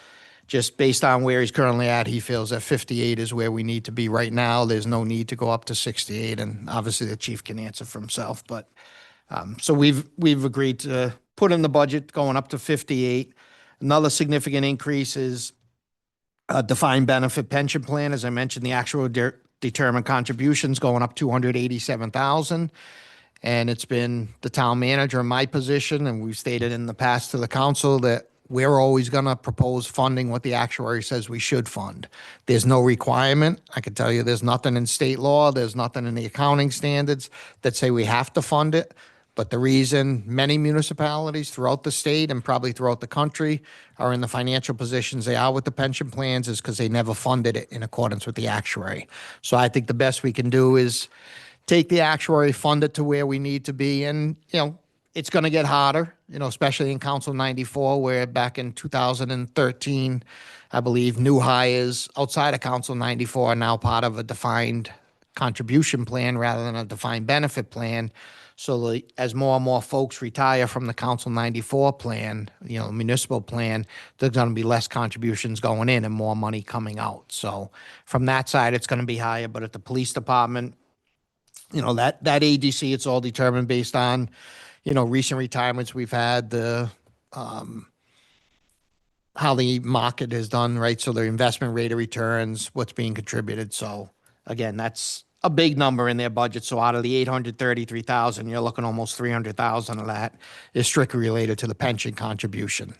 just based on where he's currently at, he feels that 58 is where we need to be right now. There's no need to go up to 68, and obviously the chief can answer for himself, but so we've agreed to put in the budget going up to 58. Another significant increase is a defined benefit pension plan. As I mentioned, the actual determined contributions going up 287,000. And it's been the town manager in my position, and we've stated in the past to the council that we're always going to propose funding what the actuary says we should fund. There's no requirement. I can tell you there's nothing in state law, there's nothing in the accounting standards that say we have to fund it. But the reason many municipalities throughout the state and probably throughout the country are in the financial positions they are with the pension plans is because they never funded it in accordance with the actuary. So I think the best we can do is take the actuary, fund it to where we need to be. And, it's going to get harder, especially in Council 94, where back in 2013, I believe new hires outside of Council 94 are now part of a defined contribution plan rather than a defined benefit plan. So as more and more folks retire from the Council 94 plan, municipal plan, there's going to be less contributions going in and more money coming out. So from that side, it's going to be higher. But at the police department, that ADC, it's all determined based on, recent retirements we've had, the how the market has done, right? So the investment rate of returns, what's being contributed. So again, that's a big number in their budget. So out of the 833,000, you're looking almost 300,000 of that is strictly related to the pension contribution.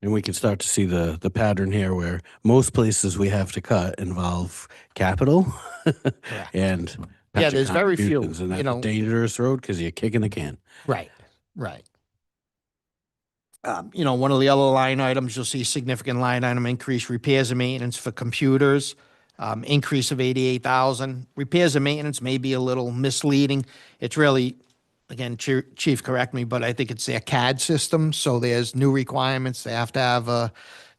And we can start to see the pattern here where most places we have to cut involve capital and Yeah, pension there's very few, contributions, and that's a dangerous road because you're kicking the can. Right. One of the other line items, you'll see significant line item increase, repairs and maintenance for computers, increase of 88,000. Repairs and maintenance may be a little misleading. It's really, again, Chief, correct me, but I think it's their CAD system. So there's new requirements. They have to have a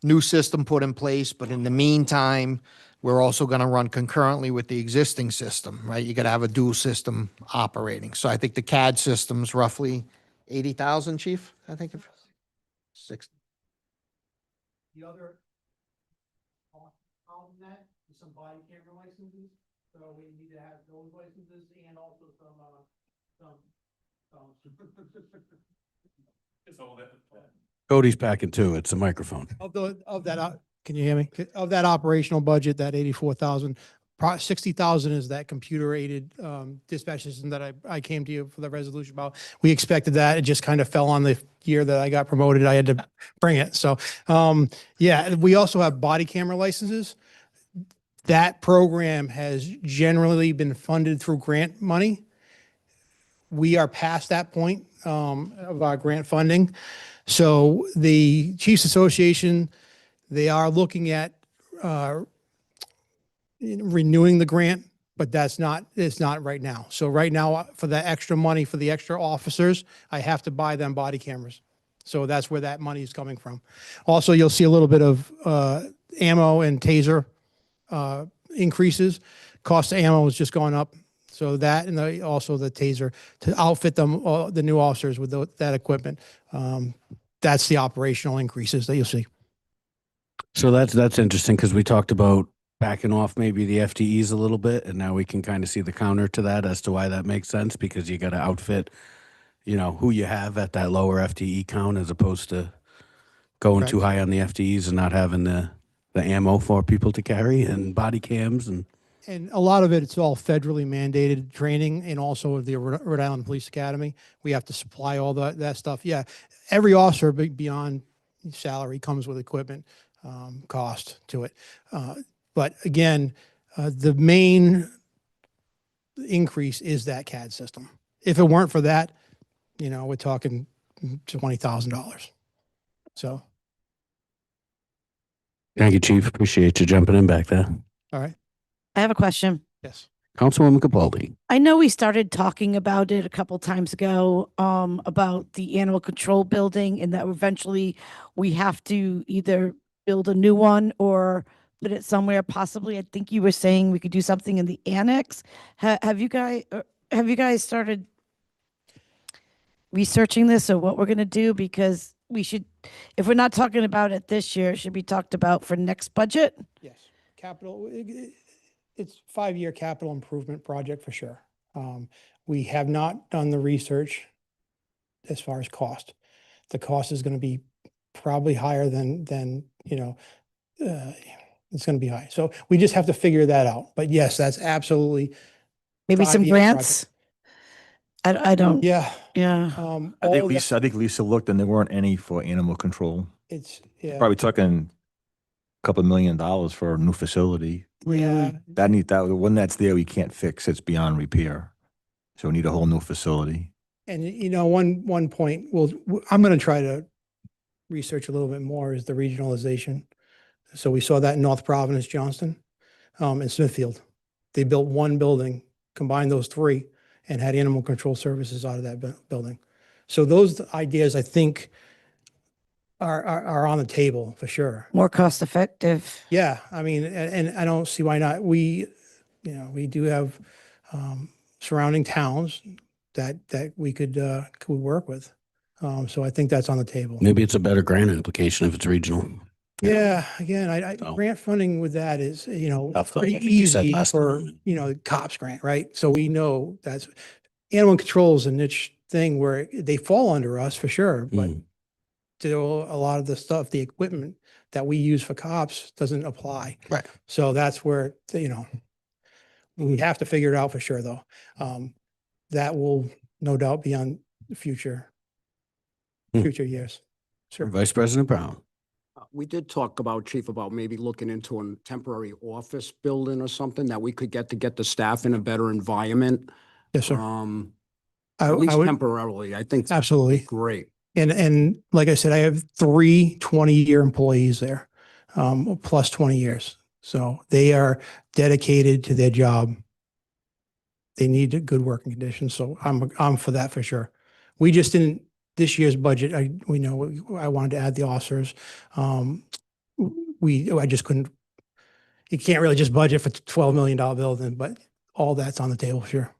new system put in place. But in the meantime, we're also going to run concurrently with the existing system, right? You got to have a dual system operating. So I think the CAD system's roughly 80,000, Chief, I think. 60. The other on that is some body camera licenses. So we need to have those licenses and also Cody's packing too. It's a microphone. Can you hear me? Of that operational budget, that 84,000, 60,000 is that computer aided dispatch system that I came to you for the resolution about. We expected that. It just kind of fell on the year that I got promoted. I had to bring it. So yeah, we also have body camera licenses. That program has generally been funded through grant money. We are past that point of our grant funding. So the Chiefs Association, they are looking at renewing the grant, but it's not right now. So right now, for that extra money for the extra officers, I have to buy them body cameras. So that's where that money is coming from. Also, you'll see a little bit of ammo and taser increases. Cost of ammo is just going up. So that, and also the taser to outfit them, the new officers with that equipment. That's the operational increases that you'll see. So that's interesting because we talked about backing off maybe the FTEs a little bit, and now we can kind of see the counter to that as to why that makes sense, because you got to outfit, who you have at that lower FTE count as opposed to going too high on the FTEs and not having the ammo for people to carry and body cams and. And a lot of it's all federally mandated training, and also the Rhode Island Police Academy. We have to supply all that stuff. Yeah, every officer beyond salary comes with equipment cost to it. But again, the main increase is that CAD system. If it weren't for that, we're talking $20,000. So. Thank you, Chief. Appreciate you jumping in back there. All right. I have a question. Yes. Councilwoman Capaldi. I know we started talking about it a couple times ago, about the animal control building, and that eventually we have to either build a new one or put it somewhere. Possibly, I think you were saying we could do something in the annex. Have you guys started researching this or what we're going to do? Because we should, if we're not talking about it this year, it should be talked about for next budget. Yes. Capital. It's a 5-year capital improvement project for sure. We have not done the research as far as cost. The cost is going to be probably higher than it's going to be high. So we just have to figure that out. But yes, that's absolutely. Maybe some 5-year grants. I don't, Yeah. yeah. I think All that- I think Lisa looked and there weren't any for animal control. It's, yeah. Probably talking a couple $1 million for a new facility. Yeah. When that's there, we can't fix. It's beyond repair. So we need a whole new facility. And one point, well, I'm going to try to research a little bit more is the regionalization. So we saw that in North Providence, Johnston, and Smithfield. They built one building, combined those three, and had animal control services out of that building. So those ideas, I think, are on the table for sure. More cost effective. Yeah, I mean, and I don't see why not. We do have surrounding towns that we could work with. So I think that's on the table. Maybe it's a better grant application if it's regional. Yeah, again, So- grant funding with that is, Tough, though. pretty I think you said easy last for, time. COPS grant, right? So we know that's, animal control is a niche thing where they fall under us for sure, but still a lot of the stuff, the equipment that we use for COPS doesn't apply. Right. So that's where, we have to figure it out for sure, though. That will no doubt be on future years. Sure. Vice President Brown. We did talk about, Chief, about maybe looking into a temporary office building or something that we could get the staff in a better environment. Yes, sir. At least would- temporarily, I think. Absolutely. Great. And like I said, I have 3 20-year employees there, plus 20 years. So they are dedicated to their job. They need good working conditions. So I'm for that for sure. We just didn't, this year's budget, I wanted to add the officers. I just couldn't, you can't really just budget for $12 million building, but all that's on the table, sure.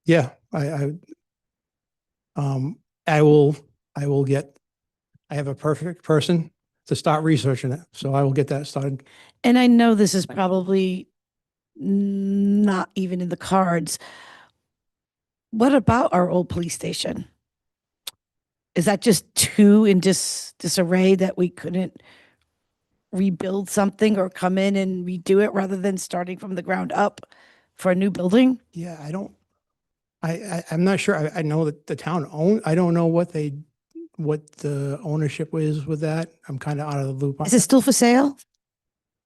Yeah, I have a perfect person to start researching it. So I will get that started. And I know this is probably not even in the cards. What about our old police station? Is that just too in disarray that we couldn't rebuild something or come in and redo it rather than starting from the ground up for a new building? Yeah, I'm not sure. I know that the town I don't know what the ownership is with that. I'm kind of out of the loop on Is it still for sale?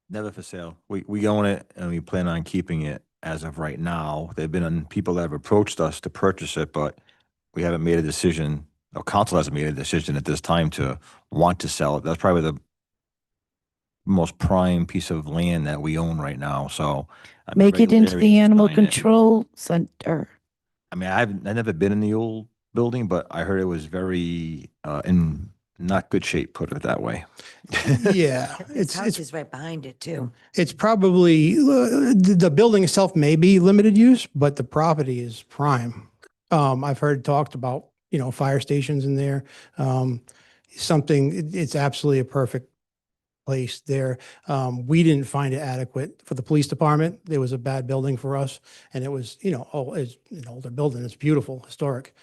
Never for sale. We own it and we plan on keeping it as of right now. There've been people that have approached us to purchase it, but we haven't made a decision. Or council hasn't made a decision at this time to want to sell it. That's probably the most prime piece of land that we own right now. So Make it into the animal control. control center. I mean, I've never been in the old building, but I heard it was very in not good shape, put it that way. Yeah, His house is right behind it too. it's probably, the building itself may be limited use, but the property is prime. I've heard talked about, fire stations in there. It's absolutely a perfect place there. We didn't find it adequate for the police department. There was a bad building for us and it was, it's an older building. It's beautiful, historic.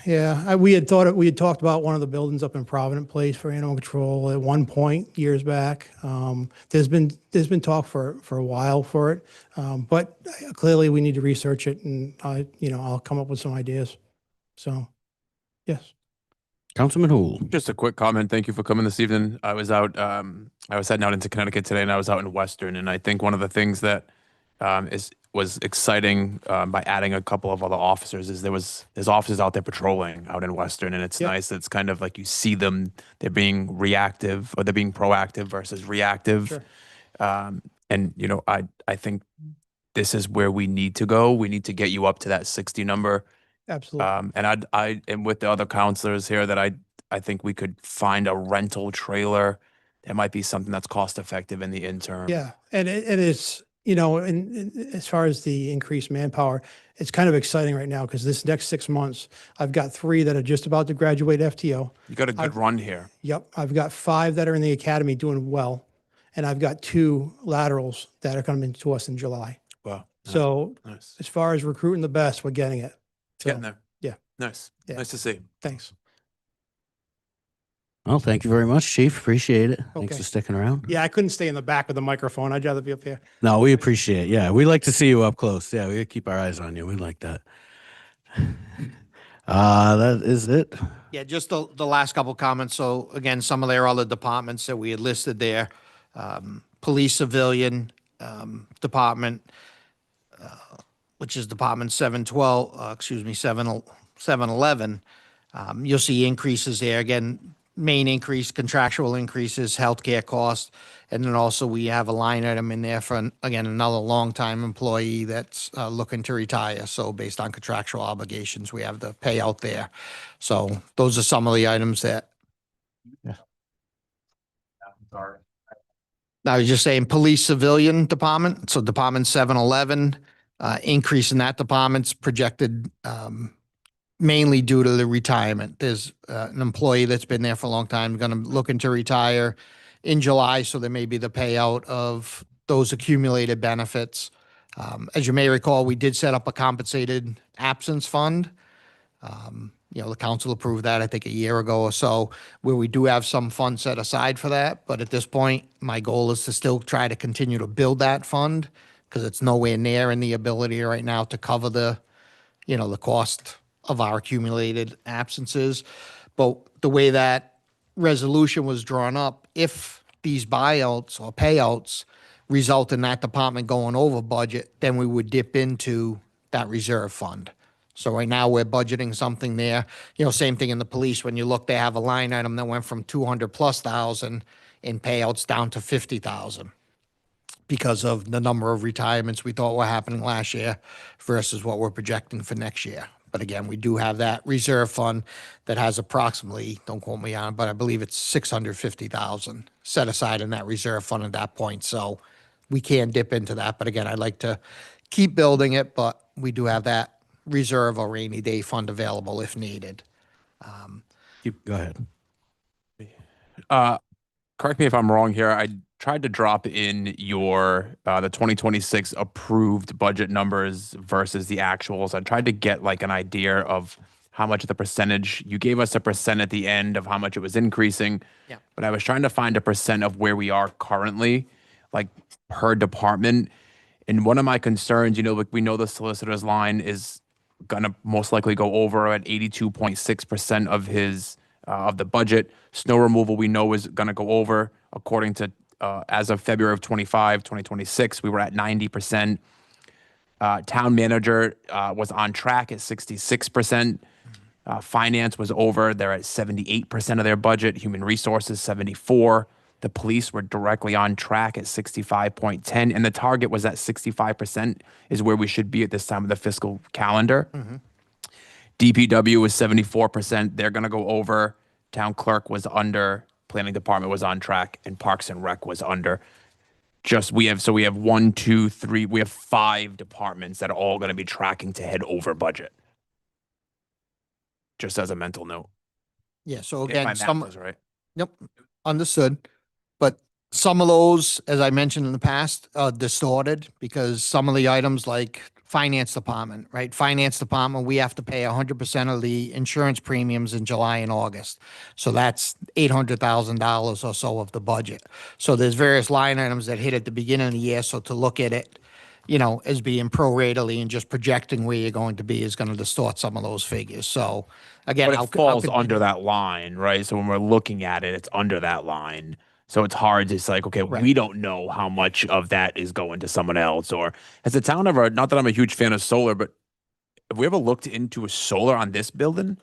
We had talked about one of the buildings up in Provident Place for animal control at one point years back. There's been talk for a while for it, but clearly we need to research it and I'll come up with some ideas. So, yes. Councilman Hool. Just a quick comment. Thank you for coming this evening. I was out, I was heading out into Connecticut today and I was out in Western. And I think one of the things that was exciting by adding a couple of other officers is there's officers out there patrolling out in Western. And it's nice. It's kind of like you see them, they're being reactive or they're being proactive versus reactive. Sure. And, I think this is where we need to go. We need to get you up to that 60 number. Absolutely. And I am with the other counselors here that I think we could find a rental trailer. That might be something that's cost effective in the interim. Yeah. And it's, and as far as the increased manpower, it's kind of exciting right now because this next 6 months, I've got 3 that are just about to graduate FTO. You got a good run here. Yep. I've got 5 that are in the academy doing well. And I've got 2 laterals that are coming to us in July. Wow. So Nice. as far as recruiting the best, we're getting it. It's getting there. Yeah. Nice. Yeah. Nice to see. Thanks. Well, thank you very much, Chief. Appreciate it. Thanks Okay. for sticking around. Yeah, I couldn't stay in the back with the microphone. I'd rather be up here. No, we appreciate it. Yeah, we like to see you up close. Yeah, we keep our eyes on you. We like that. That is it. Yeah, just the last couple comments. So again, some of their other departments that we had listed there, police civilian department, which is Department 711. You'll see increases there. Again, main increase, contractual increases, healthcare costs. And then also we have a line item in there for, again, another longtime employee that's looking to retire. So based on contractual obligations, we have the payout there. So those are some of the items that. Yeah. I was just saying police civilian department. So Department 711, increase in that department's projected mainly due to the retirement. There's an employee that's been there for a long time, going to looking to retire in July. So there may be the payout of those accumulated benefits. As you may recall, we did set up a compensated absence fund. The council approved that, I think, a year ago or so, where we do have some funds set aside for that. But at this point, my goal is to still try to continue to build that fund because it's nowhere near in the ability right now to cover the cost of our accumulated absences. But the way that resolution was drawn up, if these buyouts or payouts result in that department going over budget, then we would dip into that reserve fund. So right now we're budgeting something there. Same thing in the police. When you look, they have a line item that went from 200,000+ in payouts down to 50,000 because of the number of retirements we thought were happening last year versus what we're projecting for next year. But again, we do have that reserve fund that has approximately, don't quote me on, but I believe it's 650,000 set aside in that reserve fund at that point. So we can dip into that. But again, I'd like to keep building it, but we do have that reserve or rainy day fund available if needed. Go ahead. Correct me if I'm wrong here. I tried to drop in your the 2026 approved budget numbers versus the actuals. I tried to get like an idea of how much of the percentage. You gave us a percent at the end of how much it was increasing. Yeah. But I was trying to find a percent of where we are currently, like per department. And one of my concerns, like we know the solicitor's line is gonna most likely go over at 82.6% of his of the budget. Snow removal we know is gonna go over according to as of February of 2026, we were at 90%. Town manager was on track at 66%. Finance was over. They're at 78% of their budget. Human resources, 74%. The police were directly on track at 65.10%. And the target was at 65% is where we should be at this time of the fiscal calendar. DPW was 74%. They're going to go over. Town clerk was under. Planning department was on track, and Parks and Rec was under. We have 1, 2, 3. We have 5 departments that are all going to be tracking to head over budget. Just as a mental note. Yeah. So If again, my math was right. Yep, understood. But some of those, as I mentioned in the past, distorted because some of the items like finance department, right? Finance department, we have to pay 100% of the insurance premiums in July and August. So that's $800,000 or so of the budget. So there's various line items that hit at the beginning of the year. So to look at it, as being prorately and just projecting where you're going to be is going to distort some of those figures. So again, But it falls under that line, right? So when we're looking at it, it's under that line. So it's hard. It's like, okay, we don't know how much of that is going to someone else. Or has the town ever, not that I'm a huge fan of solar, but have we ever looked into a solar on this building?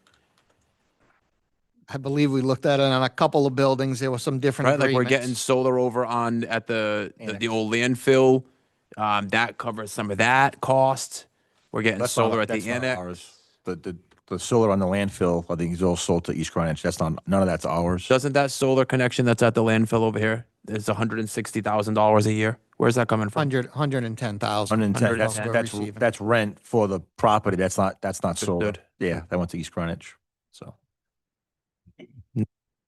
I believe we looked at it on a couple of buildings. There were some different Right, like we're agreements. getting solar over on at the old landfill. That covers some of that cost. We're getting solar at the that's not annex. ours. The solar on the landfill, I think, is all sold to East Greenwich. None of that's ours. Doesn't that solar connection that's at the landfill over here is $160,000 a year? Where's that coming from? 110,000. 110. That's rent for the property. That's not solar. Understood. Yeah, that went to East Greenwich. So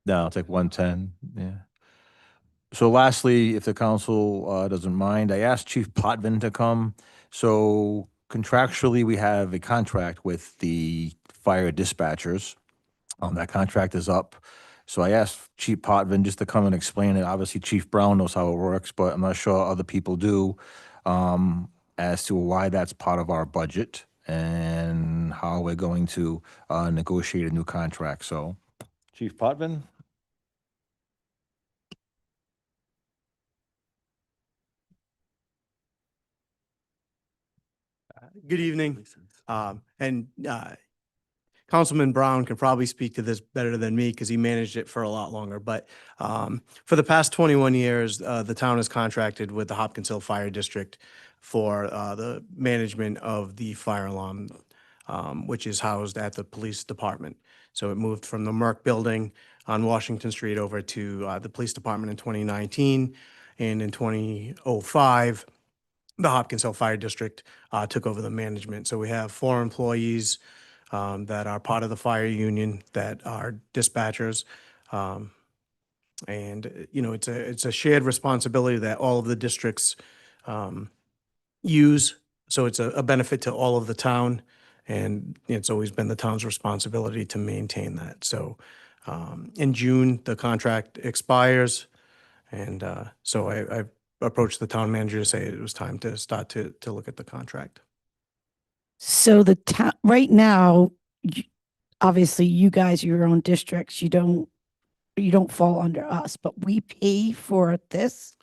no, it's like 110. Yeah. So lastly, if the council doesn't mind, I asked Chief Potvin to come. So contractually, we have a contract with the fire dispatchers. That contract is up So I asked Chief Potvin just to come and explain it. Obviously, Chief Brown knows how it works, but I'm not sure other people do, as to why that's part of our budget and how we're going to negotiate a new contract. So, Chief Potvin? Good evening. Councilman Brown can probably speak to this better than me because he managed it for a lot longer. But for the past 21 years, the town has contracted with the Hopkins Hill Fire District for the management of the fire alarm, which is housed at the police department. So it moved from the Merck building on Washington Street over to the police department in 2019. And in 2005, the Hopkins Hill Fire District took over the management. So we have 4 employees that are part of the fire union that are dispatchers. And, you know, it's a shared responsibility that all of the districts use. So it's a benefit to all of the town. And it's always been the town's responsibility to maintain that. So in June, the contract expires. And so I approached the town manager to say it was time to start to look at the contract. So the town, right now, obviously you guys, your own districts, you don't fall under us, but we pay for this?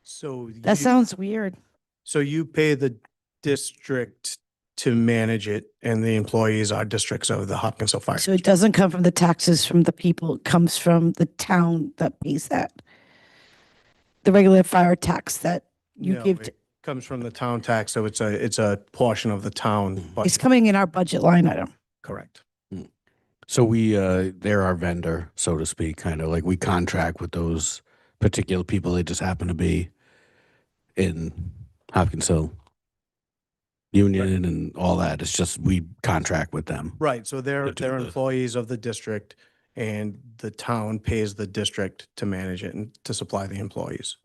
So That sounds weird. So you pay the district to manage it, and the employees are districts of the Hopkins Hill Fire. So it doesn't come from the taxes from the people, it comes from the town that pays that? The regular fire tax that you No, give, it comes from the town tax, so it's a portion of the town it's budget. coming in our budget line item. Correct. So they're our vendor, so to speak, kind of like we contract with those particular people. They just happen to be in Hopkins Hill Union and all that. It's just we contract with them. Right, so they're do the- employees of the district, and the town pays the district to manage it and to supply the employees.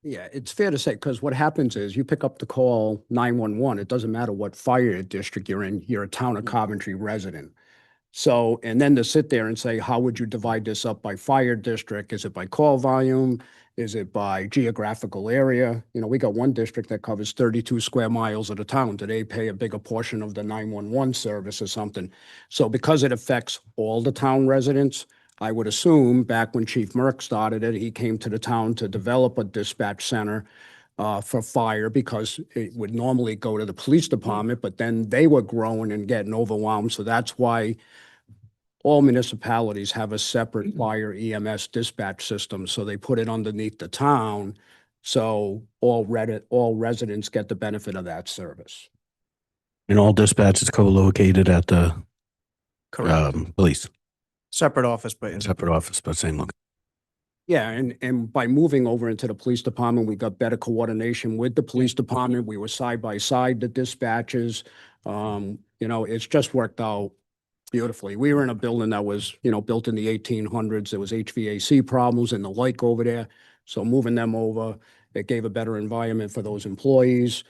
Yeah, it's fair to say, because what happens is you pick up the call 911, it doesn't matter what fire district you're in, you're a town of Coventry resident. So, and then to sit there and say, how would you divide this up by fire district? Is it by call volume? Is it by geographical area? You know, we got one district that covers 32 square miles of the town. Do they pay a bigger portion of the 911 service or something? So because it affects all the town residents, I would assume back when Chief Merck started it, he came to the town to develop a dispatch center for fire because it would normally go to the police department, but then they were growing and getting overwhelmed. So that's why all municipalities have a separate fire EMS dispatch system. So they put it underneath the town. So all residents get the benefit of that service. And all dispatch is co-located at the police. Separate office, but Separate office, but same look. Yeah, and by moving over into the police department, we got better coordination with the police department. We were side by side, the dispatches. You know, it's just worked out beautifully. We were in a building that was, you know, built in the 1800s. There was HVAC problems and the like over there. So moving them over, it gave a better environment for those employees.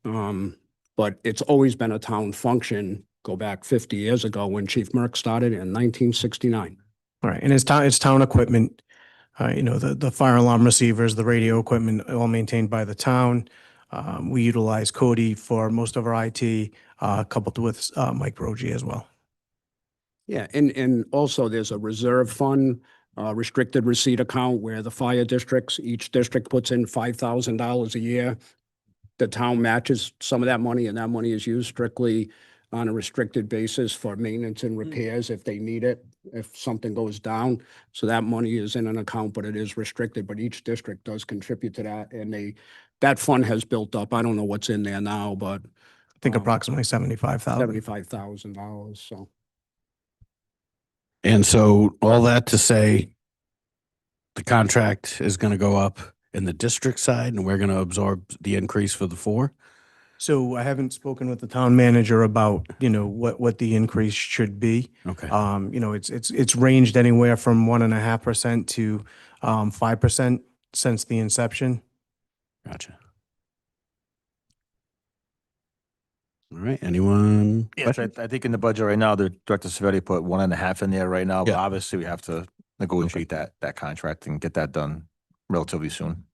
But it's always been a town function. Go back 50 years ago when Chief Merck started in 1969. All right, and it's town equipment. You know, the fire alarm receivers, the radio equipment, all maintained by the town. We utilize Cody for most of our IT, coupled with Mike Rogie as well. Yeah, and also there's a reserve fund, restricted receipt account where the fire districts, each district puts in $5,000 a year. The town matches some of that money, and that money is used strictly on a restricted basis for maintenance and repairs if they need it, if something goes down. So that money is in an account, but it is restricted, but each district does contribute to that. And that fund has built up. I don't know what's in there now, but I think approximately $75,000. $75,000, so. And so all that to say, the contract is going to go up in the district side and we're going to absorb the increase for the 4. So I haven't spoken with the town manager about, you know, what the increase should be. Okay. You know, it's ranged anywhere from 1.5% to 5% since the inception. Gotcha. All right, anyone? Yes, I think in the budget right now, the Director Savetti put 1.5 in there right now, but Yeah. obviously we have to negotiate that contract and get that done relatively soon.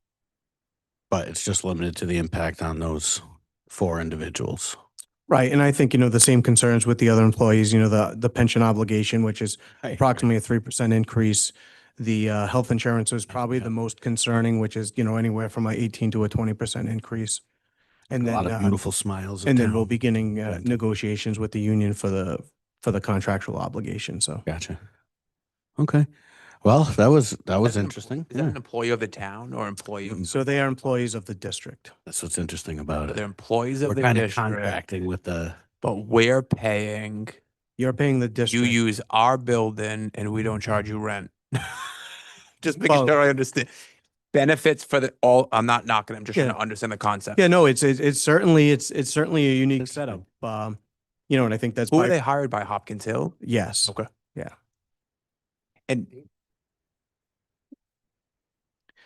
But it's just limited to the impact on those 4 individuals. Right, and I think, the same concerns with the other employees, the pension obligation, which is approximately a 3% increase. The health insurance is probably the most concerning, which is, anywhere from a 18 to a 20% increase. And A then, lot of beautiful smiles. and then we'll uptown. be beginning negotiations with the union for the contractual obligation, so. Gotcha. Okay. Well, that was That's an interesting. Is that an employee of the town or employee? of- So they are employees of the district. That's what's interesting about They're it. employees of We're the kind of district, contracting with the. but we're paying, You're paying the you district. use our building and we don't charge you rent. Just making Well- sure I understand. Benefits for I'm not knocking them, just trying Yeah. to understand the concept. Yeah, no, it's certainly a unique setup. And I think that's Who are by, they hired by, Hopkins Hill? yes. Okay. Yeah. And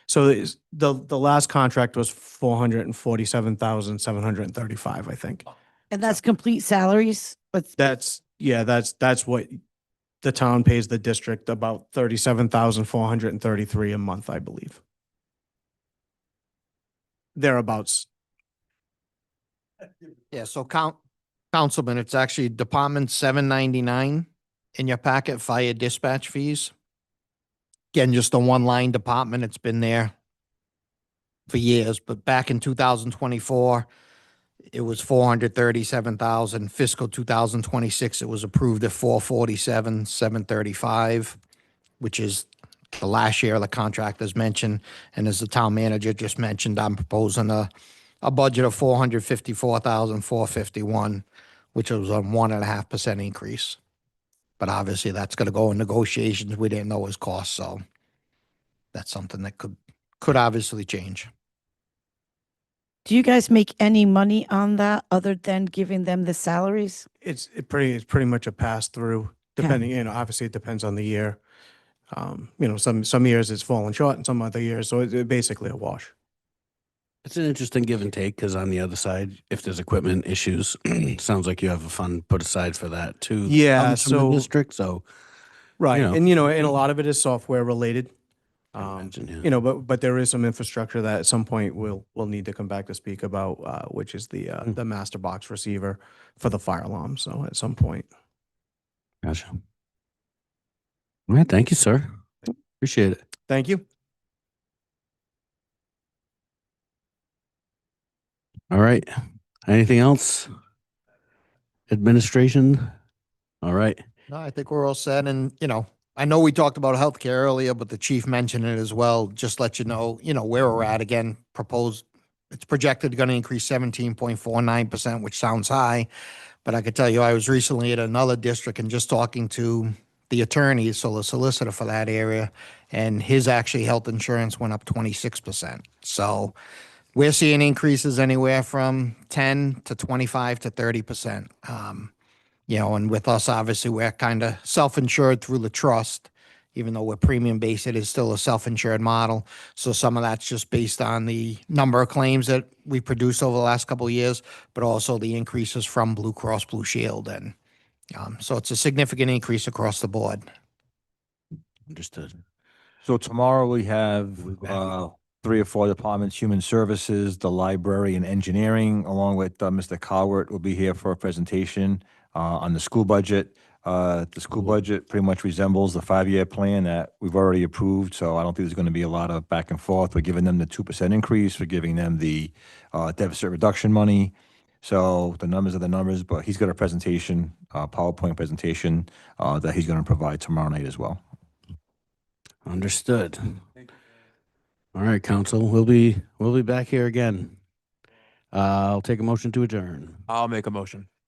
So the last contract was 447,735, I think. And that's complete salaries with, That's what the town pays the district, about 37,433 a month, I believe. Thereabouts. Yeah, so Councilman, it's actually Department 799 in your packet, fire dispatch fees. Again, just a one-line department. It's been there for years, but back in 2024, it was 437,000. Fiscal 2026, it was approved at 447,735, which is the last year of the contract as mentioned. And as the town manager just mentioned, I'm proposing a budget of 454,451, which was a 1.5% increase. But obviously that's going to go in negotiations. We didn't know his cost, so that's something that could obviously change. do you guys make any money on that other than giving them the salaries? It's pretty much a pass through, depending, obviously it depends on the year. Some years it's falling short and some other years, so it's basically a wash. It's an interesting give and take because on the other side, if there's equipment issues, sounds like you have a fund put aside for that too. that Yeah, comes from the so- district. So Right, know. and and a lot of it is software related. imagine, yeah. But there is some infrastructure that at some point we'll need to come back to speak about, which is the master box receiver for the fire alarm. So at some point. Gotcha. All right. Thank you, sir. Appreciate it. Thank you. All right. Anything else? Administration? All right. No, I think we're all set. And, I know we talked about healthcare earlier, but the chief mentioned it as well. Just let you know, where we're at again, it's projected going to increase 17.49%, which sounds high. But I could tell you, I was recently at another district and just talking to the attorney, so the solicitor for that area, and his actually health insurance went up 26%. So we're seeing increases anywhere from 10 to 25 to 30%. And with us, obviously, we're kind of self-insured through the trust, even though we're premium-based, it is still a self-insured model. So some of that's just based on the number of claims that we produced over the last couple of years, but also the increases from Blue Cross Blue Shield. And so it's a significant increase across the board. Understood. So tomorrow we have 3 or 4 departments, Human Services, the Library, and Engineering, along with Mr. Cowart will be here for a presentation on the school budget. The school budget pretty much resembles the 5-year plan that we've already approved, so I don't think there's going to be a lot of back and forth. We're giving them the 2% increase. We're giving them the deficit reduction money. So the numbers are the numbers, but he's got a presentation, PowerPoint presentation that he's going to provide tomorrow night as well. Understood. All right, council. We'll be back here again. I'll take a motion to adjourn. I'll make a motion.